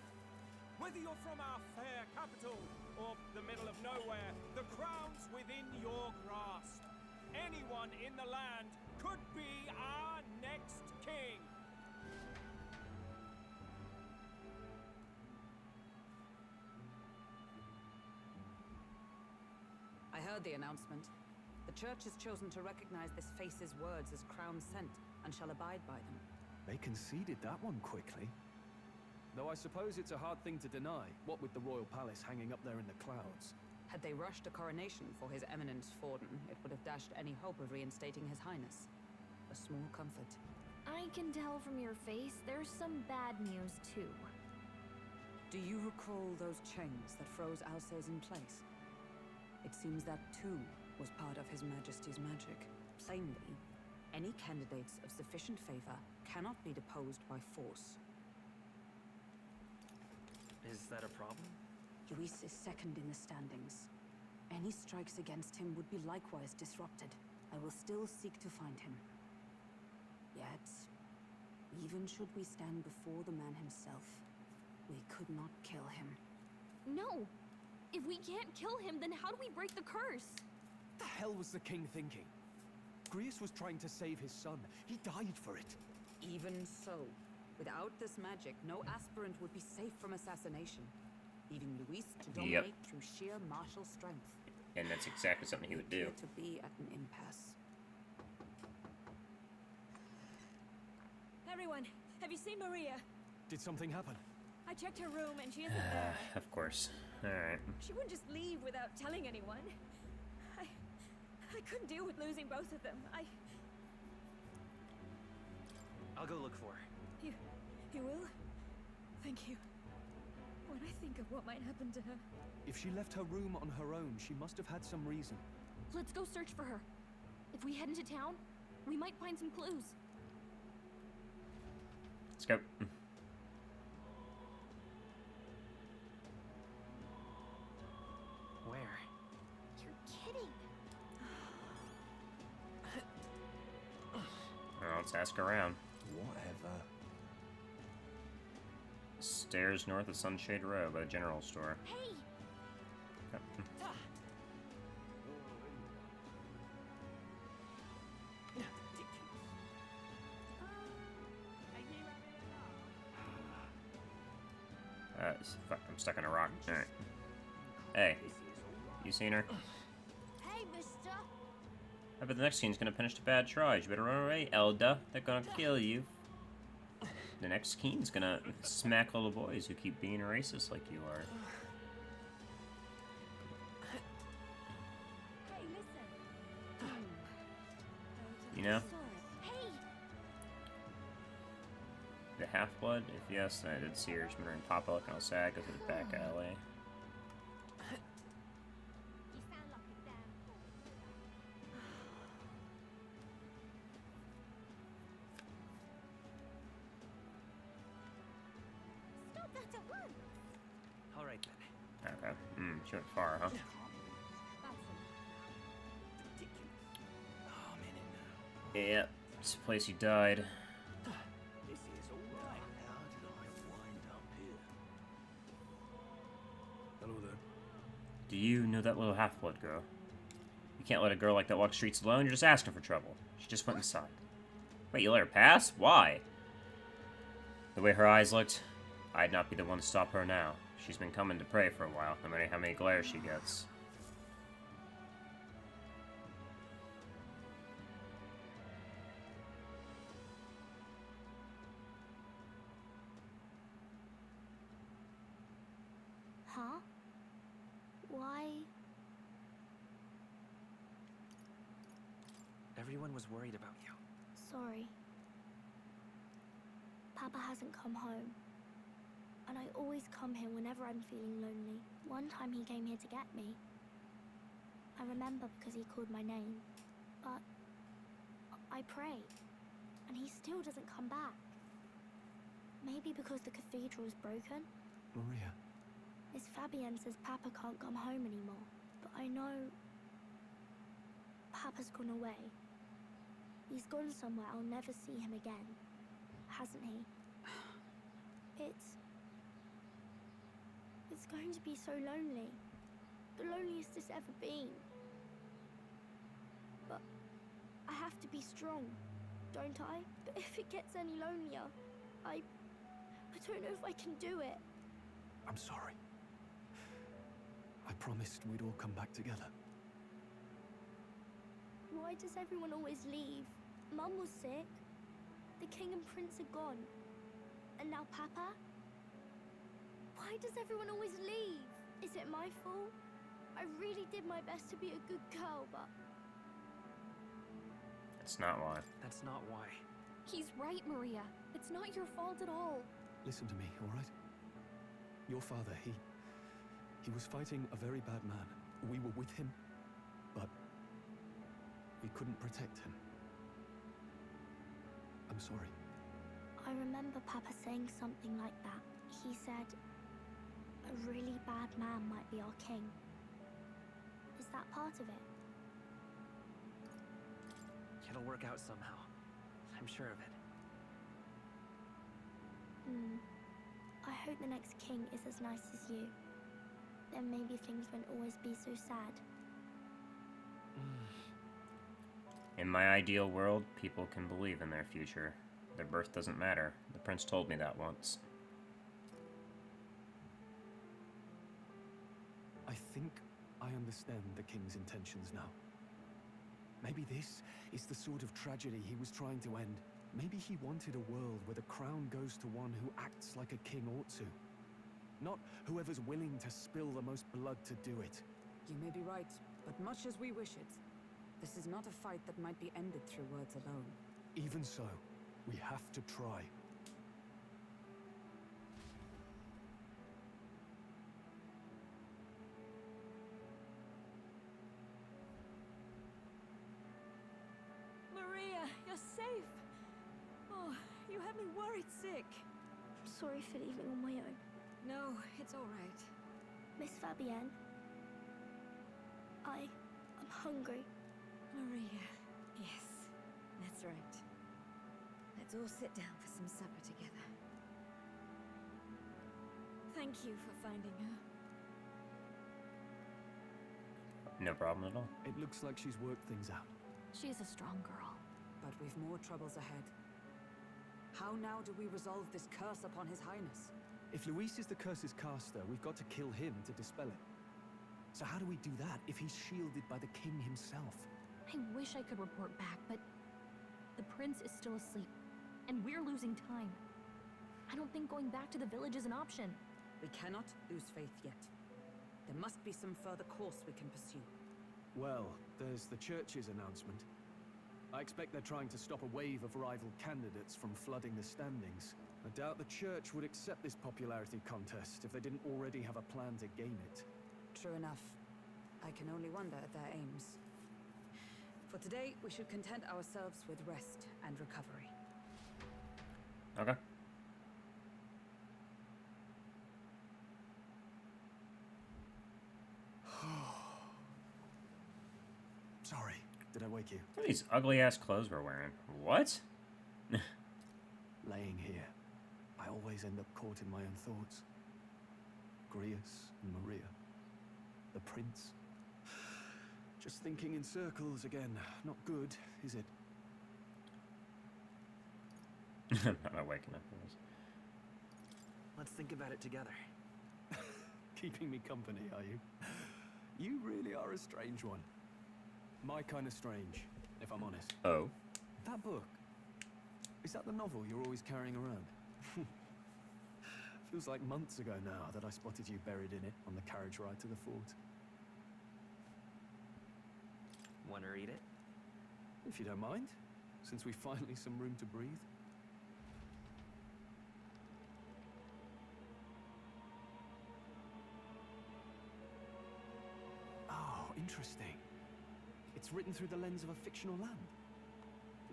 L: Whether you're from our fair capital or the middle of nowhere, the crown's within your grasp. Anyone in the land could be our next king.
D: heard the announcement. The Church has chosen to recognize this face's words as crown sent and shall abide by them.
B: They conceded that one quickly. Though I suppose it's a hard thing to deny, what with the royal palace hanging up there in the clouds.
D: Had they rushed a coronation for His Eminence Forden, it would have dashed any hope of reinstating His Highness. A small comfort.
C: I can tell from your face there's some bad news too.
D: Do you recall those chains that froze Alsace in place? It seems that too was part of His Majesty's magic. Plainly, any candidates of sufficient favor cannot be deposed by force.
F: Is that a problem?
D: Luis is second in the standings. Any strikes against him would be likewise disrupted. I will still seek to find him. Yet, even should we stand before the man himself, we could not kill him.
C: No! If we can't kill him, then how do we break the curse?
B: The hell was the king thinking? Grius was trying to save his son. He died for it.
D: Even so, without this magic, no aspirant would be safe from assassination, leaving Luis to dominate through sheer martial strength.
A: And that's exactly something he would do.
D: To be at an impasse.
H: Everyone, have you seen Maria?
B: Did something happen?
H: I checked her room and she isn't there.
A: Of course. Alright.
H: She wouldn't just leave without telling anyone. I couldn't deal with losing both of them.
F: I'll go look for her.
H: You will? Thank you. When I think of what might happen to her...
B: If she left her room on her own, she must have had some reason.
C: Let's go search for her. If we head into town, we might find some clues.
A: Let's go.
F: Where?
C: You're kidding.
A: Well, let's ask around.
M: Whatever.
A: Stairs north of Sunshade Row by the general store.
C: Hey!
A: Yep. Fuck, I'm stuck on a rock. Alright. Hey. You seen her?
C: Hey, mister!
A: I bet the next scene's gonna finish the bad tries. You better run away, Elda. They're gonna kill you. The next scene's gonna smack all the boys who keep being racist like you are.
H: Hey, listen!
A: You know?
C: Hey!
A: The Half-Blood? If yes, I did see her. She's been wearing Papa looking all sad, go to the back alley.
C: You sound like a damn fool. Stop that at once!
F: Alright then.
A: Okay. She went far, huh?
F: Oh, I'm in it now.
A: Yeah, it's the place he died.
S: This is all right. How did I wind up here?
M: Hello there.
A: Do you know that little half-blood girl? You can't let a girl like that walk streets alone. You're just asking for trouble. She just went inside. Wait, you let her pass? Why? The way her eyes looked, I'd not be the one to stop her now. She's been coming to pray for a while, no matter how many glares she gets.
C: Huh? Why?
F: Everyone was worried about you.
C: Sorry. Papa hasn't come home. And I always come here whenever I'm feeling lonely. One time he came here to get me. I remember because he called my name. But I prayed. And he still doesn't come back. Maybe because the cathedral is broken?
B: Maria.
C: Miss Fabienne says Papa can't come home anymore. But I know... Papa's gone away. He's gone somewhere I'll never see him again. Hasn't he? It's going to be so lonely. The loneliest it's ever been. But I have to be strong, don't I? But if it gets any lonelier, I don't know if I can do it.
B: I'm sorry. I promised we'd all come back together.
C: Why does everyone always leave? Mum was sick. The king and prince are gone. And now Papa? Why does everyone always leave? Is it my fault? I really did my best to be a good girl, but...
A: It's not why.
B: That's not why.
H: He's right, Maria. It's not your fault at all.
B: Listen to me, all right? Your father, he was fighting a very bad man. We were with him, but we couldn't protect him. I'm sorry.
C: I remember Papa saying something like that. He said, a really bad man might be our king. Is that part of it?
F: It'll work out somehow. I'm sure of it.
C: I hope the next king is as nice as you. Then maybe things won't always be so sad.
A: In my ideal world, people can believe in their future. Their birth doesn't matter. The prince told me that once.
B: I think I understand the king's intentions now. Maybe this is the sort of tragedy he was trying to end. Maybe he wanted a world where the crown goes to one who acts like a king ought to. Not whoever's willing to spill the most blood to do it.
D: You may be right, but much as we wish it, this is not a fight that might be ended through words alone.
B: Even so, we have to try.
H: Maria, you're safe. Oh, you had me worried sick.
C: I'm sorry for leaving on my own.
H: No, it's all right.
C: Miss Fabienne, I'm hungry.
O: Maria. Yes, that's right. Let's all sit down for some supper together. Thank you for finding her.
A: No problem at all.
B: It looks like she's worked things out.
H: She's a strong girl.
D: But we've more troubles ahead. How now do we resolve this curse upon His Highness?
B: If Luis is the curse's caster, we've got to kill him to dispel it. So how do we do that if he's shielded by the king himself?
H: I wish I could report back, but the prince is still asleep, and we're losing time. I don't think going back to the village is an option.
D: We cannot lose faith yet. There must be some further course we can pursue.
B: Well, there's the church's announcement. I expect they're trying to stop a wave of rival candidates from flooding the standings. I doubt the church would accept this popularity contest if they didn't already have a plan to gain it.
D: True enough. I can only wonder at their aims. For today, we should content ourselves with rest and recovery.
A: Okay.
B: Sorry, did I wake you?
A: What are these ugly-ass clothes we're wearing? What?
B: Laying here, I always end up caught in my own thoughts. Grius and Maria. The prince. Just thinking in circles again. Not good, is it?
A: I'm not waking up for this.
F: Let's think about it together.
B: Keeping me company, are you? You really are a strange one. My kind of strange, if I'm honest.
A: Oh?
B: That book. Is that the novel you're always carrying around? Feels like months ago now that I spotted you buried in it on the carriage ride to the fort.
F: Want to read it?
B: If you don't mind, since we've finally some room to breathe. Oh, interesting. It's written through the lens of a fictional land.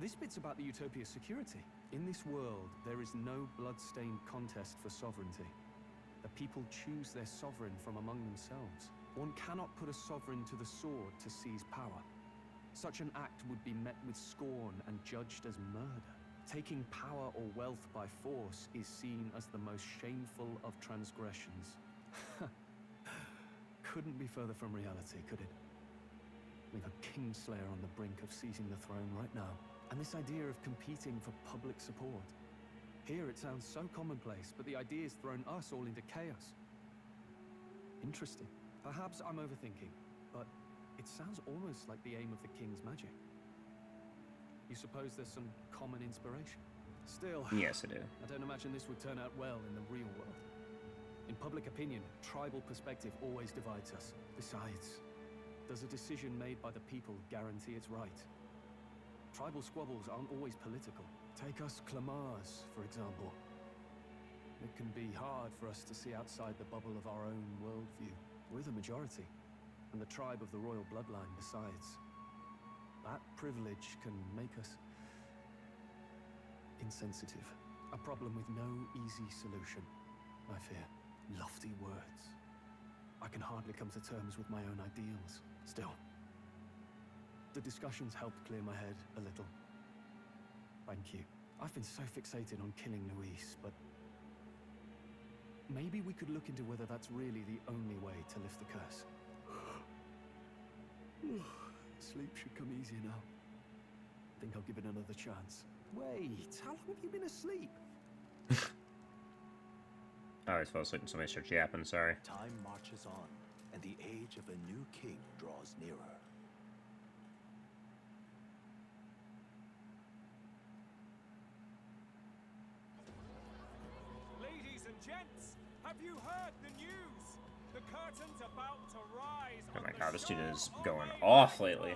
B: This bit's about the Utopia's security. In this world, there is no blood-stained contest for sovereignty. The people choose their sovereign from among themselves. One cannot put a sovereign to the sword to seize power. Such an act would be met with scorn and judged as murder. Taking power or wealth by force is seen as the most shameful of transgressions. Couldn't be further from reality, could it? We've a kingslayer on the brink of seizing the throne right now. And this idea of competing for public support. Here it sounds so commonplace, but the idea's thrown us all into chaos. Interesting. Perhaps I'm overthinking, but It sounds almost like the aim of the king's magic. You suppose there's some common inspiration? Still,
A: Yes, I do.
B: I don't imagine this would turn out well in the real world. In public opinion, tribal perspective always divides us. Besides, does a decision made by the people guarantee it's right? Tribal squabbles aren't always political. Take us Clamars, for example. It can be hard for us to see outside the bubble of our own worldview. We're the majority, and the tribe of the royal bloodline besides. That privilege can make us insensitive. A problem with no easy solution, I fear. Lofty words. I can hardly come to terms with my own ideals. Still, the discussions helped clear my head a little. Thank you. I've been so fixated on killing Luis, but maybe we could look into whether that's really the only way to lift the curse. Sleep should come easier now. Think I'll give it another chance. Wait, how long have you been asleep?
A: I always fell asleep when somebody starts yapping, sorry.
S: Time marches on, and the age of a new king draws nearer.
L: Ladies and gents, have you heard the news? The curtain's about to rise.
A: Oh my god, this dude is going off lately.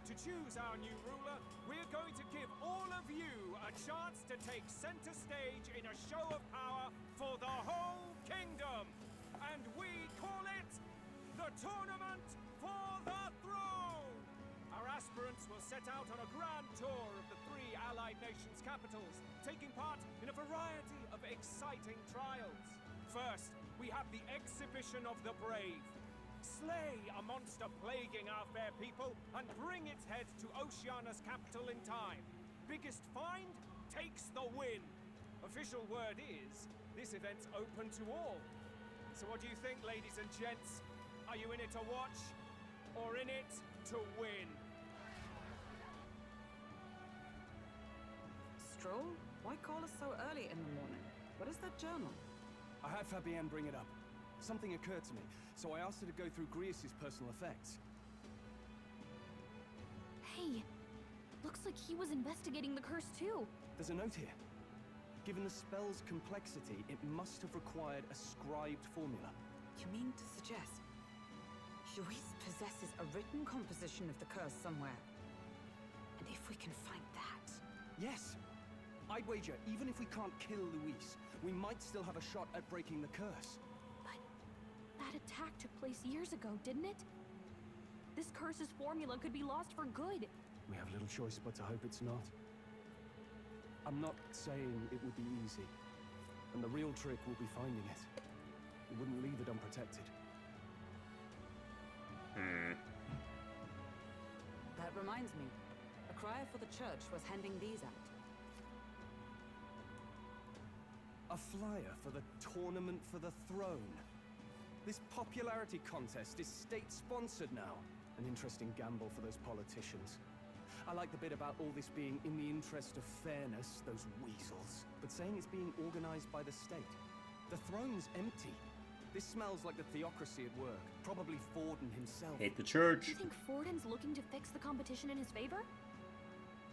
L: To choose our new ruler, we're going to give all of you a chance to take center stage in a show of power for the whole kingdom. And we call it the Tournament for the Throne. Our aspirants will set out on a grand tour of the 3 allied nations' capitals, taking part in a variety of exciting trials. First, we have the Exhibition of the Brave. Slay a monster plaguing our fair people and bring its head to Oceania's capital in time. Biggest find takes the win. Official word is, this event's open to all. So what do you think, ladies and gents? Are you in it to watch, or in it to win?
D: Stroll? Why call us so early in the morning? What is that journal?
B: I had Fabienne bring it up. Something occurred to me, so I asked her to go through Grius' personal effects.
H: Hey, looks like he was investigating the curse too.
B: There's a note here. Given the spell's complexity, it must have required a scribed formula.
D: You mean to suggest Luis possesses a written composition of the curse somewhere? And if we can find that...
B: Yes! I'd wager, even if we can't kill Luis, we might still have a shot at breaking the curse.
H: But that attack took place years ago, didn't it? This curse's formula could be lost for good.
B: We have little choice but to hope it's not. I'm not saying it would be easy, and the real trick will be finding it. We wouldn't leave it unprotected.
D: That reminds me. A crier for the church was handing these out.
B: A flyer for the Tournament for the Throne. This popularity contest is state-sponsored now. An interesting gamble for those politicians. I like the bit about all this being in the interest of fairness, those weasels. But saying it's being organized by the state. The throne's empty. This smells like the theocracy at work. Probably Forden himself.
A: Hate the church.
H: Do you think Forden's looking to fix the competition in his favor?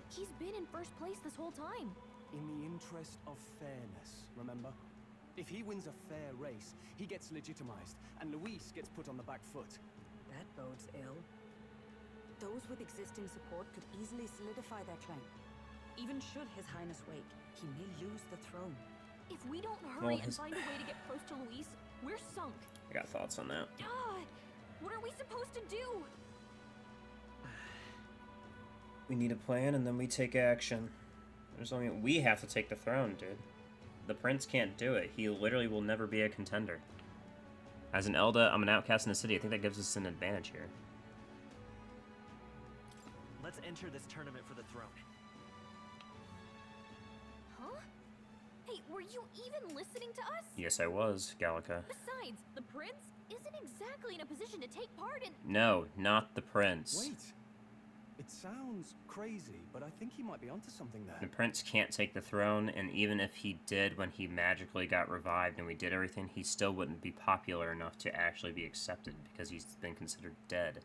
H: He's been in first place this whole time.
B: In the interest of fairness, remember? If he wins a fair race, he gets legitimized, and Luis gets put on the back foot.
D: That bodes ill. Those with existing support could easily solidify their claim. Even should His Highness wake, he may lose the throne.
H: If we don't hurry and find a way to get close to Luis, we're sunk.
A: I got thoughts on that.
H: What are we supposed to do?
A: We need a plan, and then we take action. There's only we have to take the throne, dude. The prince can't do it. He literally will never be a contender. As an Elda, I'm an outcast in the city. I think that gives us an advantage here.
F: Let's enter this tournament for the throne.
H: Huh? Hey, were you even listening to us?
A: Yes, I was, Gallica.
H: Besides, the prince isn't exactly in a position to take part in...
A: No, not the prince.
B: Wait. It sounds crazy, but I think he might be onto something there.
A: The prince can't take the throne, and even if he did when he magically got revived and we did everything, he still wouldn't be popular enough to actually be accepted because he's been considered dead.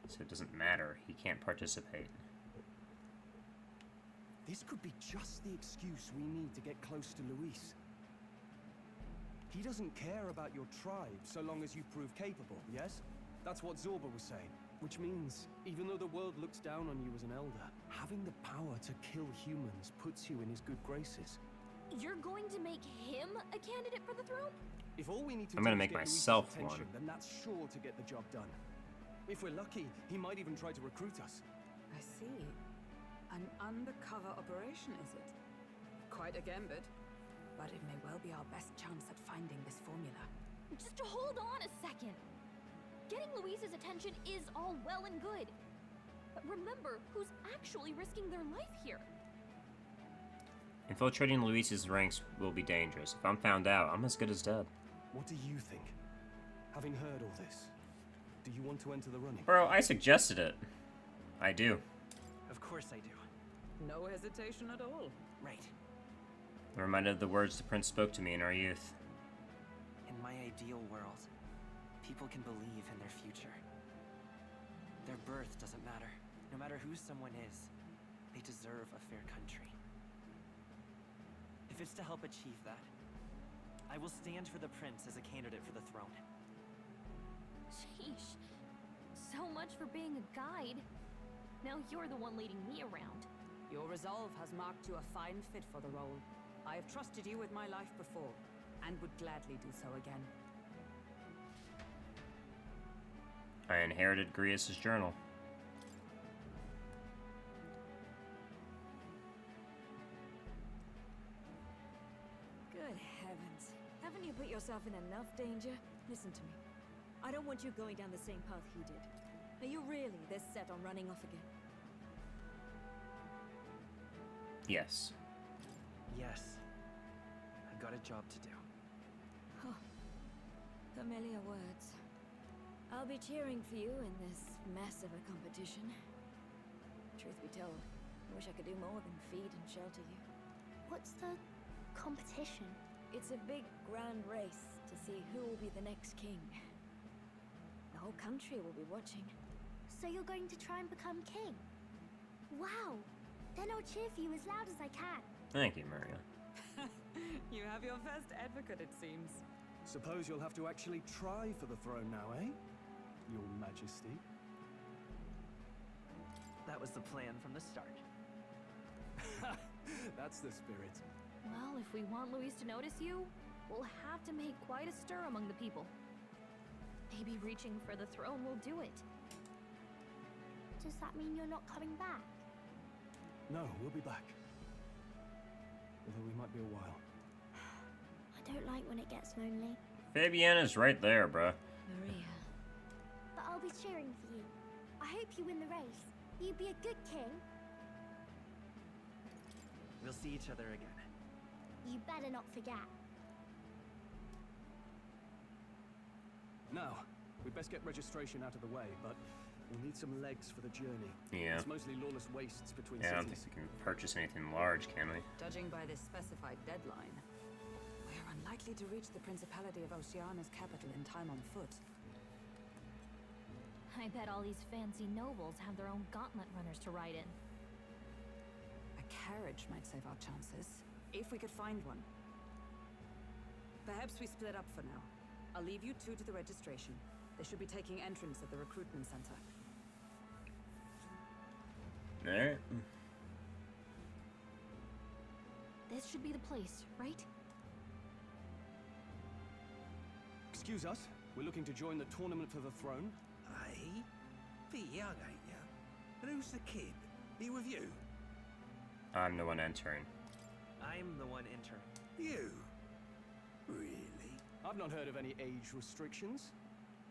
A: so it doesn't matter. He can't participate.
B: This could be just the excuse we need to get close to Luis. He doesn't care about your tribe so long as you prove capable, yes? That's what Zorba was saying. Which means, even though the world looks down on you as an elder, having the power to kill humans puts you in his good graces.
H: You're going to make him a candidate for the throne?
B: If all we need to
A: I'm
B: do
A: gonna
B: is
A: make
B: get Luis's
A: myself
B: attention,
A: one.
B: then that's sure to get the job done. If we're lucky, he might even try to recruit us.
D: I see. An undercover operation, is it? Quite a gambit. But it may well be our best chance at finding this formula.
H: Just hold on a second. Getting Luis's attention is all well and good. But remember who's actually risking their life here.
A: Infiltrating Luis's ranks will be dangerous. If I'm found out, I'm as good as dead.
B: What do you think? Having heard all this, do you want to enter the running?
A: Bro, I suggested it. I do.
F: Of course I do.
D: No hesitation at all.
F: Right.
A: I'm reminded of the words the prince spoke to me in our youth.
F: In my ideal world, people can believe in their future. Their birth doesn't matter. No matter who someone is, they deserve a fair country. If it's to help achieve that, I will stand for the prince as a candidate for the throne.
H: Sheesh. So much for being a guide. Now you're the one leading me around.
D: Your resolve has marked you a fine fit for the role. I have trusted you with my life before, and would gladly do so again.
A: I inherited Grius' journal.
O: Good heavens. Haven't you put yourself in enough danger? Listen to me. I don't want you going down the same path he did. Are you really this set on running off again?
A: Yes.
F: Yes. I've got a job to do.
O: Oh, familiar words. I'll be cheering for you in this mess of a competition. Truth be told, I wish I could do more than feed and shelter you.
C: What's the competition?
O: It's a big, grand race to see who will be the next king. The whole country will be watching.
C: So you're going to try and become king? Wow! Then I'll cheer for you as loud as I can.
A: Thank you, Maria.
D: You have your first advocate, it seems.
B: Suppose you'll have to actually try for the throne now, eh? Your Majesty.
F: That was the plan from the start.
B: That's the spirit.
H: Well, if we want Luis to notice you, we'll have to make quite a stir among the people. Maybe reaching for the throne will do it.
C: Does that mean you're not coming back?
B: No, we'll be back. Although we might be a while.
C: I don't like when it gets lonely.
A: Fabiana's right there, bruh.
O: Maria.
C: But I'll be cheering for you. I hope you win the race. You'd be a good king.
F: We'll see each other again.
C: You better not forget.
B: Now, we'd best get registration out of the way, but we'll need some legs for the journey.
A: Yeah.
B: It's mostly lawless wastes between
A: Yeah, I don't think
B: cities.
A: we can purchase anything large, can we?
D: Judging by this specified deadline, we are unlikely to reach the Principality of Oceana's capital in time on foot.
H: I bet all these fancy nobles have their own gauntlet runners to ride in.
D: A carriage might save our chances, if we could find one. Perhaps we split up for now. I'll leave you two to the registration. They should be taking entrance at the recruitment center.
A: Alright.
H: This should be the place, right?
B: Excuse us, we're looking to join the tournament for the throne.
K: Aye? Bit young, ain't ya? And who's the kid? He with you?
A: I'm the one entering.
F: I'm the one entering.
K: You? Really?
B: I've not heard of any age restrictions.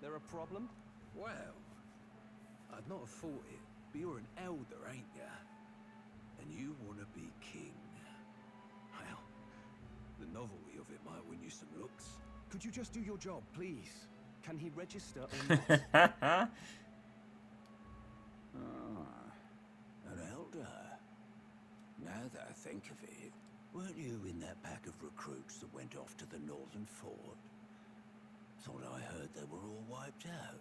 B: There a problem?
K: Well, I'd not have thought it, but you're an elder, ain't ya? And you want to be king. Well, the novelty of it might win you some looks.
B: Could you just do your job, please? Can he register or not?
K: An elder. Now that I think of it, weren't you in that pack of recruits that went off to the northern fort? Thought I heard they were all wiped out.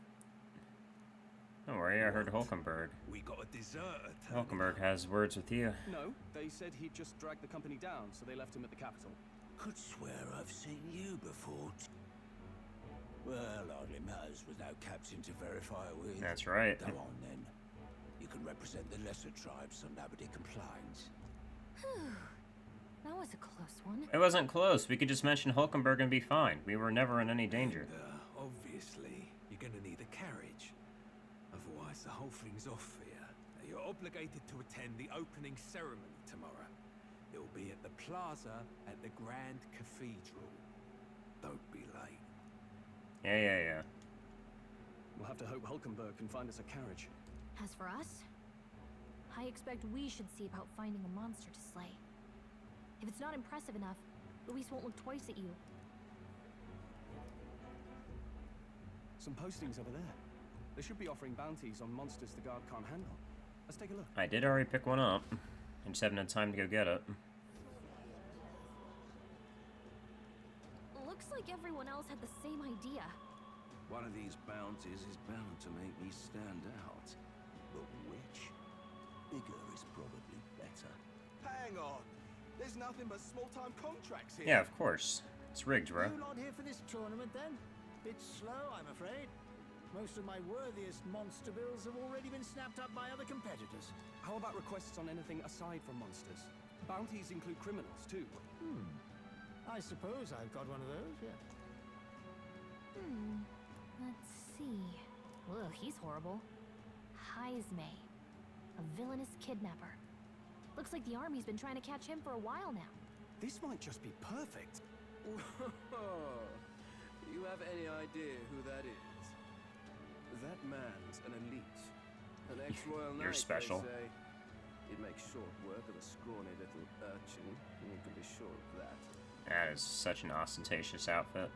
A: Don't worry, I heard Hulkenberg.
K: We got a deserter.
A: Hulkenberg has words with you.
B: No, they said he'd just dragged the company down, so they left him at the capital.
I: Could swear I've seen you before. Well, hardly matters with no captain to verify it with.
A: That's right.
I: Go on then. You can represent the lesser tribes so nobody complains.
H: That was a close one.
A: It wasn't close. We could just mention Hulkenberg and be fine. We were never in any danger.
K: Obviously, you're gonna need a carriage. Otherwise, the whole thing's off for you. Now, you're obligated to attend the opening ceremony tomorrow. It'll be at the plaza at the Grand Cathedral. Don't be late.
A: Yeah.
B: We'll have to hope Hulkenberg can find us a carriage.
H: As for us, I expect we should see about finding a monster to slay. If it's not impressive enough, Luis won't look twice at you.
B: Some postings over there. They should be offering bounties on monsters the guard can't handle. Let's take a look.
A: I did already pick one up. I just haven't had time to go get it.
H: Looks like everyone else had the same idea.
S: One of these bounties is bound to make me stand out. But which? Bigger is probably better.
J: Hang on. There's nothing but small-time contracts here.
A: Yeah, of course. It's rigged, bro.
S: You not here for this tournament then? Bit slow, I'm afraid. Most of my worthiest monster bills have already been snapped up by other competitors.
B: How about requests on anything aside from monsters? Bounties include criminals, too.
S: I suppose I've got one of those, yeah.
H: Let's see. Ugh, he's horrible. Heisme. A villainous kidnapper. Looks like the army's been trying to catch him for a while now.
B: This might just be perfect.
T: You have any idea who that is? That man's an elite. An ex-royal knight,
A: You're special.
T: they say. He'd make short work of a scrawny little urchin. You can be sure of that.
A: That is such an ostentatious outfit.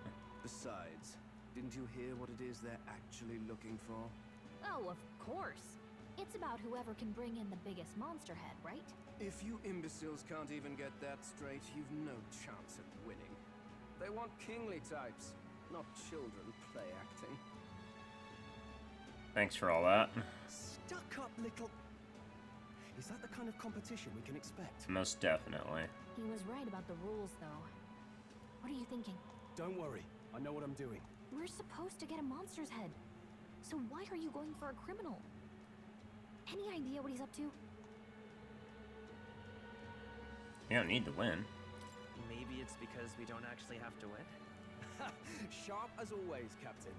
T: Besides, didn't you hear what it is they're actually looking for?
H: Oh, of course. It's about whoever can bring in the biggest monster head, right?
T: If you imbeciles can't even get that straight, you've no chance at winning. They want kingly types, not children play acting.
A: Thanks for all that.
B: Stuck-up little... Is that the kind of competition we can expect?
A: Most definitely.
H: He was right about the rules, though. What are you thinking?
B: Don't worry. I know what I'm doing.
H: We're supposed to get a monster's head. So why are you going for a criminal? Any idea what he's up to?
A: You don't need to win.
F: Maybe it's because we don't actually have to win?
B: Sharp as always, Captain.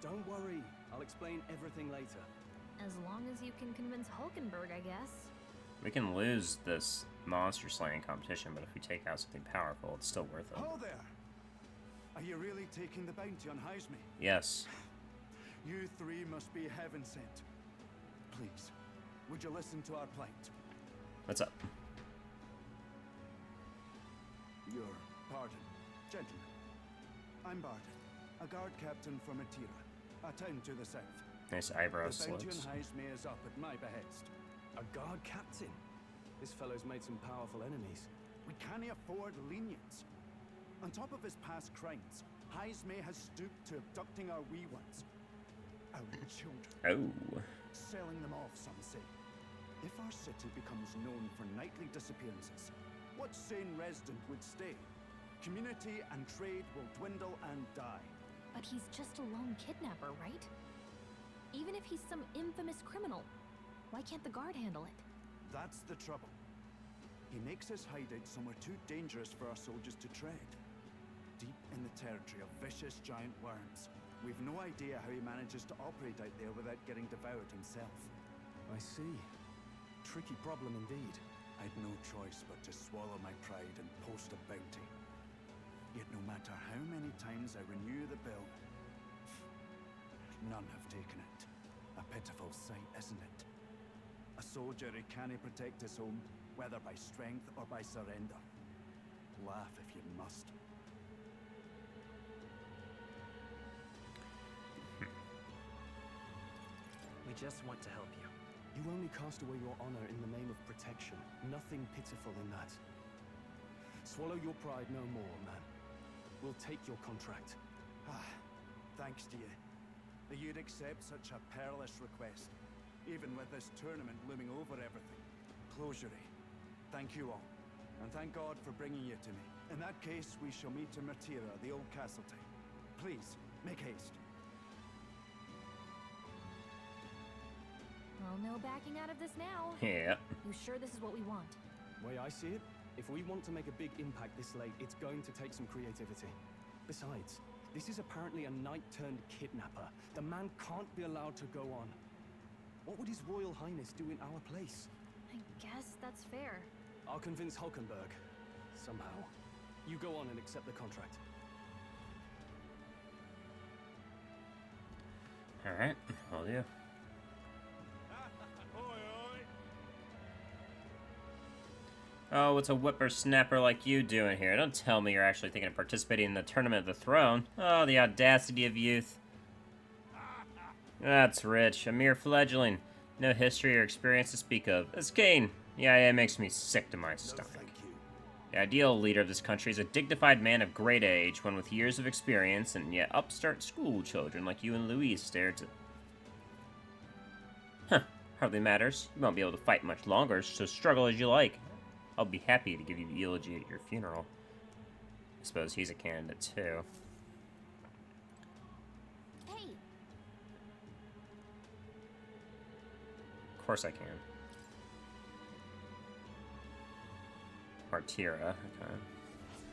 B: Don't worry. I'll explain everything later.
H: As long as you can convince Hulkenberg, I guess.
A: We can lose this monster slaying competition, but if we take out something powerful, it's still worth it.
U: Hello there! Are you really taking the bounty on Heisme?
A: Yes.
U: You three must be heaven sent. Please, would you listen to our plight?
A: What's up?
U: Your pardon, gentlemen. I'm Barton, a guard captain from Atira, a town to the south.
A: Nice eyebrow
U: The bounty on
A: slits.
U: Heisme is up at my behest.
B: A guard captain? This fellow's made some powerful enemies.
U: We can't afford lenience. On top of his past crimes, Heisme has stooped to abducting our wee ones. Our children.
A: Oh.
U: Selling them off, some say. If our city becomes known for nightly disappearances, what sane resident would stay? Community and trade will dwindle and die.
H: But he's just a lone kidnapper, right? Even if he's some infamous criminal, why can't the guard handle it?
U: That's the trouble. He makes his hideout somewhere too dangerous for our soldiers to tread. Deep in the territory of vicious giant worms. We've no idea how he manages to operate out there without getting devoured himself.
B: I see. Tricky problem indeed.
U: I'd no choice but to swallow my pride and post a bounty. Yet no matter how many times I renew the bill, none have taken it. A pitiful sight, isn't it? A soldier who can't protect his home, whether by strength or by surrender. Laugh if you must.
F: We just want to help you.
B: You only cast away your honor in the name of protection. Nothing pitiful in that. Swallow your pride no more, man. We'll take your contract.
U: Thanks to you. That you'd accept such a perilous request. even with this tournament looming over everything. Closure. Thank you all, and thank God for bringing you to me. In that case, we shall meet in Martira, the old castleton. Please, make haste.
H: Well, no backing out of this now.
A: Yeah.
H: You sure this is what we want?
B: Way I see it, if we want to make a big impact this late, it's going to take some creativity. Besides, this is apparently a knight-turned-kidnapper. The man can't be allowed to go on. What would His Royal Highness do in our place?
H: I guess that's fair.
B: I'll convince Hulkenberg. Somehow. You go on and accept the contract.
A: Alright, will do. Oh, what's a whippersnapper like you doing here? Don't tell me you're actually thinking of participating in the Tournament of the Throne. Oh, the audacity of youth. That's rich. A mere fledgling. No history or experience to speak of. It's Kane. Yeah, it makes me sick to my stomach. The ideal leader of this country is a dignified man of great age, one with years of experience, and yet upstart school children like you and Louise stare to... Huh. Hardly matters. You won't be able to fight much longer, so struggle as you like. I'll be happy to give you the eulogy at your funeral. I suppose he's a candidate, too.
H: Hey!
A: Of course I can. Martira, okay.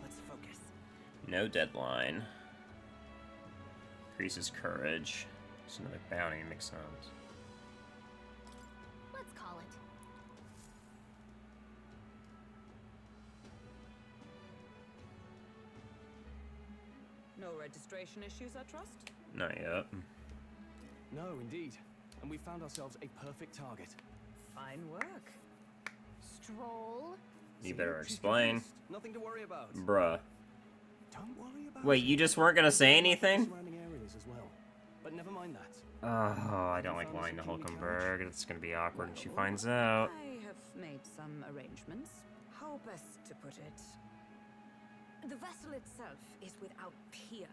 F: Let's focus.
A: No deadline. Increases courage. It's another bounty, makes sense.
H: Let's call it.
D: No registration issues, I trust?
A: Not yet.
B: No, indeed. And we found ourselves a perfect target.
D: Fine work.
H: Stroll.
A: You better explain.
B: Nothing to worry about.
A: Bruh.
B: Don't worry about
A: Wait, you just weren't gonna say anything?
B: surrounding areas as well. But never mind that.
A: Oh, I don't like lying to Hulkenberg. It's gonna be awkward when she finds out.
D: I have made some arrangements. How best to put it? The vessel itself is without peer.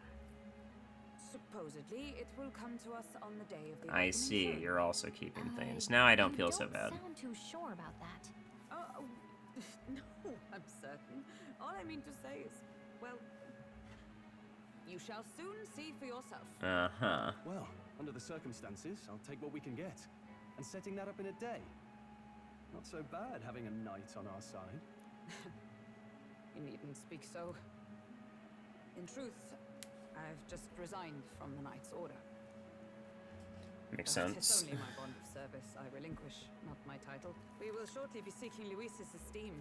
D: Supposedly, it will come to us on the day of the
A: I
D: opening
A: see.
D: ceremony.
A: You're also keeping things. Now I don't feel so bad.
H: Don't sound too sure about that.
D: Oh, no, I'm certain. All I mean to say is, well, you shall soon see for yourself.
A: Uh-huh.
B: Well, under the circumstances, I'll take what we can get. And setting that up in a day. Not so bad having a knight on our side.
D: You needn't speak so. In truth, I've just resigned from the Knight's Order.
A: Makes
D: But
A: sense.
D: It's only my bond of service I relinquish, not my title. We will shortly be seeking Luis's esteem.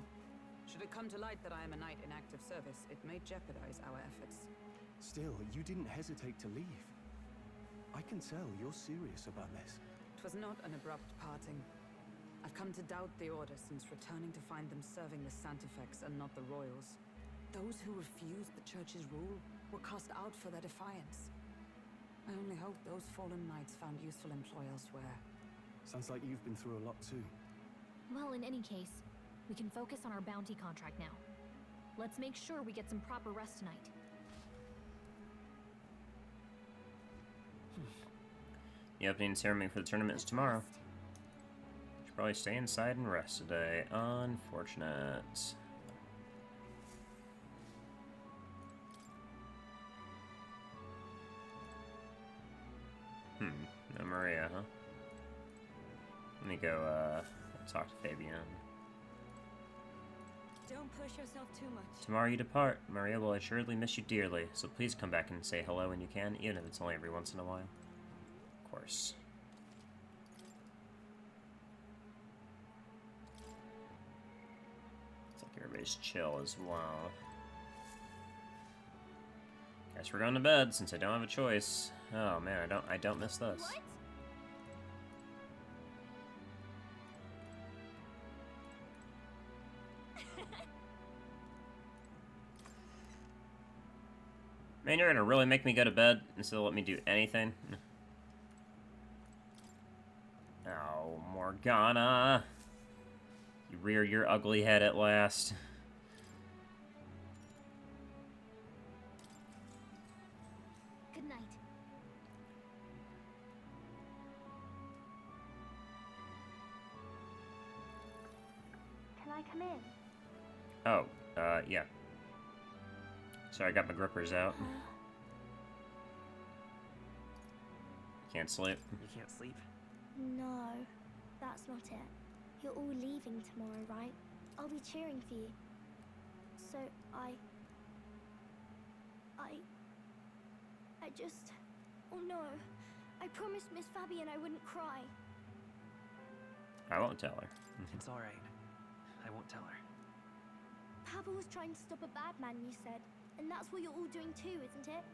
D: Should it come to light that I am a knight in active service, it may jeopardize our efforts.
B: Still, you didn't hesitate to leave. I can tell you're serious about this.
D: It was not an abrupt parting. I've come to doubt the Order since returning to find them serving the Santifex and not the Royals. Those who refused the Church's rule were cast out for their defiance. I only hope those fallen knights found useful employ elsewhere.
B: Sounds like you've been through a lot too.
H: Well, in any case, we can focus on our bounty contract now. Let's make sure we get some proper rest tonight.
A: The opening ceremony for the tournament is tomorrow. Should probably stay inside and rest today. Unfortunate. No Maria, huh? Let me go, talk to Fabian.
E: Don't push yourself too much.
A: Tomorrow you depart. Maria will assuredly miss you dearly, so please come back and say hello when you can, even if it's only every once in a while. Of course. It's like everybody's chill as well. Guess we're going to bed since I don't have a choice. Oh man, I don't miss this.
E: What?
A: Man, you're gonna really make me go to bed instead of let me do anything? Oh, Morgana. You rear your ugly head at last.
C: Good night. come in?
A: Oh, yeah. Sorry, I got my grippers out. Can't sleep.
F: You can't sleep?
C: No, that's not it. You're all leaving tomorrow, right? I'll be cheering for you. So I just... Oh no. I promised Miss Fabian I wouldn't cry.
A: I won't tell her.
F: It's alright. I won't tell her.
C: Papa was trying to stop a bad man, you said. And that's what you're all doing too, isn't it?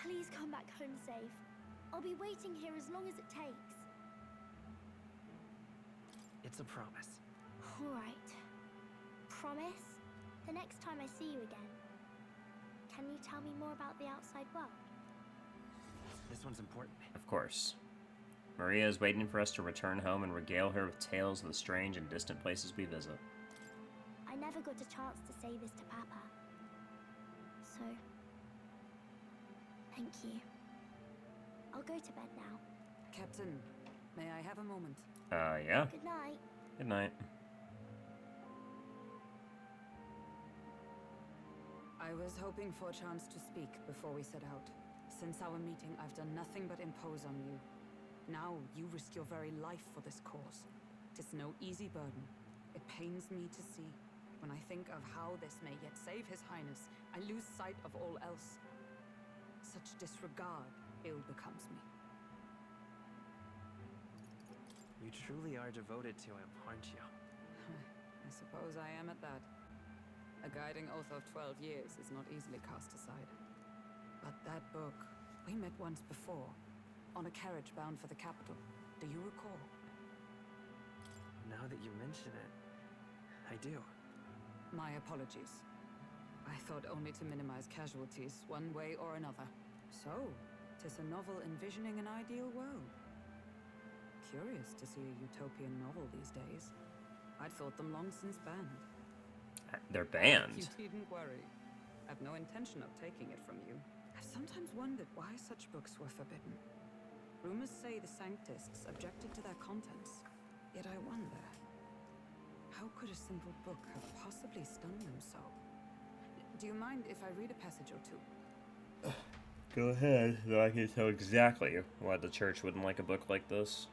C: Please come back home safe. I'll be waiting here as long as it takes.
F: It's a promise.
C: All right. Promise? The next time I see you again. Can you tell me more about the outside world?
F: This one's important.
A: Of course. Maria is waiting for us to return home and regale her with tales of the strange and distant places we visit.
C: I never got a chance to say this to Papa. So, thank you. I'll go to bed now.
D: Captain, may I have a moment?
A: Yeah.
C: Good night.
A: Good night.
D: I was hoping for a chance to speak before we set out. Since our meeting, I've done nothing but impose on you. Now, you risk your very life for this cause. 'Tis no easy burden. It pains me to see. When I think of how this may yet save His Highness, I lose sight of all else. Such disregard ill becomes me.
F: You truly are devoted to him, aren't you?
D: I suppose I am at that. A guiding oath of 12 years is not easily cast aside. But that book, we met once before, on a carriage bound for the capital. Do you recall?
F: Now that you mention it, I do.
D: My apologies. I thought only to minimize casualties, one way or another. So, 'tis a novel envisioning an ideal world. Curious to see a utopian novel these days. I'd thought them long since banned.
A: They're banned?
D: You needn't worry. I've no intention of taking it from you. I've sometimes wondered why such books were forbidden. Rumors say the Sanctists objected to their contents. Yet I wonder, how could a simple book have possibly stunned them so? Do you mind if I read a passage or two?
A: Go ahead, though I can tell exactly why the church wouldn't like a book like this.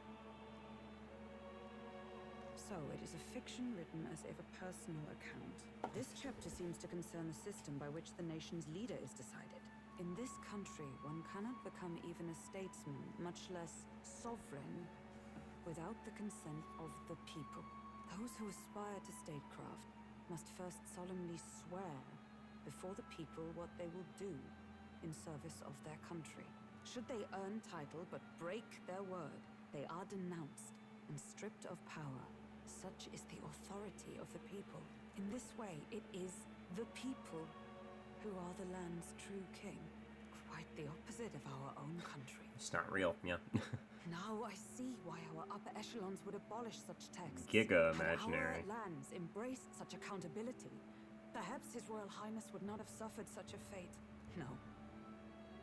D: So, it is a fiction written as if a personal account. This chapter seems to concern the system by which the nation's leader is decided. In this country, one cannot become even a statesman, much less sovereign, without the consent of the people. Those who aspire to statecraft must first solemnly swear before the people what they will do in service of their country. Should they earn title but break their word, they are denounced and stripped of power. Such is the authority of the people. In this way, it is the people who are the land's true king. Quite the opposite of our own country.
A: It's not real, yeah.
D: Now I see why our upper echelons would abolish such texts.
A: Giga
D: Had
A: imaginary.
D: our lands embraced such accountability, perhaps His Royal Highness would not have suffered such a fate. No.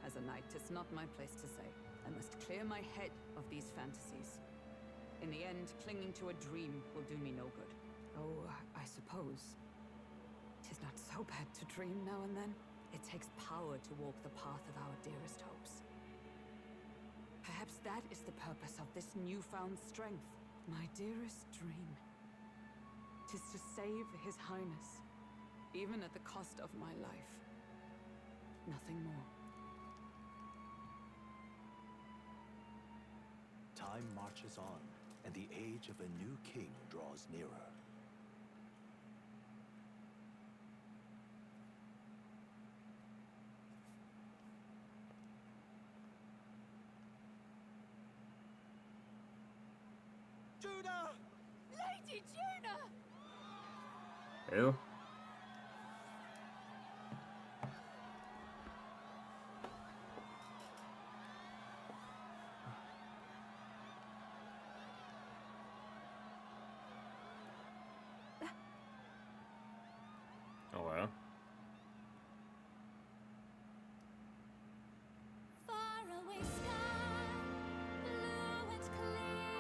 D: As a knight, 'tis not my place to say. I must clear my head of these fantasies. In the end, clinging to a dream will do me no good. Oh, I suppose 'tis not so bad to dream now and then. It takes power to walk the path of our dearest hopes. Perhaps that is the purpose of this newfound strength. My dearest dream. 'Tis to save His Highness, even at the cost of my life. Nothing more.
G: Time marches on, and the age of a new king draws nearer.
J: Juna!
E: Lady Juna!
A: Who? Oh, well.
E: Faraway sky, blue and clear,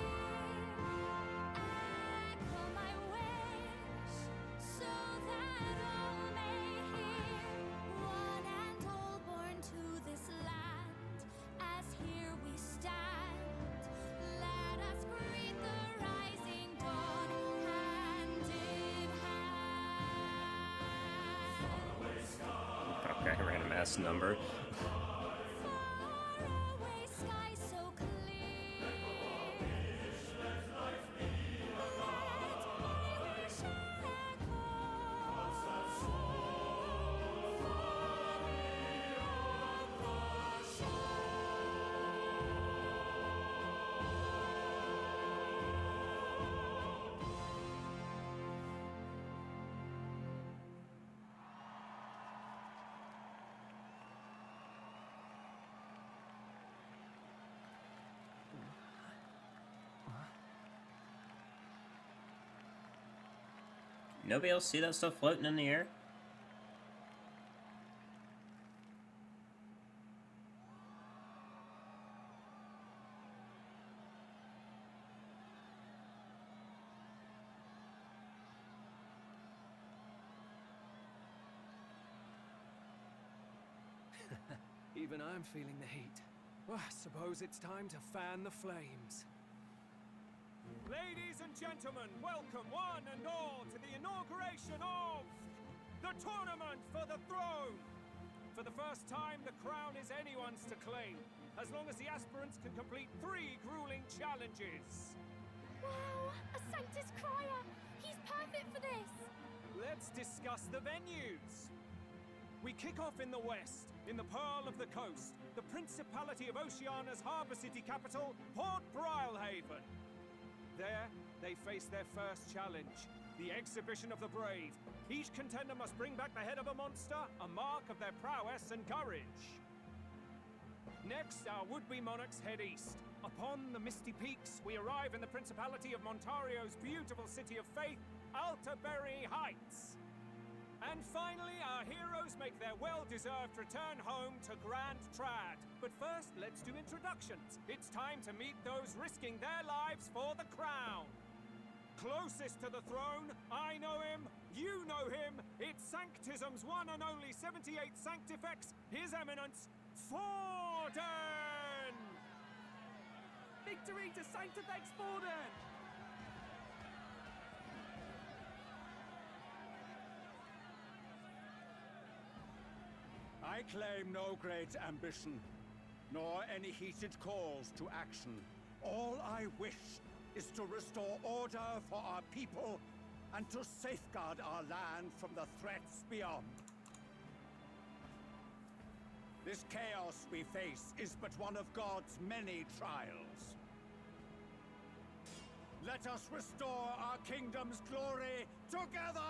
A: ass number. Nobody else see that stuff floating in the air?
L: Even I'm feeling the heat. Well, I suppose it's time to fan the flames. Ladies and gentlemen, welcome one and all to the inauguration of the Tournament for the Throne! For the first time, the crown is anyone's to claim, as long as the aspirants can complete 3 grueling challenges.
C: Wow, a Sanctus Crier! He's perfect for this!
L: Let's discuss the venues. We kick off in the west, in the Pearl of the Coast, the Principality of Oceania's harbour city capital, Port Brilehaven. There, they face their first challenge, the Exhibition of the Brave. Each contender must bring back the head of a monster, a mark of their prowess and courage. Next, our would-be monarchs head east. Upon the misty peaks, we arrive in the Principality of Montario's beautiful city of faith, Altaberry Heights. And finally, our heroes make their well-deserved return home to Grand Trad. But first, let's do introductions. It's time to meet those risking their lives for the crown. Closest to the throne, I know him, you know him. It's Sanctism's one and only 78 Sanctifex, His Eminence, Forden!
T: Victory to Sanctifex Forden!
I: I claim no great ambition, nor any heated calls to action. All I wish is to restore order for our people and to safeguard our land from the threats beyond. This chaos we face is but one of God's many trials. Let us restore our kingdom's glory together!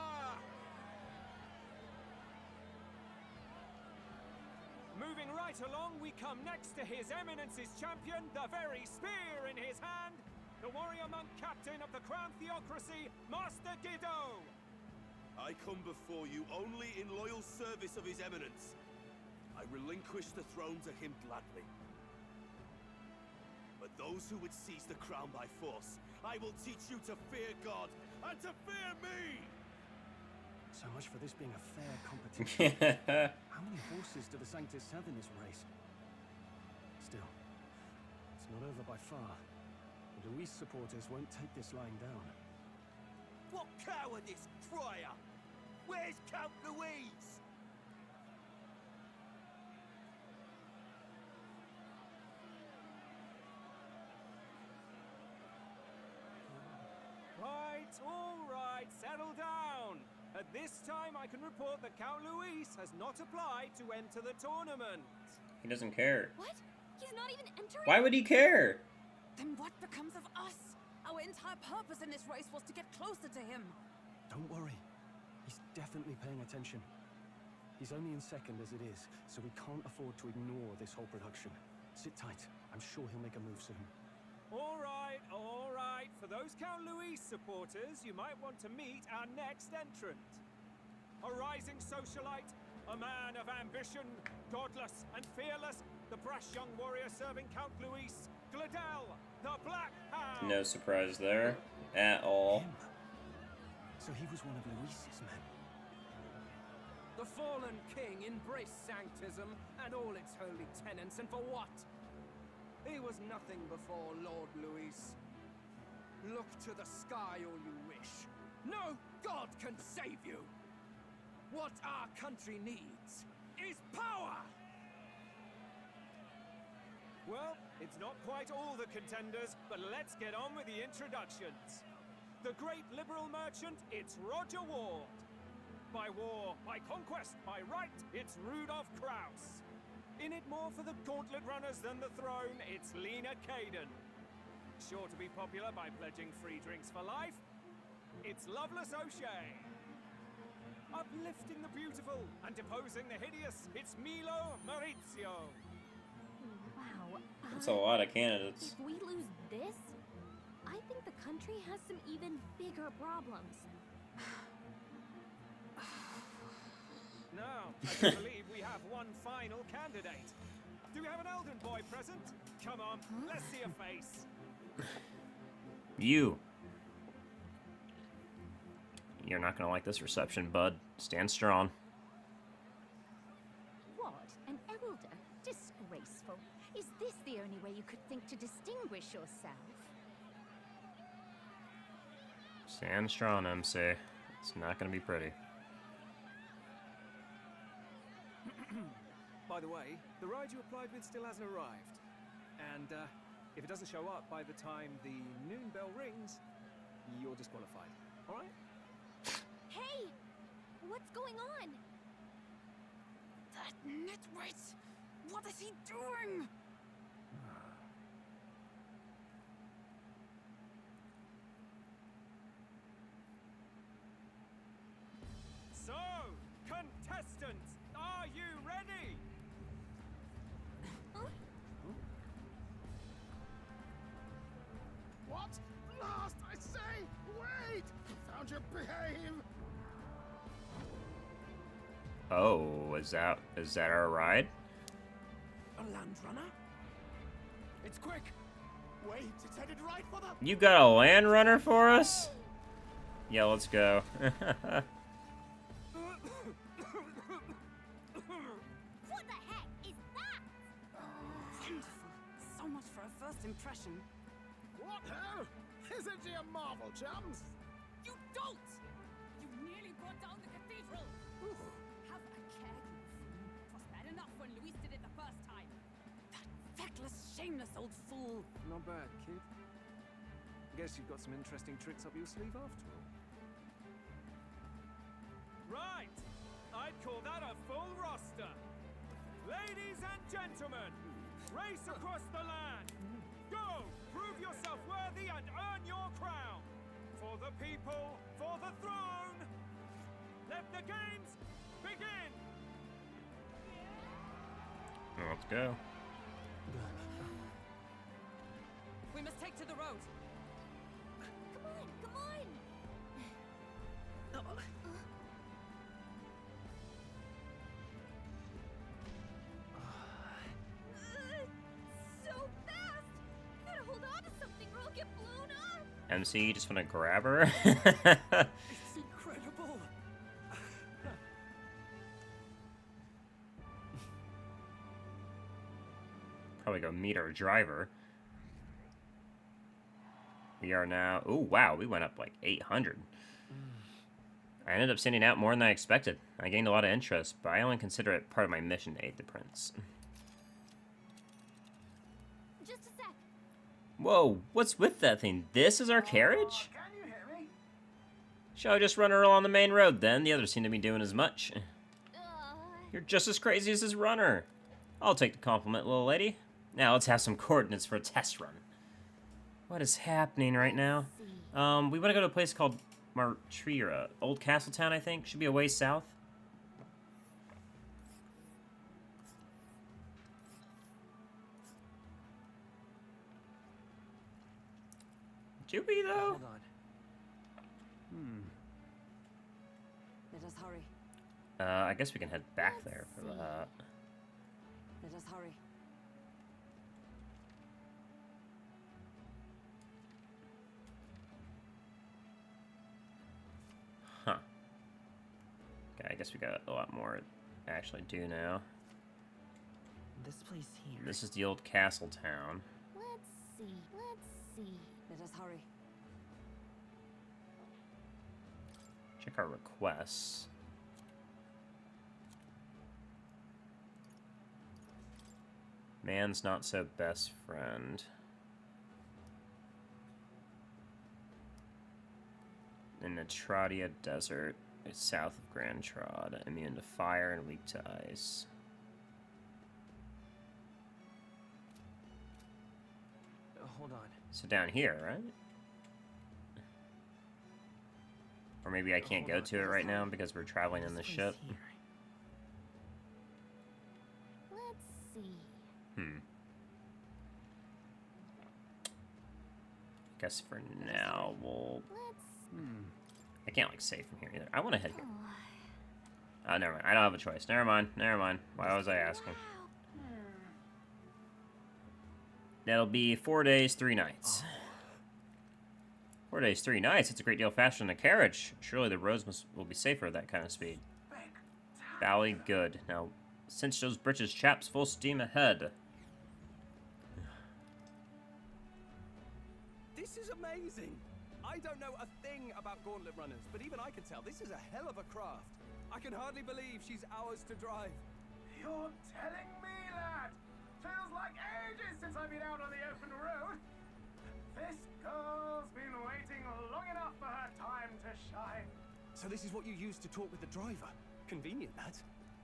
L: Moving right along, we come next to His Eminence's champion, the very spear in his hand, the warrior monk captain of the Crown Theocracy, Master Giddo!
N: I come before you only in loyal service of His Eminence. I relinquish the throne to him gladly. But those who would seize the crown by force, I will teach you to fear God and to fear me!
B: So much for this being a fair competition. How many horses do the Sanctus have in this race? Still, it's not over by far. The Luis supporters won't take this lying down.
J: What cowardice, Crier! Where's Count Louise?
L: All right, settle down. At this time, I can report that Count Luis has not applied to enter the tournament.
A: He doesn't care.
H: What? He's not even entering?
A: Why would he care?
D: Then what becomes of us? Our entire purpose in this race was to get closer to him.
B: Don't worry. He's definitely paying attention. He's only in second as it is, so we can't afford to ignore this whole production. Sit tight. I'm sure he'll make a move soon.
L: All right, all right. For those Count Luis supporters, you might want to meet our next entrant. A rising socialite, a man of ambition, godless and fearless, the brash young warrior serving Count Luis, Gladel, the Black Hound.
A: No surprise there, at all.
B: So he was one of Luis's men.
T: The fallen king embraced Sanctism and all its holy tenets, and for what? He was nothing before Lord Luis. Look to the sky all you wish. No God can save you! What our country needs is power!
L: Well, it's not quite all the contenders, but let's get on with the introductions. The great liberal merchant, it's Roger Ward. By war, by conquest, by right, it's Rudolph Krauss. In it more for the gauntlet runners than the throne, it's Lena Caden. Sure to be popular by pledging free drinks for life, it's Loveless O'Shea. Uplifting the beautiful and deposing the hideous, it's Milo Maurizio.
H: Wow.
A: That's a lot of candidates.
H: If we lose this, I think the country has some even bigger problems.
L: Now, I can believe we have one final candidate. Do we have an Elden boy present? Come on, let's see a face.
A: You. You're not gonna like this reception, bud. Stand strong.
Q: What? An elder? Disgraceful. Is this the only way you could think to distinguish yourself?
A: Stand strong, MC. It's not gonna be pretty.
L: By the way, the ride you applied with still hasn't arrived. And if it doesn't show up by the time the noon bell rings, you're disqualified. All right?
Q: Hey! What's going on?
D: That nitwit! What is he doing?
L: So, contestants, are you ready?
J: What? Last, I say! Wait! Found your behave!
A: Oh, is that our ride?
J: A land runner? It's quick! Wait, it's headed right for the...
A: You got a land runner for us? Yeah, let's go.
Q: What the heck is that?
D: Wonderful. So much for a first impression.
J: What ho? Isn't she a marvel, chums?
E: You don't! You nearly brought down the cathedral! Have a care, you fool. It was bad enough when Luis did it the first time.
D: That feckless, shameless old fool.
L: Not bad, kid. Guess you've got some interesting tricks up your sleeve after all. Right! I'd call that a full roster. Ladies and gentlemen, race across the land. Go! Prove yourself worthy and earn your crown. For the people, for the throne. Let the games begin!
A: Let's go.
D: We must take to the road.
Q: Come on, come on! So fast! Gotta hold on to something or I'll get blown up!
A: MC, you just wanna grab her?
J: It's incredible!
A: Probably go meet our driver. We are now... Oh, wow, we went up like 800. I ended up sending out more than I expected. I gained a lot of interest, but I only consider it part of my mission to aid the prince.
Q: Just a sec.
A: Whoa, what's with that thing? This is our carriage?
J: Can you hear me?
A: Shall I just run her along the main road then? The others seem to be doing as much. You're just as crazy as this runner. I'll take the compliment, little lady. Now let's have some coordinates for a test run. What is happening right now? We want to go to a place called Martrira. Old Castletown, I think. Should be a ways south. Should we, though?
F: Hold on.
D: Let us hurry.
A: I guess we can head back there for that.
D: Let us hurry.
A: Huh. Okay, I guess we got a lot more to actually do now.
F: This place here.
A: This is the old castle town.
Q: Let's see, let's see.
D: Let us hurry.
A: Check our requests. Man's not so best friend. In the Trodia Desert, it's south of Grand Trod, immune to fire and weak to ice.
F: Hold on.
A: So down here, right? Or maybe I can't go to it right now because we're traveling in the ship.
H: Let's see.
A: Guess for now we'll... I can't like save from here either. I want to head here. Oh, never mind. I don't have a choice. Never mind. Never mind. Why was I asking? That'll be 4 days, 3 nights. 4 days, 3 nights. It's a great deal faster than a carriage. Surely the roads will be safer at that kind of speed. Bally good. Now, cinch those britches, chaps. Full steam ahead.
B: This is amazing. I don't know a thing about gauntlet runners, but even I can tell this is a hell of a craft. I can hardly believe she's ours to drive.
J: You're telling me, lad? Feels like ages since I've been out on the open road. This girl's been waiting long enough for her time to shine.
B: So this is what you used to talk with the driver? Convenient, that.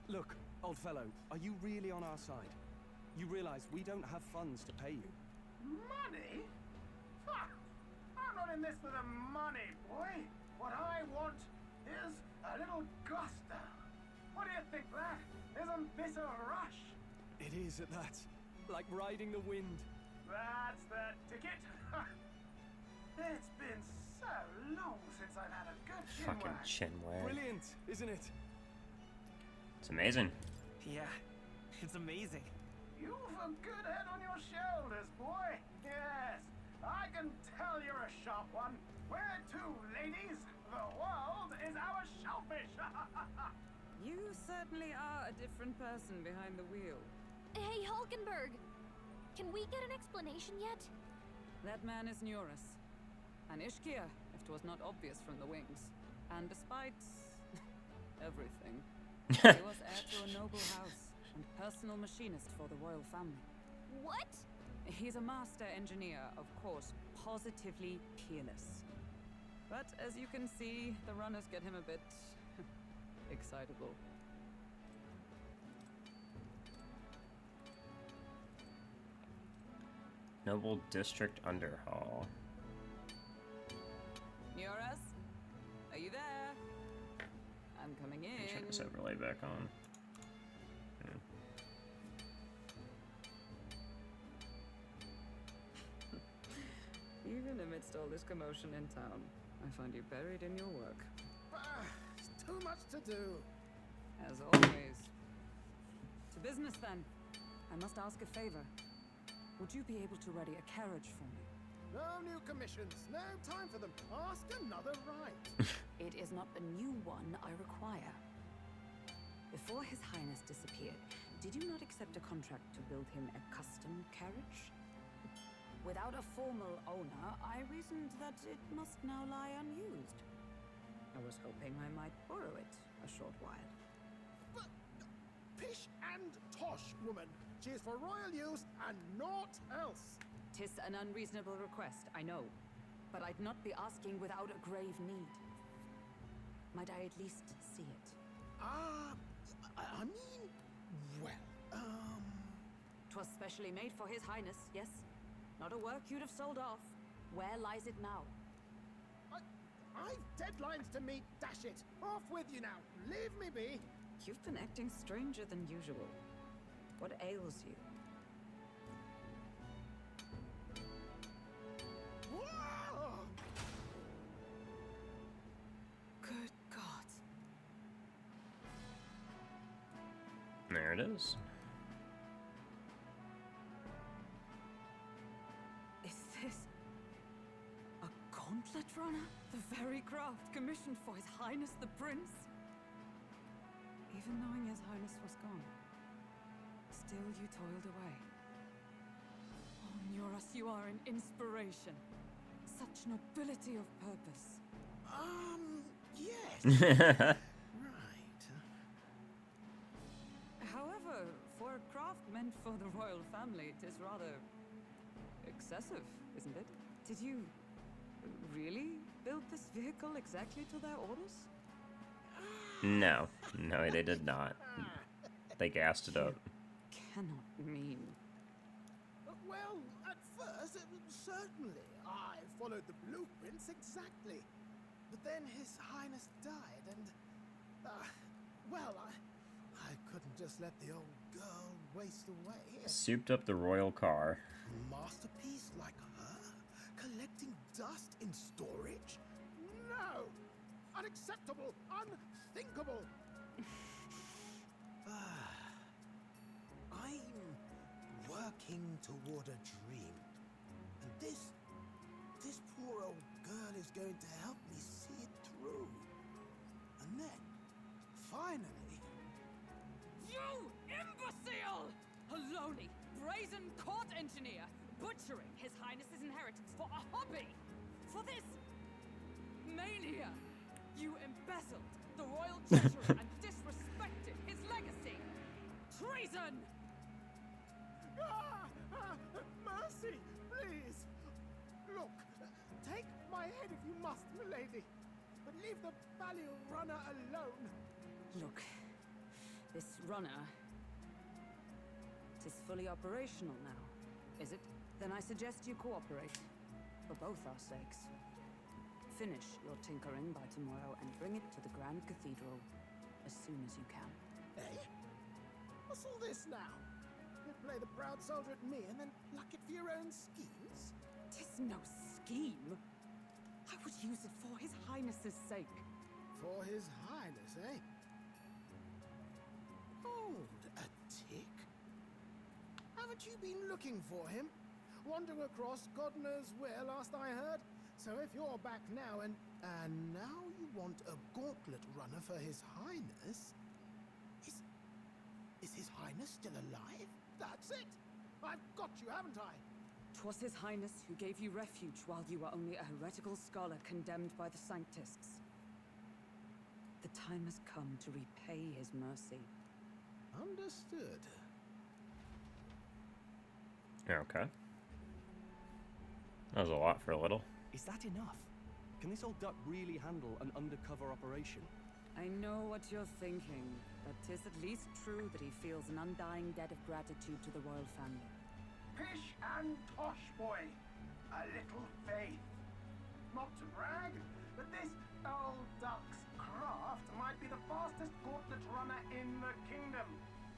B: Look, old fellow, are you really on our side? You realize we don't have funds to pay you.
J: Money? Ha! I'm not in this for the money, boy. What I want is a little gusto. What do you think, lad? Isn't this a rush?
B: It is at that. Like riding the wind.
J: That's the ticket. It's been so long since I've had a good chin
A: Fucking
J: wag.
A: chin wag.
B: Brilliant, isn't it?
A: It's amazing.
F: Yeah, it's amazing.
J: You've a good head on your shoulders, boy. Yes, I can tell you're a sharp one. Where to, ladies? The world is our shellfish.
D: You certainly are a different person behind the wheel.
H: Hey, Hulkenberg! Can we get an explanation yet?
D: That man is Neurus. An Ishkia, if 'twas not obvious from the wings. And despite everything, he was heir to a noble house and personal machinist for the royal family.
H: What?
D: He's a master engineer, of course, positively peerless. But as you can see, the runners get him a bit excitable.
A: Noble District Underhaul.
D: Neurus, are you there? I'm coming in.
A: Turn this overlay back on.
D: Even amidst all this commotion in town, I find you buried in your work.
J: It's too much to do.
D: As always. To business then. I must ask a favor. Would you be able to ready a carriage for me?
J: No new commissions. No time for them. Ask another right.
D: It is not the new one I require. Before His Highness disappeared, did you not accept a contract to build him a custom carriage? Without a formal owner, I reasoned that it must now lie unused. I was hoping I might borrow it a short while.
J: But pish and tosh, woman. She is for royal use and naught else.
D: 'Tis an unreasonable request, I know. But I'd not be asking without a grave need. Might I at least see it?
J: I mean, well,
D: 'Twas specially made for His Highness, yes? Not a work you'd have sold off. Where lies it now?
J: I've deadlines to meet, dash it. Off with you now. Leave me be.
D: You've been acting stranger than usual. What ails you?
J: Whoa!
D: Good God.
A: There it is.
D: Is this a gauntlet runner? The very craft commissioned for His Highness the Prince? Even knowing His Highness was gone, still you toiled away. Oh, Neurus, you are an inspiration. Such nobility of purpose.
J: Yes. Right.
D: However, for For a craft meant for the royal family, it is rather excessive, isn't it? Did you really build this vehicle exactly to their orders?
A: No. No, they did not. They gassed it up.
D: Cannot mean.
J: Well, at first, certainly. I followed the blueprints exactly. But then His Highness died, and... well, I couldn't just let the old girl waste away.
A: Souped up the royal car.
J: A masterpiece like her? Collecting dust in storage? No! Unacceptable! Unthinkable! I'm working toward a dream. And this poor old girl is going to help me see it through. And then, finally...
D: You imbecile! A lowly, brazen court engineer, butchering His Highness's inheritance for a hobby! For this mania! You embezzled the royal treasury and disrespected his legacy! Treason!
J: Mercy, please! Look, take my head if you must, milady, but leave the value runner alone.
D: Look, this runner... it is fully operational now, is it? Then I suggest you cooperate, for both our sakes. Finish your tinkering by tomorrow and bring it to the Grand Cathedral as soon as you can.
J: Eh? What's all this now? You play the proud soldier at me and then pluck it for your own schemes?
D: 'Tis no scheme. I would use it for His Highness's sake.
J: For His Highness, eh? Hold a tick. Haven't you been looking for him? Wandering across God knows where last I heard? So if you're back now and now you want a gauntlet runner for His Highness, is His Highness still alive? That's it! I've got you, haven't I?
D: 'Twas His Highness who gave you refuge while you were only a heretical scholar condemned by the Sanctists. The time has come to repay his mercy.
J: Understood.
A: Okay. That was a lot for a little.
B: Is that enough? Can this old duck really handle an undercover operation?
D: I know what you're thinking, but 'tis at least true that he feels an undying debt of gratitude to the royal family.
J: Pish and tosh, boy. A little faith. Not to brag, but this old duck's craft might be the fastest gauntlet runner in the kingdom.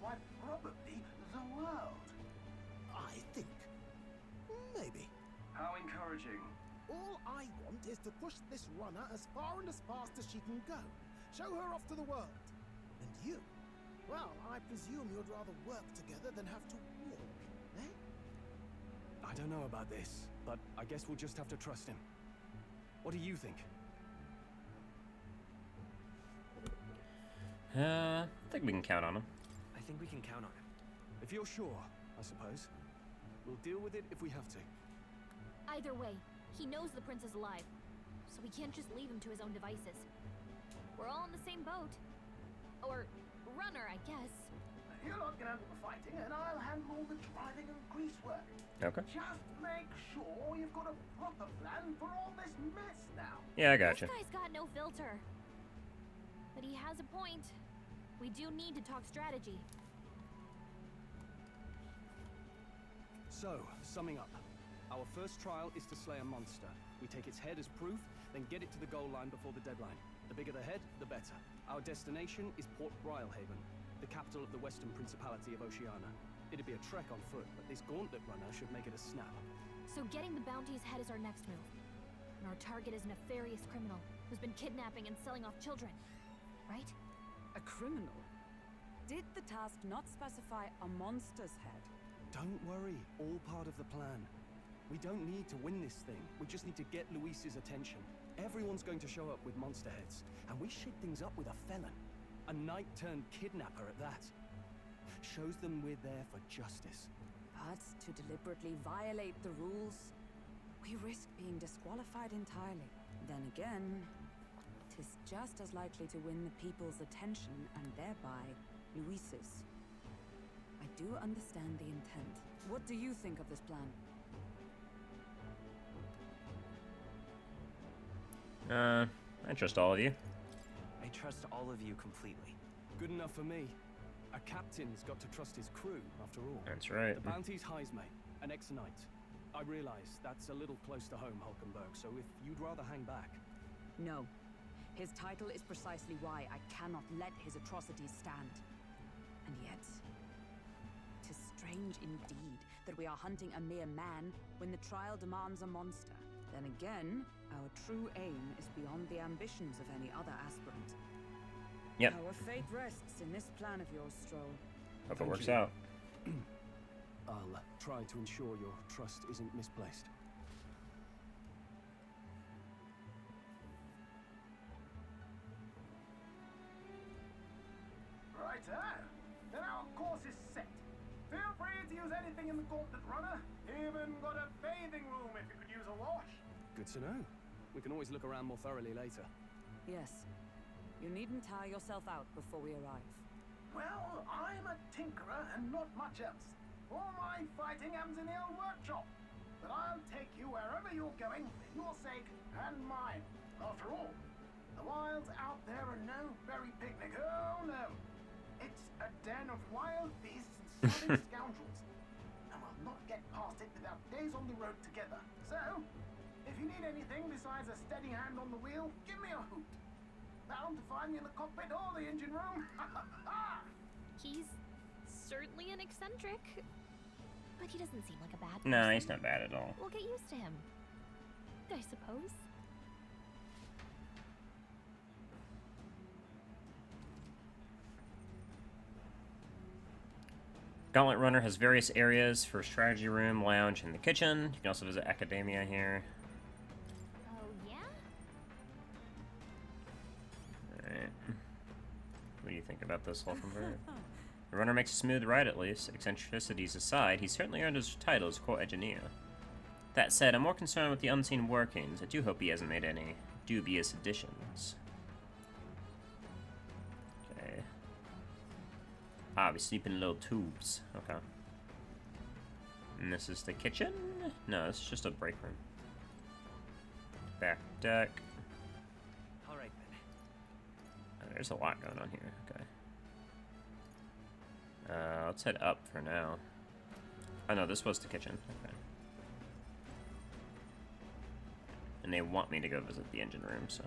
J: Why, probably the world. I think. Maybe.
B: How encouraging.
J: All I want is to push this runner as far and as fast as she can go. Show her off to the world. And you? Well, I presume you'd rather work together than have to walk, eh?
B: I don't know about this, but I guess we'll just have to trust him. What do you think?
A: I think we can count on him.
F: I think we can count on him.
B: If you're sure, I suppose. We'll deal with it if we have to.
H: Either way, he knows the prince is alive, so we can't just leave him to his own devices. We're all in the same boat. Or runner, I guess.
J: You're not gonna handle the fighting, and I'll handle all the driving and grease work.
A: Okay.
J: Just make sure you've got a proper plan for all this mess now.
A: Yeah, I gotcha.
H: This guy's got no filter. But he has a point. We do need to talk strategy.
B: So, summing up. Our first trial is to slay a monster. We take its head as proof, then get it to the goal line before the deadline. The bigger the head, the better. Our destination is Port Brylehaven, the capital of the Western Principality of Oceania. It'd be a trek on foot, but this gauntlet runner should make it a snap.
H: So getting the bounty's head is our next move. And our target is a nefarious criminal who's been kidnapping and selling off children. Right?
D: A criminal? Did the task not specify a monster's head?
B: Don't worry, all part of the plan. We don't need to win this thing. We just need to get Luis's attention. Everyone's going to show up with monster heads, and we shake things up with a felon. A knight-turned-kidnapper at that. Shows them we're there for justice.
D: But to deliberately violate the rules, we risk being disqualified entirely. Then again, 'tis just as likely to win the people's attention and thereby Luis's. I I do understand the intent. What do you think of this plan?
A: I trust all of you.
F: I trust all of you completely.
B: Good enough for me. A captain's got to trust his crew, after all.
A: That's right.
B: The bounty's Heisme, an ex-knight. I realize that's a little close to home, Hulkenberg, so if you'd rather hang back...
D: No. His title is precisely why I cannot let his atrocities stand. And yet, 'tis strange indeed that we are hunting a mere man when the trial demands a monster. Then again, our true aim is beyond the ambitions of any other aspirant.
A: Yep.
D: Our fate rests in this plan of yours, Stroll.
A: Hope it works out.
B: I'll try to ensure your trust isn't misplaced.
J: Righto. Then our course is set. Feel free to use anything in the Gauntlet Runner. Even got a bathing room if you could use a wash.
B: Good to know. We can always look around more thoroughly later.
D: Yes. You needn't tire yourself out before we arrive.
J: Well, I'm a tinkerer and not much else. All my fighting happens in the old workshop. But I'll take you wherever you're going for your sake and mine. After all, the wilds out there are no berry picnic. Oh no. It's a den of wild beasts and starving scoundrels. And we'll not get past it without days on the road together. So, if you need anything besides a steady hand on the wheel, give me a hoot. Bound to find me in the cockpit or the engine room.
H: He's certainly an eccentric, but he doesn't seem like a bad person.
A: No, he's not bad at all.
H: We'll get used to him, I suppose.
A: Gauntlet Runner has various areas for strategy room, lounge, and the kitchen. You can also visit Academia here.
H: Oh, yeah?
A: Alright. What do you think about this, Hulkenberg? The runner makes a smooth ride, at least. Eccentricities aside, he certainly earned his title as core engineer. That said, I'm more concerned with the unseen workings. I do hope he hasn't made any dubious additions. Okay. Ah, we sleep in little tubes. Okay. And this is the kitchen? No, this is just a break room. Back deck.
F: Alright then.
A: There's a lot going on here. Okay. Let's head up for now. Oh no, this was the kitchen. Okay. And they want me to go visit the engine room, so.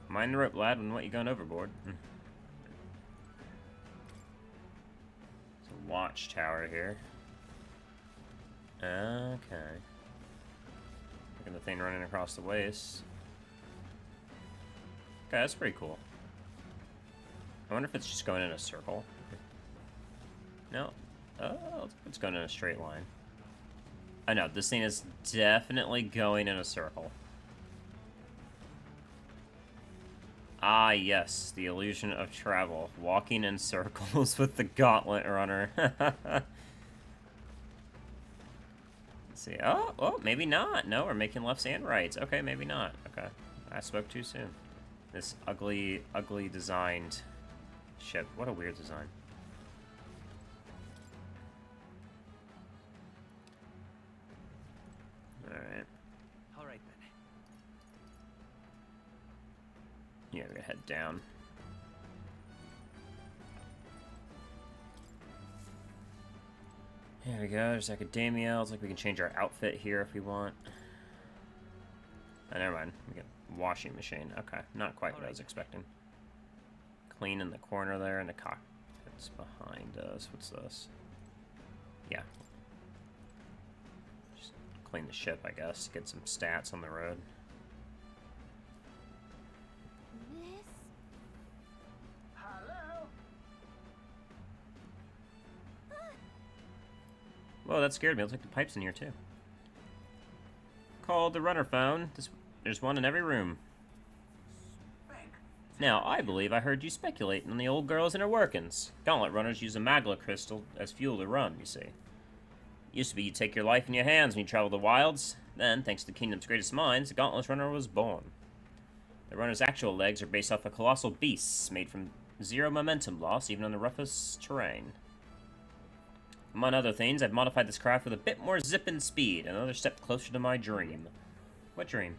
A: Mind the rope, lad, and what you going overboard. There's a watchtower here. Okay. Look at the thing running across the waste. Okay, that's pretty cool. I wonder if it's just going in a circle. No. Oh, it's going in a straight line. I know, this thing is definitely going in a circle. Ah, yes, the illusion of travel. Walking in circles with the Gauntlet Runner. Let's see. Oh, maybe not. No, we're making lefts and rights. Okay, maybe not. Okay, I spoke too soon. This ugly, ugly designed ship. What a weird design. Alright.
F: Alright then.
A: Yeah, we're gonna head down. There we go, there's Academia. Looks like we can change our outfit here if we want. Oh, never mind. We got washing machine. Okay, not quite what I was expecting. Clean in the corner there, and the cockpit's behind us. What's this? Yeah. Just clean the ship, I guess. Get some stats on the road.
J: Hello?
A: Whoa, that scared me. Looks like the pipe's in here, too. Called the runner phone. There's one in every room. Now, I believe I heard you speculating on the old girl's inner workings. Gauntlet runners use a magla crystal as fuel to run, you see. Used to be you'd take your life in your hands when you travel the wilds. Then, thanks to the kingdom's greatest minds, the Gauntlet runner was born. The runner's actual legs are based off of colossal beasts made from Zero momentum loss, even on the roughest terrain. Among other things, I've modified this craft with a bit more zip and speed, another step closer to my dream. What dream?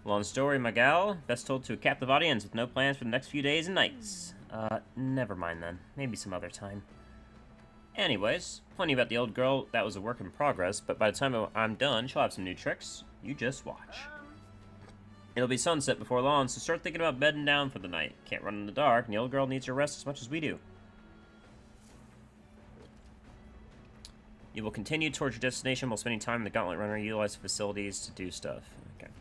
A: Long story, my gal. Best told to a captive audience with no plans for the next few days and nights. Never mind then. Maybe some other time. Anyways, plenty about the old girl. That was a work in progress, but by the time I'm done, she'll have some new tricks. You just watch. It'll be sunset before long, so start thinking about bedding down for the night. Can't run in the dark, and the old girl needs her rest as much as we do. You will continue towards your destination while spending time in the Gauntlet Runner. Utilize the facilities to do stuff. Okay.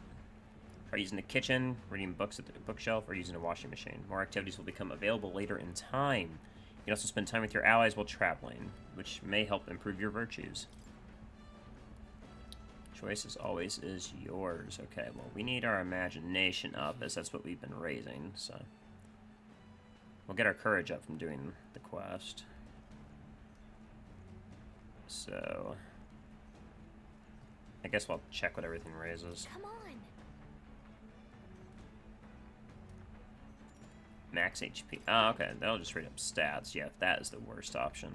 A: Are you using the kitchen, reading books at the bookshelf, or using a washing machine? More activities will become available later in time. You can also spend time with your allies while traveling, which may help improve your virtues. Choice, as always, is yours. Okay, well, we need our imagination up, as that's what we've been raising, so... We'll get our courage up from doing the quest. So... I guess we'll check what everything raises.
H: Come on.
A: Max HP. Oh, okay. That'll just read up stats. Yeah, that is the worst option.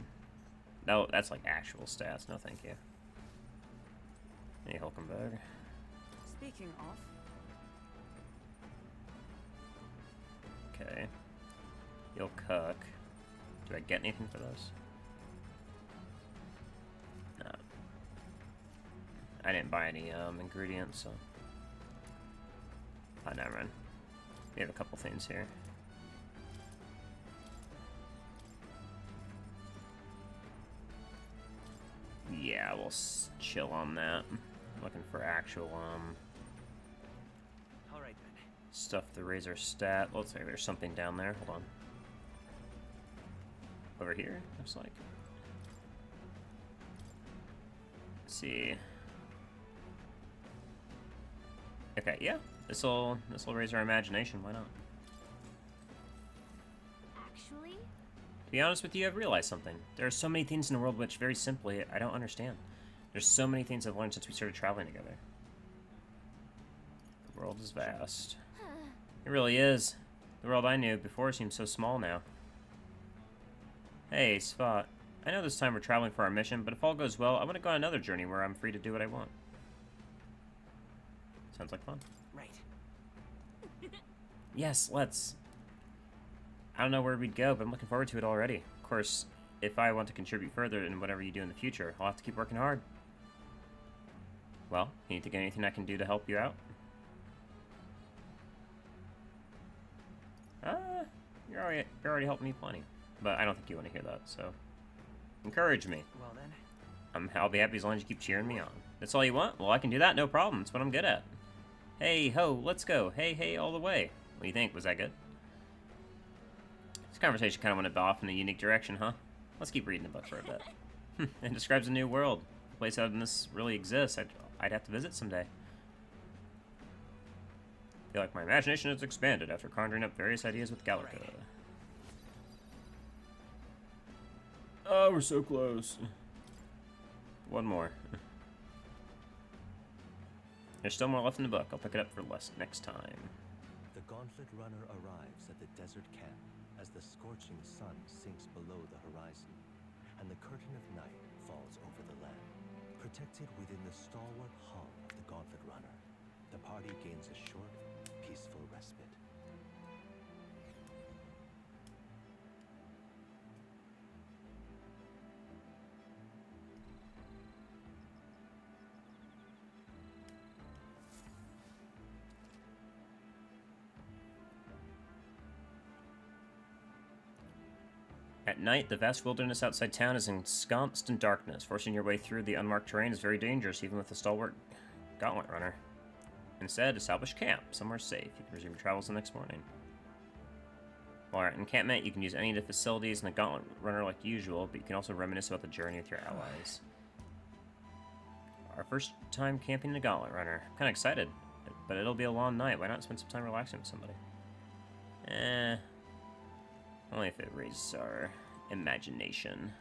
A: No, that's like actual stats. No, thank you. Hey, Hulkenberg.
D: Speaking of...
A: Okay. You'll cook. Do I get anything for this? No. I didn't buy any ingredients, so... Oh, never mind. We have a couple things here. Yeah, we'll chill on that. Looking for actual,
F: Alright then.
A: stuff to raise our stat. Looks like there's something down there. Hold on. Over here, looks like. Let's see. Okay, yeah. This'll raise our imagination, why not?
H: Actually?
A: To be honest with you, I've realized something. There are so many things in the world which, very simply, I don't understand. There's so many things I've learned since we started traveling together. The world is vast. It really is. The world I knew before seems so small now. Hey, Spot. I know this time we're traveling for our mission, but if all goes well, I want to go on another journey where I'm free to do what I want. Sounds like fun.
F: Right.
A: Yes, let's. I don't know where we'd go, but I'm looking forward to it already. Of course, if I want to contribute further in whatever you do in the future, I'll have to keep working hard. Well, you think of anything I can do to help you out? You already helped me plenty. But I don't think you want to hear that, so... Encourage me.
F: Well then.
A: I'll be happy as long as you keep cheering me on. That's all you want? Well, I can do that, no problem. That's what I'm good at. Hey, ho, let's go. Hey, hey, all the way. What do you think? Was that good? This conversation kind of went off in a unique direction, huh? Let's keep reading the book for a bit. It describes a new world. A place other than this really exists. I'd have to visit someday. I feel like my imagination has expanded after conjuring up various ideas with Gallica. Right. Oh, we're so close. One more. There's still more left in the book. I'll pick it up for next time.
G: The Gauntlet Runner arrives at the desert camp as the scorching sun sinks below the horizon, and the curtain of night falls over the land. Protected within the stalwart hull of the Gauntlet Runner, the party gains a short, peaceful respite.
A: At night, the vast wilderness outside town is ensconced in darkness. Forcing your way through the unmarked terrain is very dangerous, even with a stalwart Gauntlet Runner. Instead, establish camp somewhere safe. You can resume your travels the next morning. While at encampment, you can use any of the facilities in the Gauntlet Runner like usual, but you can also reminisce about the journey with your allies. Our first time camping in the Gauntlet Runner. I'm kind of excited, but it'll be a long night. Why not spend some time relaxing with somebody? Only if it raises our imagination.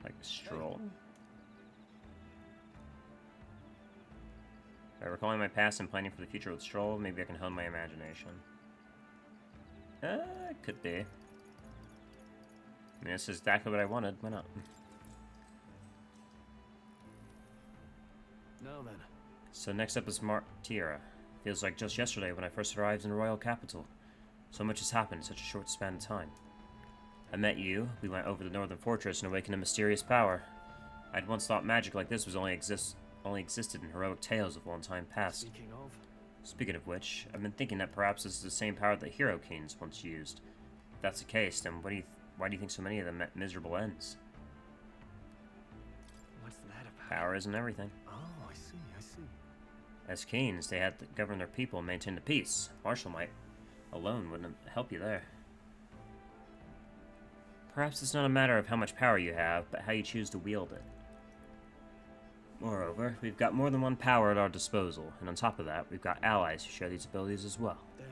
A: Like a stroll. By recalling my past and planning for the future with Stroll, maybe I can hone my imagination. Could be. I mean, this is exactly what I wanted. Why not?
B: Now then.
A: So next up is Martyra. Feels like just yesterday when I first arrived in the royal capital. So much has happened in such a short span of time. I met you, we went over the northern fortress and awakened a mysterious power. I'd once thought magic like this was only existed in heroic tales of one time past. Speaking of which, I've been thinking that perhaps this is the same power that Hero Kings once used. If that's the case, then why do you think so many of them met miserable ends?
F: What's that about?
A: Power isn't everything.
B: Oh, I see.
A: As kings, they had to govern their people and maintain the peace. Martial might alone wouldn't help you there. Perhaps it's not a matter of how much power you have, but how you choose to wield it. Moreover, we've got more than one power at our disposal, and on top of that, we've got allies who share these abilities as well.
B: Then...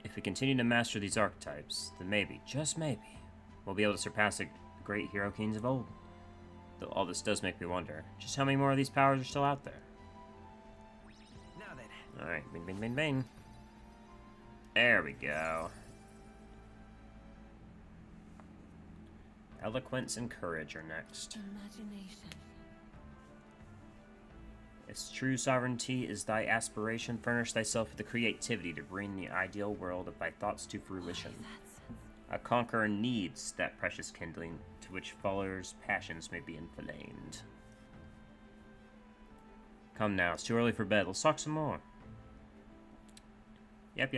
A: If we continue to master these archetypes, then maybe, just maybe, we'll be able to surpass the great hero kings of old. Though all this does make me wonder, just how many more of these powers are still out there?
F: Now then.
A: Alright, bing, bing, bing, bing. There we go. Eloquence and courage are next.
Q: Imagination.
A: Its true sovereignty is thy aspiration. Furnish thyself with the creativity to bring the ideal world of thy thoughts to fruition. A conqueror needs that precious kindling to which followers' passions may be inflamed. Come now, it's too early for bed. Let's talk some more. Yep.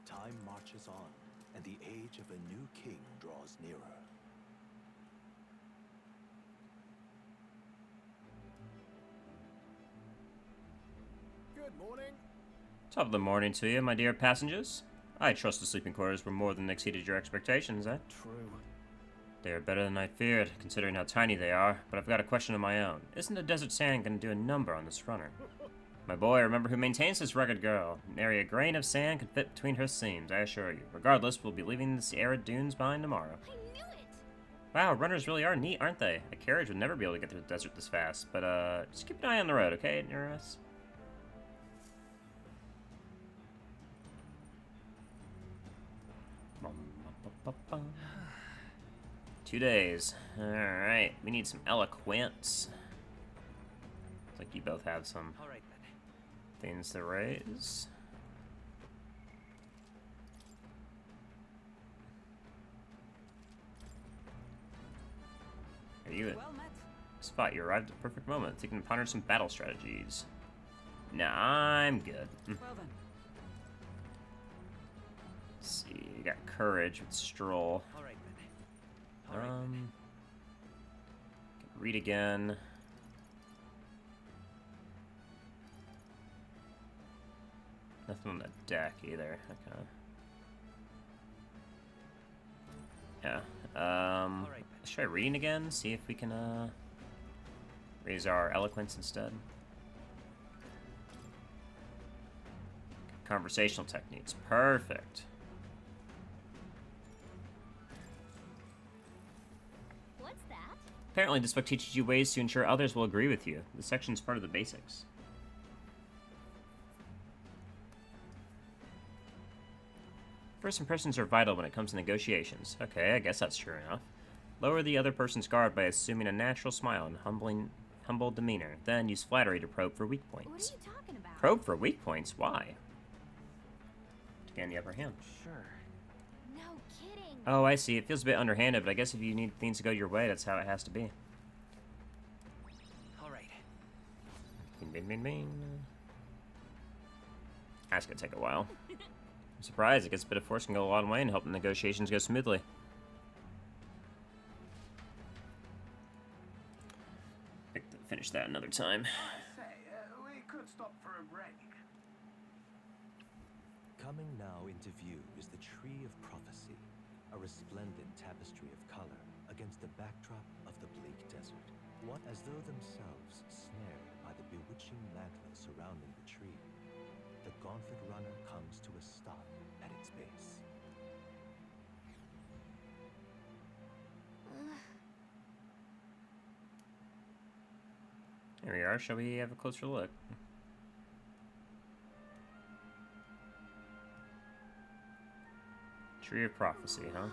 G: Time marches on, and the age of a new king draws nearer.
M: Good morning.
A: Top of the morning to you, my dear passengers. I trust the sleeping quarters were more than exceeded your expectations, eh?
B: True.
A: They are better than I feared, considering how tiny they are, but I've got a question of my own. Isn't the desert sand going to do a number on this runner? My boy, remember who maintains this rugged girl. Nary a grain of sand can fit between her seams, I assure you. Regardless, we'll be leaving the arid dunes behind tomorrow.
Q: I knew it!
A: Wow, runners really are neat, aren't they? A carriage would never be able to get through the desert this fast, but just keep an eye on the road, okay, near us? 2 days. Alright, we need some eloquence. Looks like you both have some
F: Alright then.
A: things to raise. Are you
D: Well met.
A: Spot, you arrived at the perfect moment. Taking to ponder some battle strategies. Nah, I'm good.
D: Well then.
A: Let's see, you got courage with Stroll.
F: Alright then.
A: Can read again. Nothing on the deck either. Okay. Yeah. Let's try reading again. See if we can raise our eloquence instead. Conversational techniques. Perfect.
Q: What's that?
A: Apparently, this book teaches you ways to ensure others will agree with you. This section's part of the basics. First impressions are vital when it comes to negotiations. Okay, I guess that's true enough. Lower the other person's guard by assuming a natural smile and humble demeanor. Then use flattery to probe for weak points.
Q: What are you talking about?
A: Probe for weak points? Why? To gain the upper hand.
F: Sure.
Q: No kidding.
A: Oh, I see. It feels a bit underhanded, but I guess if you need things to go your way, that's how it has to be.
F: Alright.
A: Bing, bing, bing, bing. That's gonna take a while. I'm surprised. I guess a bit of force can go a long way in helping negotiations go smoothly. Finish that another time.
J: Say, we could stop for a break.
G: Coming now into view is the Tree of Prophecy, a resplendent tapestry of color against the backdrop of the bleak desert. What, as though themselves snared by the bewitching magma surrounding the tree, the Gauntlet Runner comes to a stop at its base.
A: There we are. Shall we have a closer look? Tree of Prophecy, huh?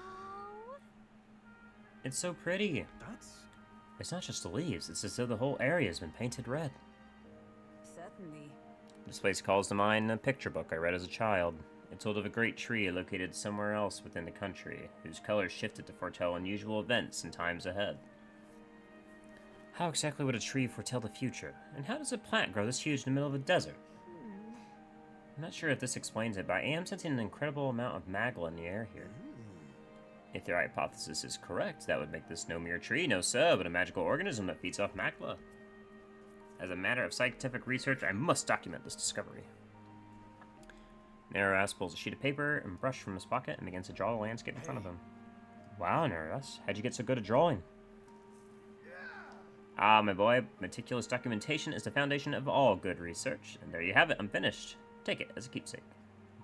A: It's so pretty. It's not just the leaves. It's as though the whole area has been painted red.
D: Certainly.
A: This place calls to mind a picture book I read as a child. It told of a great tree located somewhere else within the country, whose colors shifted to foretell unusual events in times ahead. How exactly would a tree foretell the future? And how does a plant grow this huge in the middle of a desert? I'm not sure if this explains it, but I am sensing an incredible amount of magma in the air here. If their hypothesis is correct, that would make this no mere tree, no sir, but a magical organism that feeds off magma. As a matter of scientific research, I must document this discovery. Neras pulls a sheet of paper and brush from his pocket and begins to draw the landscape in front of him. Wow, Neras, how'd you get so good at drawing? Ah, my boy, meticulous documentation is the foundation of all good research. And there you have it, I'm finished. Take it as a keepsake.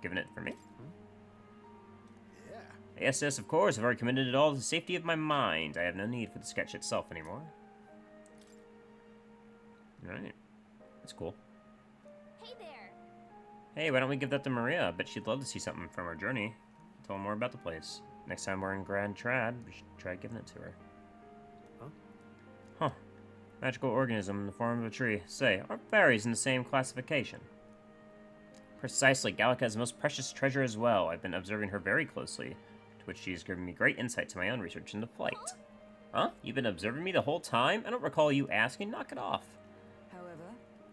A: Giving it for me? Yes, of course. I've already committed it all to the safety of my mind. I have no need for the sketch itself anymore. Alright. That's cool.
H: Hey there!
A: Hey, why don't we give that to Maria? I bet she'd love to see something from our journey. Tell her more about the place. Next time we're in Grand Trad, we should try giving it to her. Huh. Magical organism in the form of a tree. Say, aren't fairies in the same classification? Precisely. Gallica is the most precious treasure as well. I've been observing her very closely, to which she has given me great insight to my own research into flight. Huh? You've been observing me the whole time? I don't recall you asking. Knock it off.
D: However,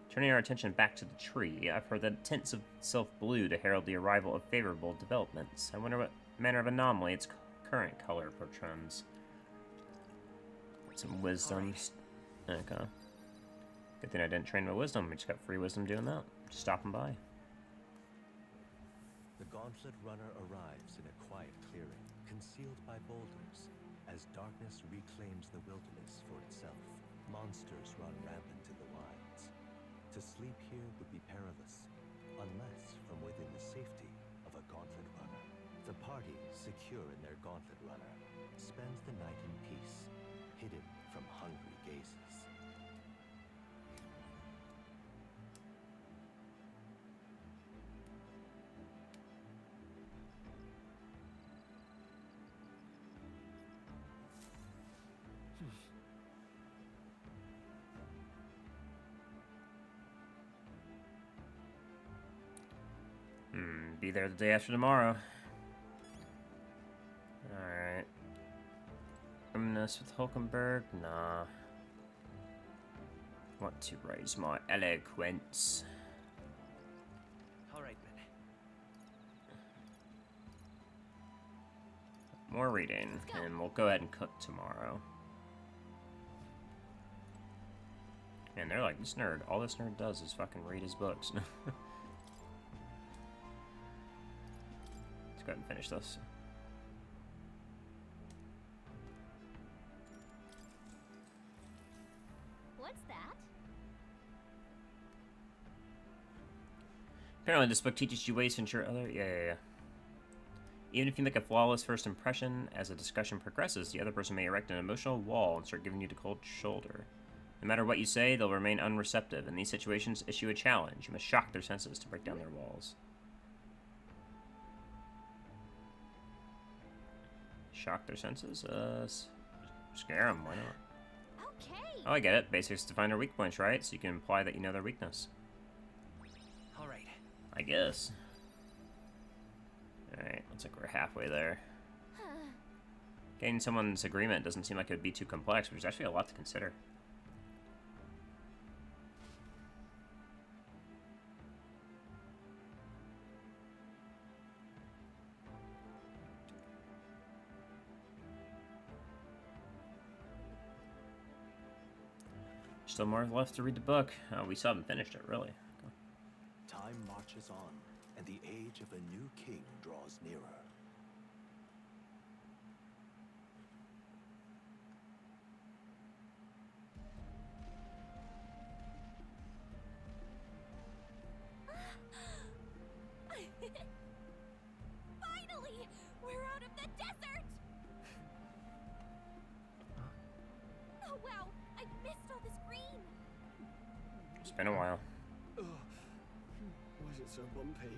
A: turning our attention back to the tree, I've heard that it tints itself blue to herald the arrival of favorable developments. I wonder what manner of anomaly its current color portends. Some wisdom. Okay. Good thing I didn't train my wisdom. I just got free wisdom doing that. Just stopping by.
G: The Gauntlet Runner arrives in a quiet clearing, concealed by boulders, as darkness reclaims the wilderness for itself. Monsters run rampant in the wilds. To sleep here would be perilous, unless from within the safety of a Gauntlet Runner. The party, secure in their Gauntlet Runner, spends the night in peace, hidden from hungry gazes.
A: Be there the day after tomorrow. Alright. Reminisce with Hulkenberg? Nah. Want to raise my eloquence.
F: Alright, men.
A: More reading, and we'll go ahead and cook tomorrow. And they're like, this nerd, all this nerd does is fucking read his books. Let's go ahead and finish this.
H: What's that?
A: Apparently this book teaches you ways to ensure other... Yeah. Even if you make a flawless first impression, as the discussion progresses, the other person may erect an emotional wall and start giving you the cold shoulder. No matter what you say, they'll remain unreceptive. In these situations, issue a challenge. You must shock their senses to break down their walls. Shock their senses? Scare them, why not?
H: Okay.
A: Oh, I get it. Basics define their weak points, right? So you can imply that you know their weakness.
F: Alright.
A: I guess. Alright, looks like we're halfway there. Gaining someone's agreement doesn't seem like it would be too complex, which is actually a lot to consider. Still more left to read the book. We still haven't finished it, really.
G: Time marches on, and the age of a new king draws nearer.
A: It's been a while.
B: Why is it so bumpy?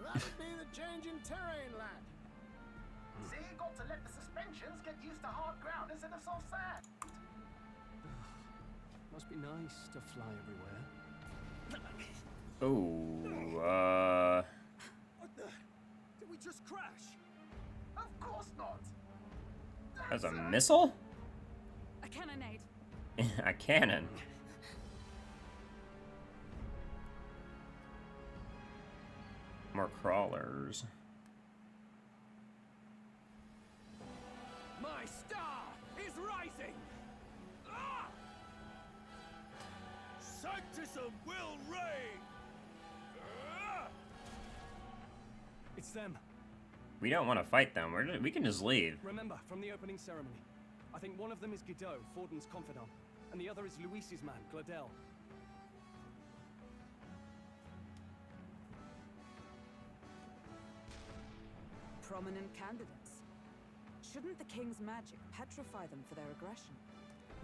J: That would be the change in terrain, lad. See, you got to let the suspensions get used to hard ground instead of soft sand.
B: Must be nice to fly everywhere.
A: Oh,
K: What the? Did we just crash?
J: Of course not.
A: That's a missile?
D: A cannonade.
A: A cannon. More crawlers.
T: My star is rising! Ah!
N: Sanctism will reign! Ah!
B: It's them.
A: We don't want to fight them. We can just leave.
B: Remember, from the opening ceremony. I think one of them is Godot, Forden's confidant, and the other is Luis's man, Gladel.
D: Prominent candidates. Shouldn't the king's magic petrify them for their aggression?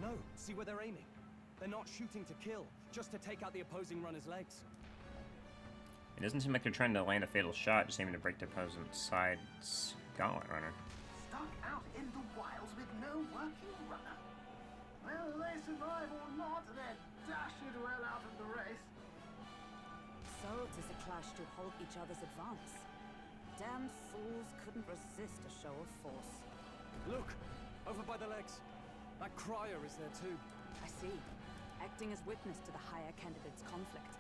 B: No, see where they're aiming. They're not shooting to kill, just to take out the opposing runner's legs.
A: It doesn't seem like they're trying to land a fatal shot, just aiming to break the opponent's side's gauntlet runner.
J: Stuck out in the wilds with no working runner. Whether they survive or not, they're dashed well out of the race.
D: So it is a clash to halt each other's advance. Damned fools couldn't resist a show of force.
B: Look! Over by the legs. That crier is there too.
D: I see. Acting as witness to the higher candidate's conflict.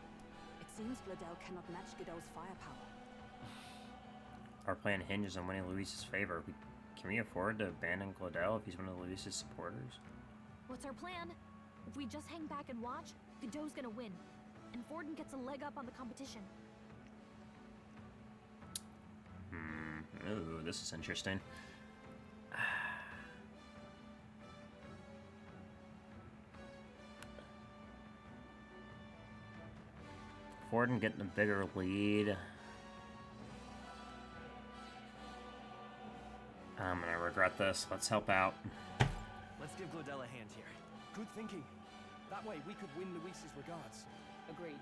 D: It seems Gladel cannot match Godot's firepower.
A: Our plan hinges on winning Luis's favor. Can we afford to abandon Gladel if he's one of Luis's supporters?
H: What's our plan? If we just hang back and watch, Godot's gonna win. And Forden gets a leg up on the competition.
A: Ooh, this is interesting. Forden getting a bigger lead. I'm gonna regret this. Let's help out.
F: Let's give Gladel a hand here.
B: Good thinking. That way we could win Luis's regards.
D: Agreed.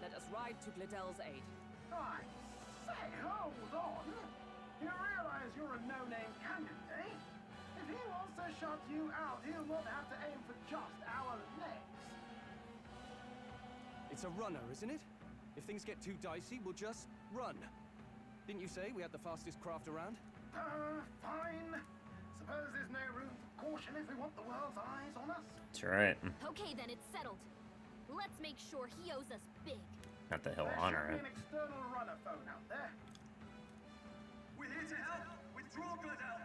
D: Let us ride to Gladel's aid.
J: I say, hold on. You realize you're a no-name candidate, eh? If he wants to shut you out, he'll not have to aim for just our legs.
B: It's a runner, isn't it? If things get too dicey, we'll just run. Didn't you say we had the fastest craft around?
J: Fine. Suppose there's no room for caution if we want the world's eyes on us.
A: That's right.
H: Okay, then it's settled. Let's make sure he owes us big.
A: Not that he'll
J: There
A: honor
J: should
A: it.
J: be an external runner phone out there.
P: We're here to help. Withdraw, Gladel.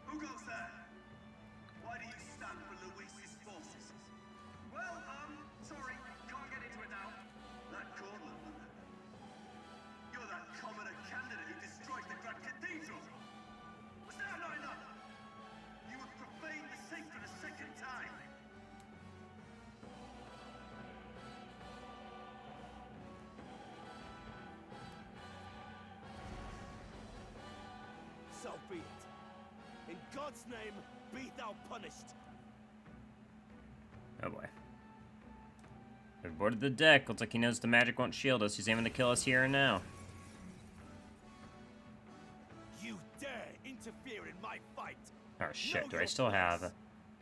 P: Who goes there? Why do you stand for Luis's forces? Well, sorry, can't get into it now. That Cornland. You're that commoner candidate who destroyed the Grand Cathedral. Was that not enough? You would profane the sacred a second time.
N: So be it. In God's name, be thou punished.
A: Oh boy. We've boarded the deck. Looks like he knows the magic won't shield us. He's aiming to kill us here and now.
N: You dare interfere in my fight.
A: Oh shit,
N: Know
A: do I
N: your
A: still have...
N: place.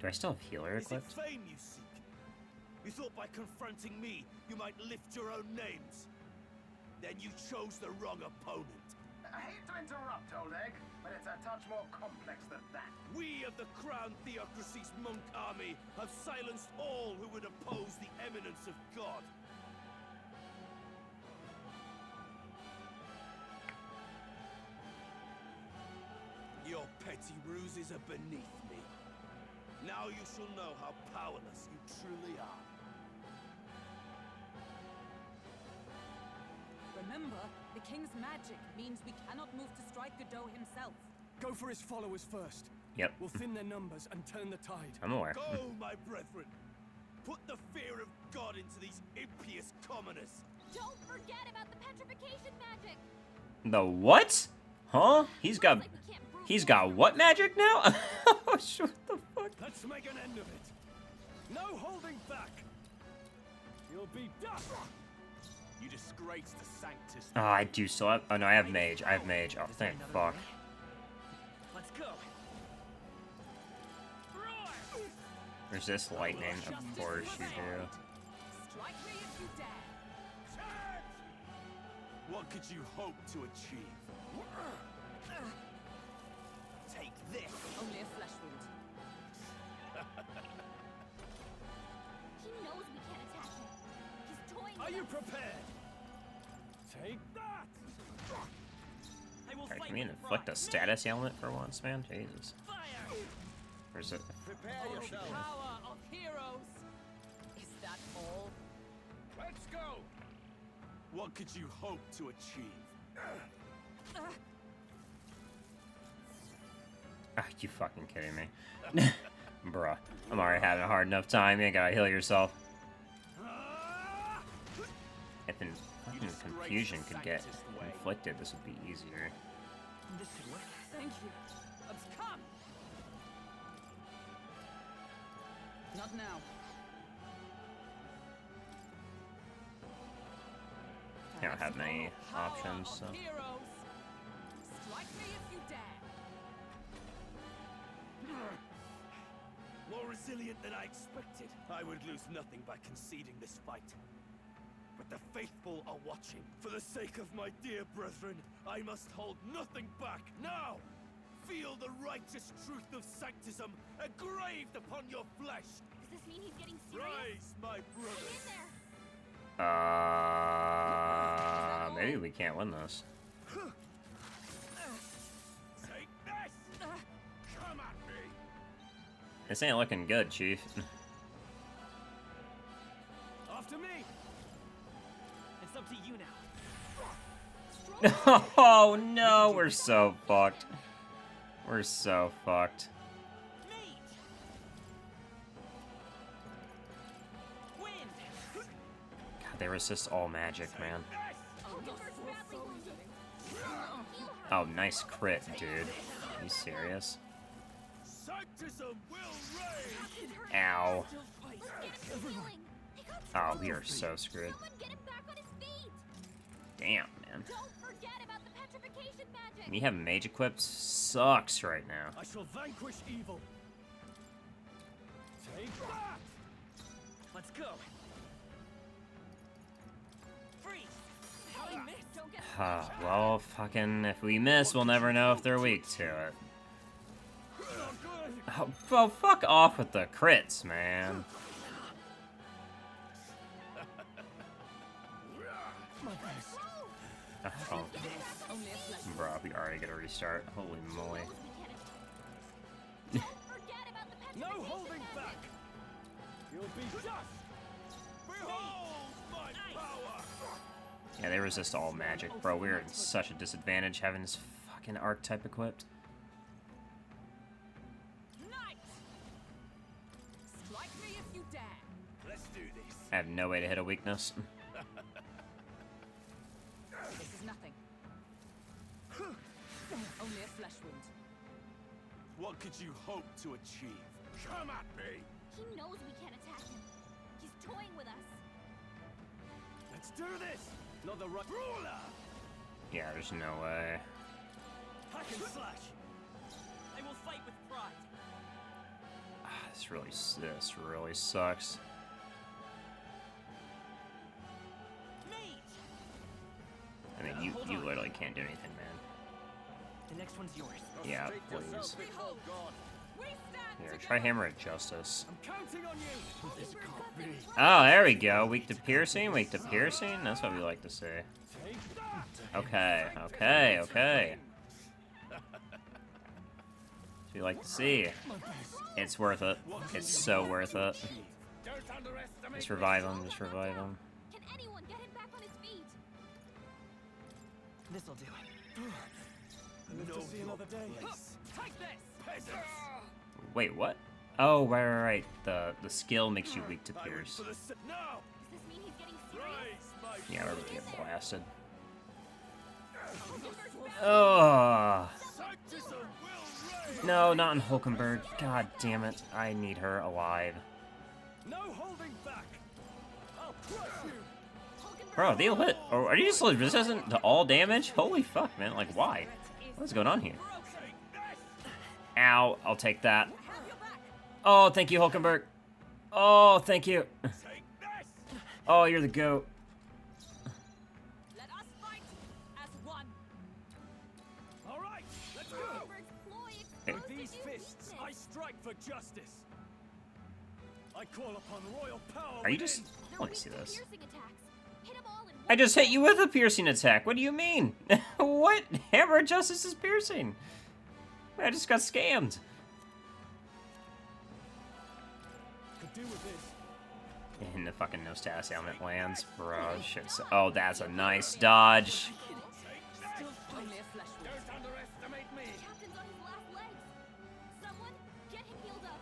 A: Do I still have healer
N: Is it
A: equipped?
N: fame you seek? You thought by confronting me, you might lift your own names. Then you chose the wrong opponent.
J: I hate to interrupt, old egg, but it's a touch more complex than that.
N: We of the Crown Theocracy's monk army have silenced all who would oppose the eminence of God. Your petty ruses are beneath me. Now you shall know how powerless you truly are.
D: Remember, the king's magic means we cannot move to strike Godot himself.
B: Go for his followers first.
A: Yep.
B: We'll thin their numbers and turn the tide.
A: I'm aware.
N: Go, my brethren! Put the fear of God into these impious commoners!
H: Don't forget about the petrification magic!
A: The what? Huh? He's got what magic now? Oh, what the fuck?
B: Let's make an end of it. No holding back.
K: You'll be done. You disgraced the Sanctus.
A: Oh, I do still have. Oh no, I have mage. I have mage. Oh, thank fuck.
F: Let's go.
A: Resist lightning. Of course you do.
E: Strike me if you dare.
N: What could you hope to achieve?
F: Take this.
E: Only a flesh wound.
Q: He knows we can't attack him. He's toying
K: Are
Q: with
K: you
Q: us.
K: prepared? Take that.
F: I will
A: Alright,
F: fight
A: can we
F: with
A: inflict a
F: pride.
A: status ailment for once, man? Jesus.
F: Fire.
A: Where's it?
K: Prepare
E: Oh,
K: yourself.
E: power of heroes. Is that all?
K: Let's go.
N: What could you hope to achieve?
A: Ah, you fucking kidding me? Bruh, I'm already having a hard enough time. You ain't gotta heal yourself. If fucking confusion could get inflicted, this would be easier.
F: This should work.
E: Thank you. Let's come. Not now.
A: I don't have many options, so.
E: Heroes. Strike me if you dare.
N: More resilient than I expected. I would lose nothing by conceding this fight. But the faithful are watching. For the sake of my dear brethren, I must hold nothing back. Now! Feel the righteous truth of Sanctism engraved upon your flesh.
Q: Does this mean he's getting serious?
N: Rise, my brothers.
Q: Get in there.
A: Maybe we can't win this.
N: Take this! Come at me!
A: This ain't looking good, Chief.
F: After me. It's up to you now.
A: Oh no, we're so fucked. We're so fucked. God, they resist all magic, man. Oh, nice crit, dude. Are you serious?
N: Sanctism will reign!
A: Ow.
Q: Everyone.
A: Oh, we are so screwed.
Q: Someone get him back on his feet.
A: Damn, man.
Q: Don't forget about the petrification magic.
A: Me having mage equipped sucks right now.
K: I shall vanquish evil. Take that.
F: Let's go. Freeze.
Q: Hey, don't get
A: Well, fucking, if we miss, we'll never know if they're weak to it. Oh, well, fuck off with the crits, man. Oh. Bro, we already get a restart. Holy moly.
Q: Don't forget about the
K: No
Q: petrification
K: holding
Q: magic.
K: back. You'll be dust.
N: Behold my power!
A: Yeah, they resist all magic. Bro, we're in such a disadvantage having this fucking archetype equipped.
E: Knight. Strike me if you dare.
N: Let's do this.
A: I have no way to hit a weakness.
E: This is nothing. Only a flesh wound.
N: What could you hope to achieve? Come at me!
Q: He knows we can't attack him. He's toying with us.
K: Let's do this. Not the right ruler.
A: Yeah, there's no way.
F: Hack and slash. I will fight with pride.
A: This really sucks. I mean, you literally can't do anything, man.
F: The next one's yours.
A: Yeah, please.
E: Behold. We stand
A: Here,
E: together.
A: try Hammer of Justice.
K: I'm counting on you. This can't be.
A: Oh, there we go. Weak to piercing, weak to piercing. That's what we like to say.
K: Take that.
A: Okay, okay, okay. That's what we like to see. It's worth it. It's so worth it.
K: Don't underestimate.
A: Just revive him, just revive him.
Q: Can anyone get him back on his feet?
F: This'll do it.
K: Live to see another day.
E: Take this.
K: Peasants.
A: Wait, what? Oh, right. The skill makes you weak to pierce.
N: No!
Q: Does this mean he's getting serious?
N: Rise, my
A: Yeah, we're about to get blasted.
Q: Oh,
A: Ugh.
N: Sanctism will reign!
A: No, not in Hulkenberg. God damn it. I need her alive.
K: No holding back. I'll
T: crush you.
A: Bro, they lit. Or are you just resistant to all damage? Or are you just resistant to all damage? Holy fuck, man. Like, why? What's going on here? Ow. I'll take that. Oh, thank you, Hulkenberg. Oh, thank you. Oh, you're the goat.
E: Let us fight as one.
N: All right, let's go. With these fists, I strike for justice. I call upon royal power.
A: Are you just... Let me see this.
C: Piercing attacks. Hit 'em all in
A: I just hit you with a piercing attack. What do you mean? What? Hammer of Justice is piercing. I just got scammed.
N: Could do with this.
A: And the fucking no status helmet lands. Bro, shit's... Oh, that's a nice dodge.
E: Only a flesh wound.
N: Don't underestimate me.
C: Captain's on his last legs. Someone get him healed up.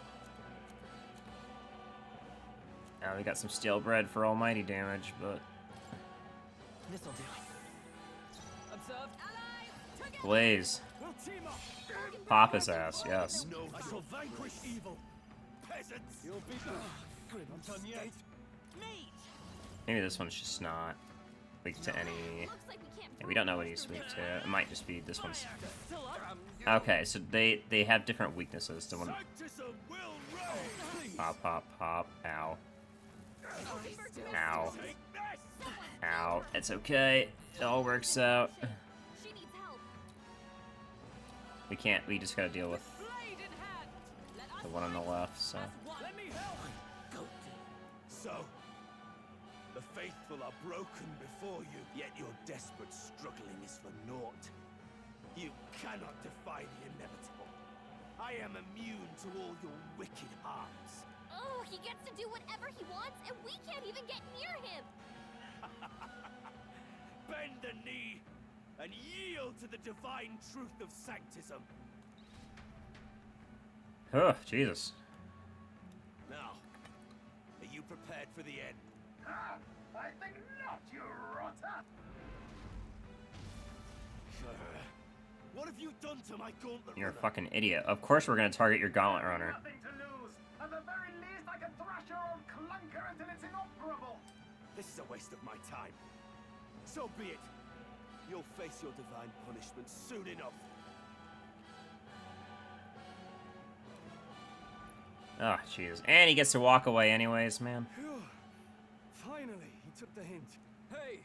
A: Now we got some steel bread for almighty damage, but...
F: This'll do.
E: Observe allies. Together.
A: Blaze.
N: We'll team up.
A: Pop his ass, yes.
N: No, I shall vanquish evil. Peasants. You'll be not done yet.
A: Maybe this one's just not weak to any... Yeah, we don't know what he's weak to. It might just be this one's... Okay, so they have different weaknesses. The one... Pop, pop, pop. Ow. Ow. Ow. It's okay. It all works out. We can't... We just gotta deal with the one on the left, so...
N: Let me help. So, the faithful are broken before you, yet your desperate struggling is for naught. You cannot defy the inevitable. I am immune to all your wicked harms.
C: Oh, he gets to do whatever he wants, and we can't even get near him.
N: Bend the knee and yield to the divine truth of sanctism.
A: Oh, Jesus.
N: Now, are you prepared for the end?
J: I think not, you rotter!
N: What have you done to my gauntlet
A: You're a
N: runner?
A: fucking idiot. Of course we're gonna target your gauntlet runner.
J: Nothing to lose. At the very least, I can thrash your old clunker until it's inoperable.
N: This is a waste of my time. So be it. You'll face your divine punishment soon enough.
A: Oh, jeez. And he gets to walk away anyways, man.
T: Phew. Finally, he took the hint. Hey,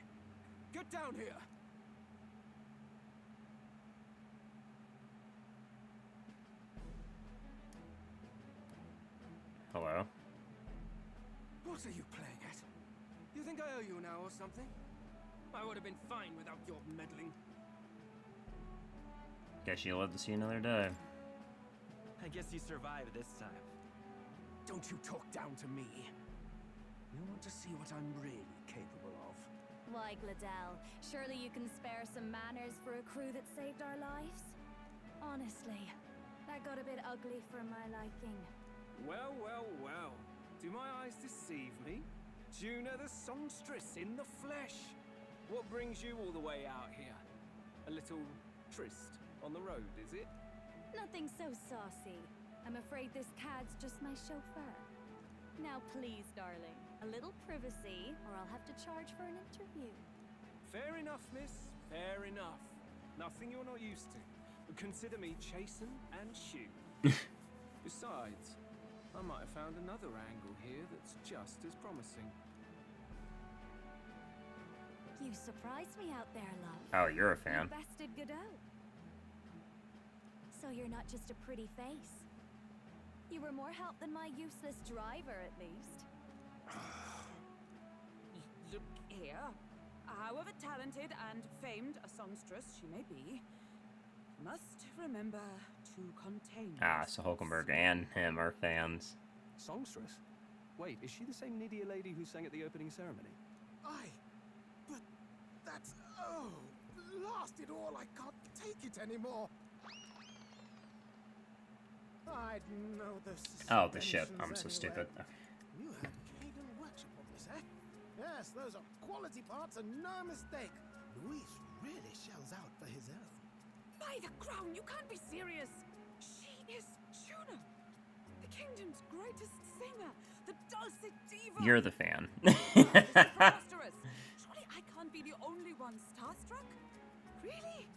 T: get down here.
A: Hello?
T: What are you playing at? You think I owe you now or something? I would have been fine without your meddling.
A: Guess you'll live to see another day.
F: I guess you survived this time.
T: Don't you talk down to me. You want to see what I'm really capable of.
O: Why, Gladell, surely you can spare some manners for a crew that saved our lives? Honestly, that got a bit ugly for my liking.
L: Well, well, well. Do my eyes deceive me? Juna the songstress in the flesh. What brings you all the way out here? A little tryst on the road, is it?
O: Nothing so saucy. I'm afraid this cad's just my chauffeur. Now please, darling, a little privacy, or I'll have to charge for an interview.
L: Fair enough, miss. Fair enough. Nothing you're not used to. But consider me chasten and shoe. Besides, I might have found another angle here that's just as promising.
O: You surprised me out there, love.
A: Oh, you're a fan.
O: You bested Godot. So you're not just a pretty face. You were more help than my useless driver, at least.
D: Look here. However talented and famed a songstress she may be, must remember to contain
A: Ah, so Hulkenberg and him are fans.
B: Songstress? Wait, is she the same Nidia lady who sang at the opening ceremony?
M: Aye, but that's... oh, blast it all, I can't take it anymore. I'd know the
A: Oh, the ship. I'm so
M: suspensions
A: stupid.
M: anyway. You have Caden workshop on this, eh? Yes, those are quality parts and no mistake. Luis really shells out for his own.
D: By the crown, you can't be serious! She is Juna, the kingdom's greatest singer, The dulcet diva!
A: You're the fan.
D: This is preposterous! Surely I can't be the only one starstruck? Really?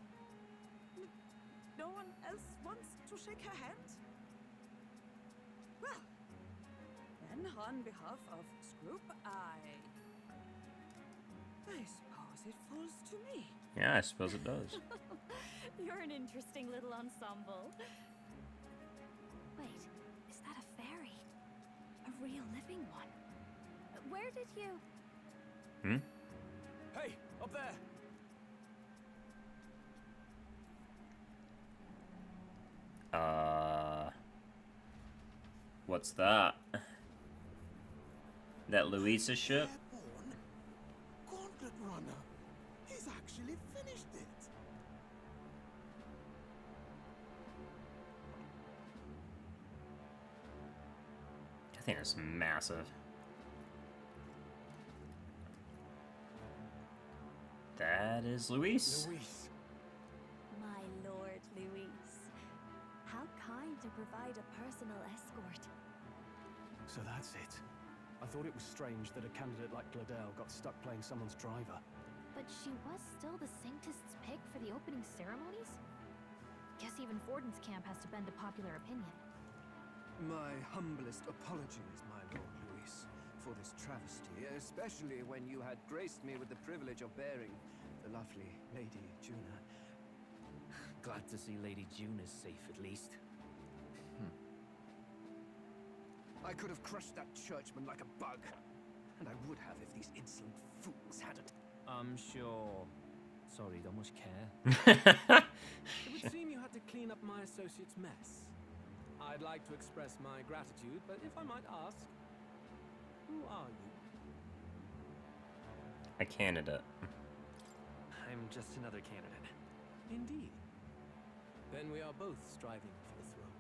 D: No one else wants to shake her hand? Well, then on behalf of Scroop, I suppose it falls to me.
A: Yeah, I suppose it does.
H: You're an interesting little ensemble. Wait, is that a fairy? A real living one? Where did you...
A: Hmm?
T: Hey, up there!
A: What's that? That Luisa's ship?
M: Gauntlet Runner. He's actually finished it.
A: That thing is massive. That is Luis.
B: Luis.
C: My lord, Luis. How kind to provide a personal escort.
B: So that's it. I thought it was strange that a candidate like Gladel got stuck playing someone's driver.
H: But she was still the Sanctist's pick for the opening ceremonies? Guess even Forden's camp has to bend to popular opinion.
T: My humblest apologies, my Lord Luis, for this travesty, especially when you had graced me with the privilege of bearing the lovely Lady Juna.
F: Glad to see Lady June is safe, at least.
T: I could have crushed that churchman like a bug. And I would have if these insolent fools hadn't.
F: I'm sure. Sorry, don't much care.
T: It would seem you had to clean up my associate's mess.
R: I'd like to express my gratitude, but if I might ask, who are you?
A: A candidate.
F: I'm just another candidate.
R: Indeed. Then we are both striving for the throne.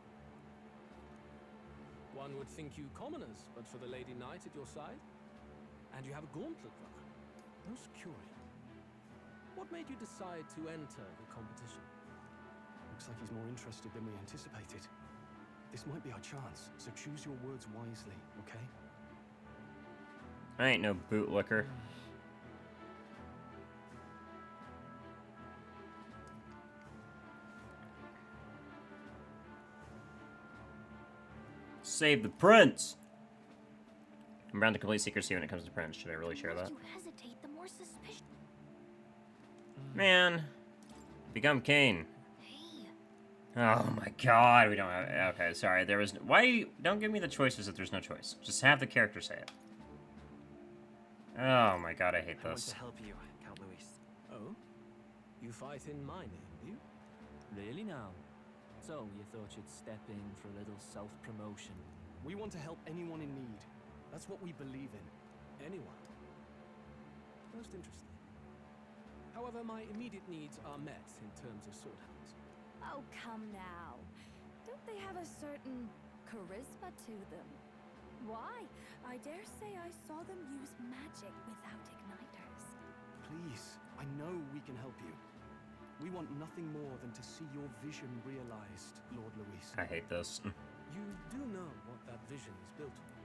R: One would think you commoners, but for the Lady Knight at your side. And you have a gauntlet runner. Most curious. What made you decide to enter the competition?
B: Looks like he's more interested than we anticipated. This might be our chance, so choose your words wisely, okay?
A: I ain't no bootlicker. Save the prince! I'm bound to complete secrecy when it comes to prince. Should I really share that?
C: You hesitate, the more suspicious.
A: Man. Become Cain.
C: Hey.
A: Oh my god, we don't have... Okay, sorry. There was... Why... Don't give me the choices if there's no choice. Just have the character say it. Oh my god, I hate
F: I want
A: this.
F: to help you, Count Luis.
R: Oh? You fight in my name, do you?
F: Really now? So, you thought you'd step in for a little self-promotion?
B: We want to help anyone in need. That's what we believe in.
R: Anyone? Most interesting. However, my immediate needs are met in terms of sword hands.
C: Oh, come now. Don't they have a certain charisma to them? Why? I dare say I saw them use magic without igniters.
B: Please, I know we can help you. We want nothing more than to see your vision realized, Lord Luis.
A: I hate this.
R: You do know what that vision is built on,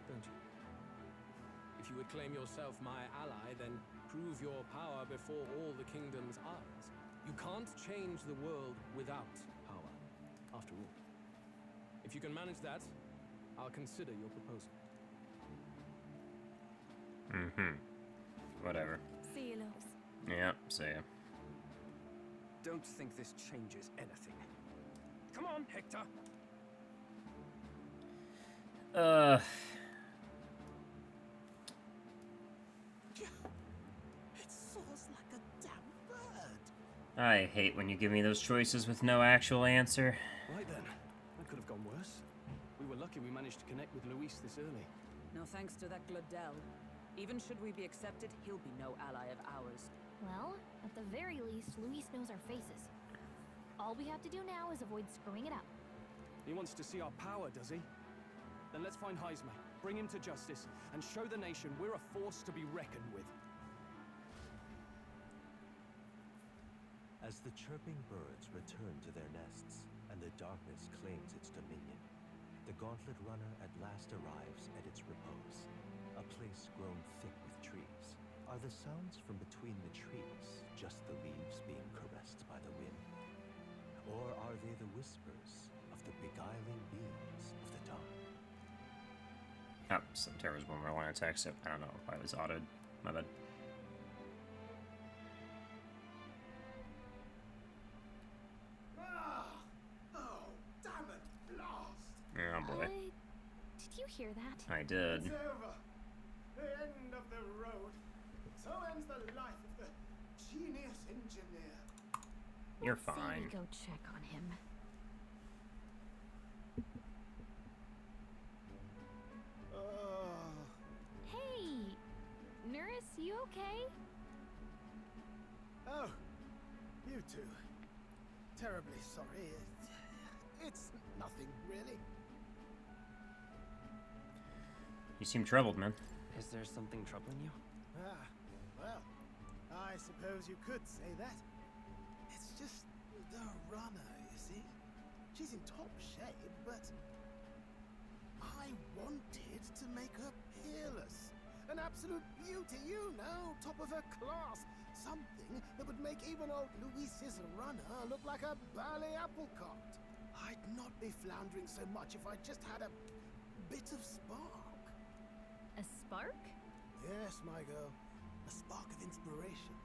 R: don't you? If you would claim yourself my ally, then prove your power before all the kingdom's eyes. You can't change the world without power, after all. If you can manage that, I'll consider your proposal.
A: Mm-hmm. Whatever.
C: See you, Lopes.
A: Yeah, see ya.
T: Don't think this changes anything. Come on, Hector!
M: It soars like a damn bird.
A: I hate when you give me those choices with no actual answer.
B: Right then. That could have gone worse. We were lucky we managed to connect with Luis this early.
D: No thanks to that Gladel. Even should we be accepted, he'll be no ally of ours.
H: Well, at the very least, Luis knows our faces. All we have to do now is avoid screwing it up.
B: He wants to see our power, does he? Then let's find Heisme, bring him to justice, and show the nation we're a force to be reckoned with.
G: As the chirping birds return to their nests and the darkness claims its dominion, the gauntlet runner at last arrives at its repose, a place grown thick with trees. Are the sounds from between the trees just the leaves being caressed by the wind? Or are they the whispers of the beguiling beings of the dark?
A: Oh, September was when we're on a text. I don't know why it was autoed. My bad.
M: Oh, damn it, blast!
A: Oh boy.
H: Did you hear that?
A: I did.
M: It's over. The end of the road. So ends the life of the genius engineer.
A: You're
H: Let's say
A: fine.
H: we go check on him. Hey, nurse, you okay?
M: Oh, you two. Terribly sorry. It's nothing, really.
A: You seem troubled, man.
F: Is there something troubling you?
M: Ah, well, I suppose you could say that. It's just the runner, you see. She's in top shape, but I wanted to make her peerless. An absolute beauty, you know, top of her class. Something that would make even old Luis's runner look like a ballet apple cart. I'd not be floundering so much if I just had a bit of spark.
H: A spark?
M: Yes, my girl. A spark of inspiration.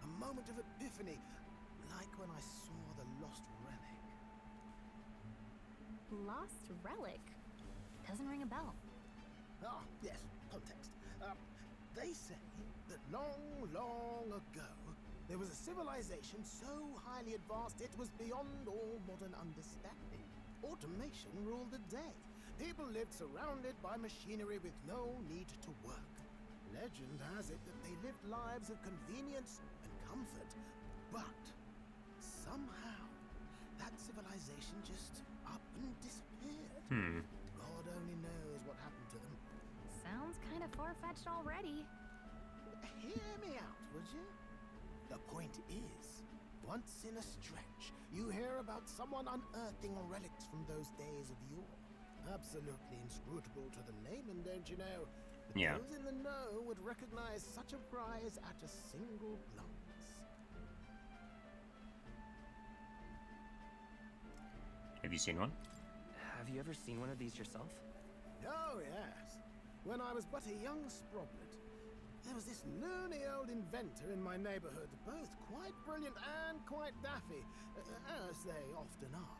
M: A moment of epiphany, like when I saw the lost relic.
H: Lost relic? Doesn't ring a bell.
M: Ah, yes, context. They say that long, long ago, there was a civilization so highly advanced it was beyond all modern understanding. Automation ruled the day. People lived surrounded by machinery with no need to work. Legend has it that they lived lives of convenience and comfort, but somehow that civilization just up and disappeared. God only knows what happened to them.
H: Sounds kind of far-fetched already.
M: Hear me out, would you? The point is, once in a stretch, you hear about someone unearthing relics from those days of yore. Absolutely inscrutable to the layman, don't you know? But
A: Yeah.
M: those in the know would recognize such a prize at a single glance.
A: Have you seen one?
F: Have you ever seen one of these yourself?
M: Oh, yes. When I was but a young sproblet, there was this loony old inventor in my neighborhood, both quite brilliant and quite daffy, as they often are.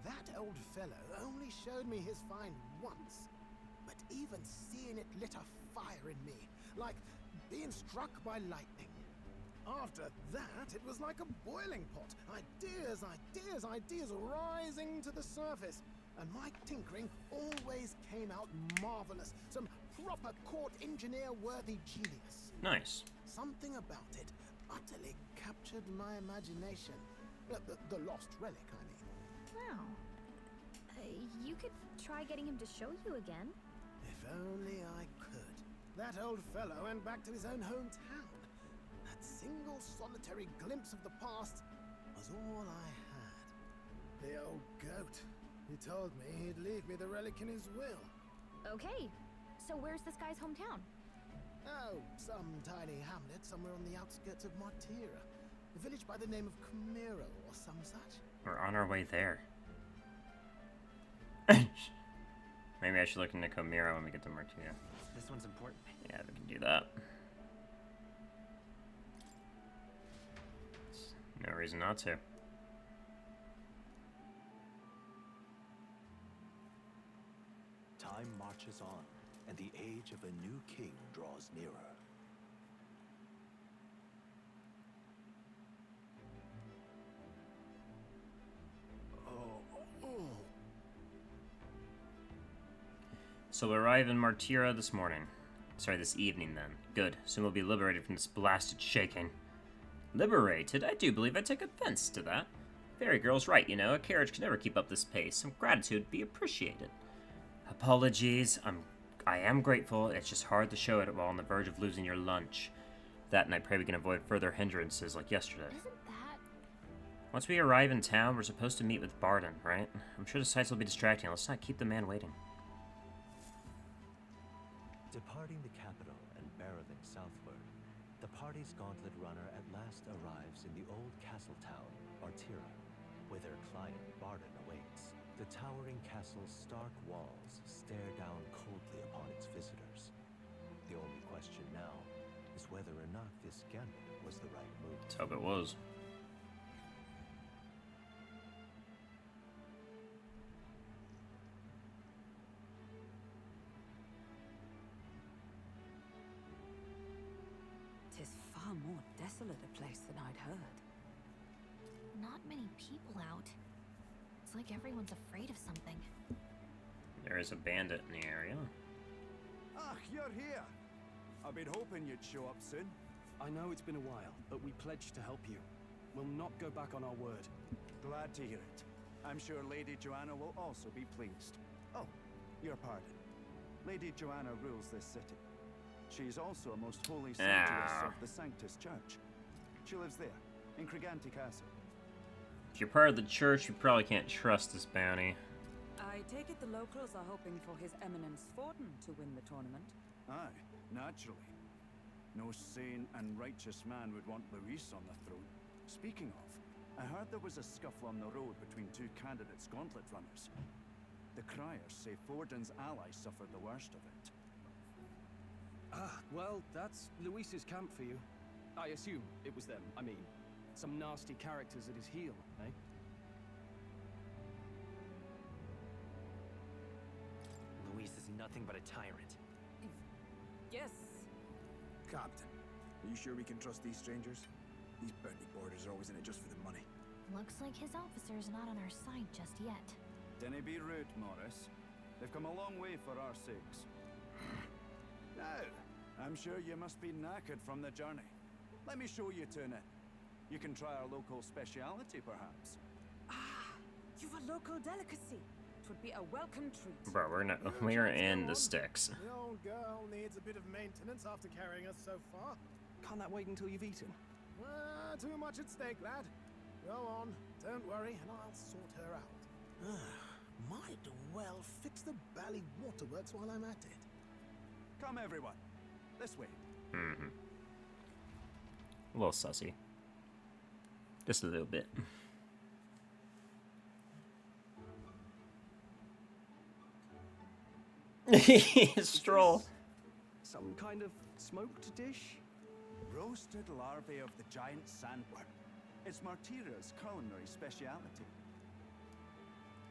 M: That old fellow only showed me his find once, but even seeing it lit a fire in me, like being struck by lightning. After that, it was like a boiling pot. Ideas, ideas, ideas rising to the surface. And my tinkering always came out marvelous. Some proper court engineer-worthy genius.
A: Nice.
M: Something about it utterly captured my imagination. The lost relic, I mean.
H: Wow. You could try getting him to show you again.
M: If only I could. That old fellow went back to his own hometown. That single solitary glimpse of the past was all I had. The old goat. He told me he'd leave me the relic in his will.
H: Okay, so where's this guy's hometown?
M: Oh, some tiny hamlet somewhere on the outskirts of Martira. A village by the name of Camiro or some such.
A: We're on our way there. Maybe I should look into Comiro when we get to Martina.
F: This one's important.
A: Yeah, we can do that. No reason not to.
G: Time marches on, and the age of a new king draws nearer.
A: So we'll arrive in Martira this morning. Sorry, this evening then. Good. Soon we'll be liberated from this blasted shaking. Liberated? I do believe I take offense to that. Fairy girl's right, you know. A carriage can never keep up this pace. Some gratitude would be appreciated. Apologies. I am grateful. It's just hard to show it while on the verge of losing your lunch. That, and I pray we can avoid further hindrances like yesterday.
H: Isn't that
A: Once we arrive in town, we're supposed to meet with Barden, right? I'm sure the sights will be distracting. Let's not keep the man waiting.
G: Departing the capital and barreling southward, the party's gauntlet runner at last arrives in the old castle town, Artira, where their client Barden awaits. The towering castle's stark walls stare down coldly upon its visitors. The only question now is whether or not this gambit was the right move.
A: Let's hope it was.
D: Tis far more desolate a place than I'd heard.
H: Not many people out. It's like everyone's afraid of something.
A: There is a bandit in the area.
U: Ah, you're here. I've been hoping you'd show up soon.
B: I know it's been a while, but we pledged to help you. We'll not go back on our word.
U: Glad to hear it. I'm sure Lady Joanna will also be pleased. Oh, your pardon. Lady Joanna rules this city. She's also a most holy sanctuess of the Sanctus Church. She lives there, in Criganti Castle.
A: If you're part of the church, you probably can't trust this bounty.
D: I take it the locals are hoping for His Eminence Forden to win the tournament?
U: Aye, naturally. No sane and righteous man would want Luis on the throne. Speaking of, I heard there was a scuffle on the road between two candidates gauntlet runners. The criers say Forden's allies suffered the worst of it.
B: Ah, well, that's Luis's camp for you. I assume it was them, I mean. Some nasty characters at his heel, eh?
F: Luis is nothing but a tyrant.
D: Yes.
S: Captain, are you sure we can trust these strangers? These bounty boarders are always in it just for the money.
H: Looks like his officer's not on our side just yet.
U: Dinna be rude, Morris. They've come a long way for our sakes. Now, I'm sure you must be knackered from the journey. Let me show you to an inn. You can try our local speciality, perhaps.
D: Ah, you've a local delicacy. It would be a welcome treat.
A: Bro, we're in the sticks.
M: The old girl needs a bit of maintenance after carrying us so far.
B: Can't that wait until you've eaten?
M: Too much at stake, lad. Go on, don't worry, and I'll sort her out. Might well fix the Bally Waterworks while I'm at it.
U: Come, everyone. This way.
A: Mm-hmm. A little sussy. Just a little bit. Stroll.
B: Some kind of smoked dish?
U: Roasted larvae of the giant sandworm. It's Martira's culinary speciality.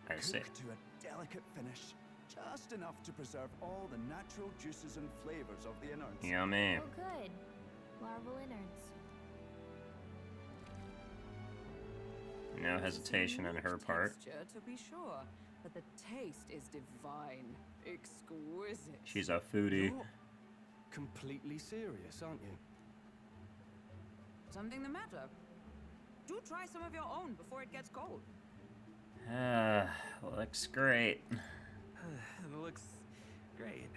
A: I see.
U: Cooked to a delicate finish, just enough to preserve all the natural juices and flavors of the innards.
A: Yummy.
H: Oh, good. Larval innards.
A: No hesitation on her part.
D: Texture, to be sure, but the taste is divine, exquisite.
A: She's a foodie.
B: You're completely serious, aren't you?
D: Something the matter? Do try some of your own before it gets cold.
A: Looks great.
F: Looks great.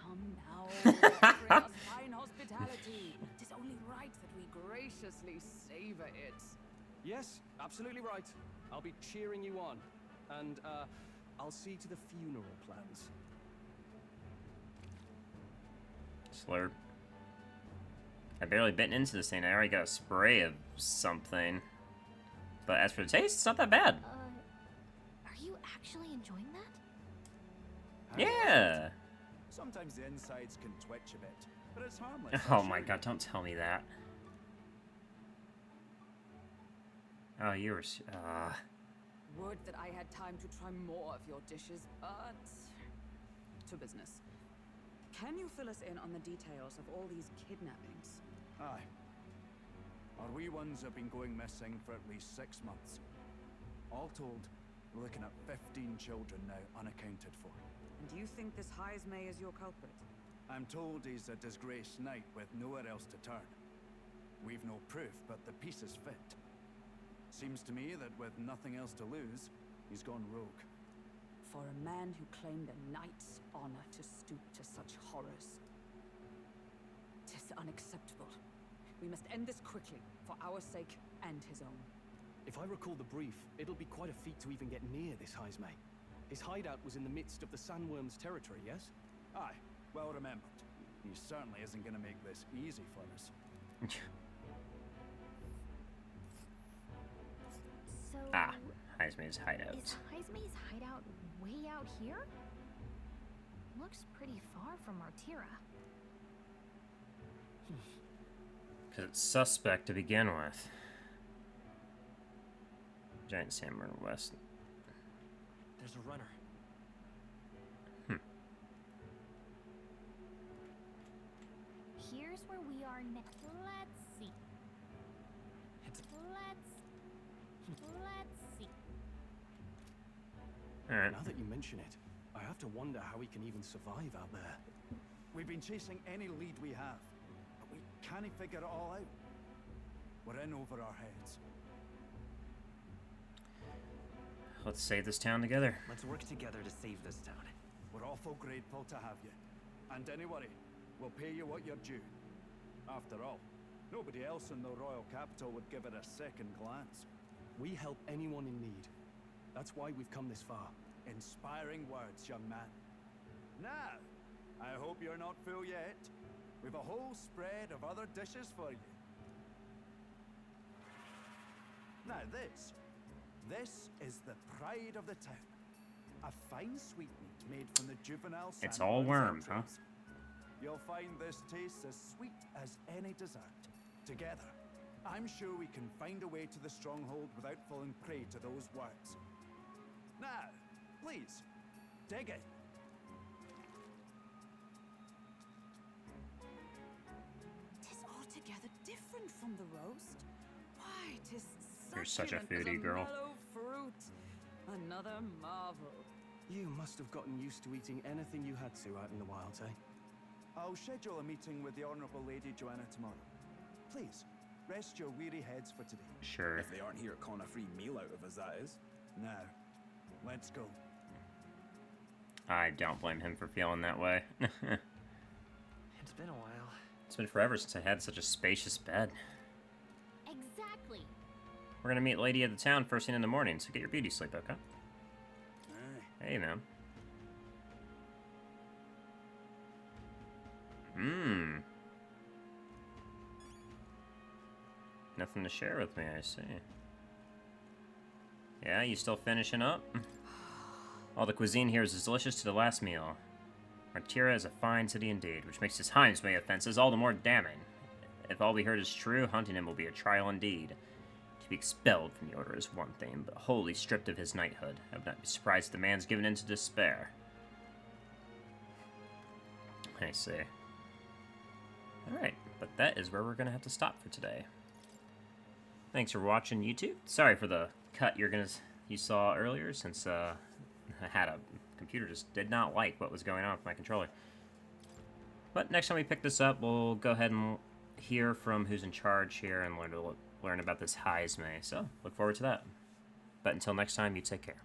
D: Come now, offering us fine hospitality. It is only right that we graciously savor it.
B: Yes, absolutely right. I'll be cheering you on. And, I'll see to the funeral plans.
A: Slurp. I barely bitten into this thing. I already got a spray of something. But as for the taste, it's not that bad.
H: Are you actually enjoying that?
A: Yeah.
U: Sometimes the insides can twitch a bit, but it's harmless.
A: Oh my god, don't tell me that. Oh, you were...
D: Would that I had time to try more of your dishes, but... to business. Can you fill us in on the details of all these kidnappings?
U: Aye. Our wee ones have been going missing for at least 6 months. All told, we're looking at 15 children now unaccounted for.
D: And do you think this Heya is your culprit?
U: I'm told he's a disgraced knight with nowhere else to turn. We've no proof, but the pieces fit. Seems to me that with nothing else to lose, he's gone rogue.
D: For a man who claimed a knight's honor to stoop to such horrors. 'Tis unacceptable. We must end this quickly, for our sake and his own.
B: If I recall the brief, it'll be quite a feat to even get near this Heisme. His hideout was in the midst of the sandworm's territory, yes?
U: Aye, well remembered. He certainly isn't going to make this easy for us.
C: So...
A: Heisme's hideout.
H: Is Heisme's hideout way out here? Looks pretty far from Artira.
A: Because it's suspect to begin with. Giant sandworm west.
F: There's a runner.
H: Here's where we are next. Let's see. Let's see.
A: Alright.
B: Now that you mention it, I have to wonder how we can even survive out there.
U: We've been chasing any lead we have, but we can't figure it all out. We're in over our heads.
A: Let's save this town together.
F: Let's work together to save this town.
U: We're awful grateful to have you. And don't worry, we'll pay you what you're due. After all, nobody else in the royal capital would give it a second glance.
B: We help anyone in need. That's why we've come this far.
U: Inspiring words, young man. Now, I hope you're not full yet. We've a whole spread of other dishes for you. Now this is the pride of the town. A fine sweetmeat made from the juvenile
A: It's all
U: sandworm's
A: worms, huh?
U: entrails. You'll find this tastes as sweet as any dessert. Together, I'm sure we can find a way to the stronghold without falling prey to those words. Now, please, dig it.
D: Tis altogether different from the roast. Why, tis
A: You're such a
D: succulent as
A: foodie, girl.
D: mellow fruit. Another marvel.
B: You must have gotten used to eating anything you had to out in the wilds, eh?
U: I'll schedule a meeting with the Honourable Lady Joanna tomorrow. Please, rest your weary heads for today.
A: Sure.
S: If they aren't here, con a free meal out of us, that is.
U: Now, let's go.
A: I don't blame him for feeling that way.
F: It's been a while.
A: It's been forever since I had such a spacious bed.
H: Exactly.
A: We're gonna meet Lady of the Town first thing in the morning, so get your beauty sleep, okay?
U: Aye.
A: Hey, man. Nothing to share with me, I see. Yeah, you still finishing up? All the cuisine here is as delicious to the last meal. Artira is a fine city indeed, which makes his Heimsway offenses all the more damning. If all we heard is true, hunting him will be a trial indeed. To be expelled from the Order is one thing, but wholly stripped of his knighthood, I would not be surprised if the man's given in to despair. I see. Alright, but that is where we're going to have to stop for today. Thanks for watching, YouTube. Sorry for the cut you saw earlier, since I had a computer just did not like what was going on with my controller. But next time we pick this up, we'll go ahead and hear from who's in charge here and learn about this Heisme. So, look forward to that. But until next time, you take care.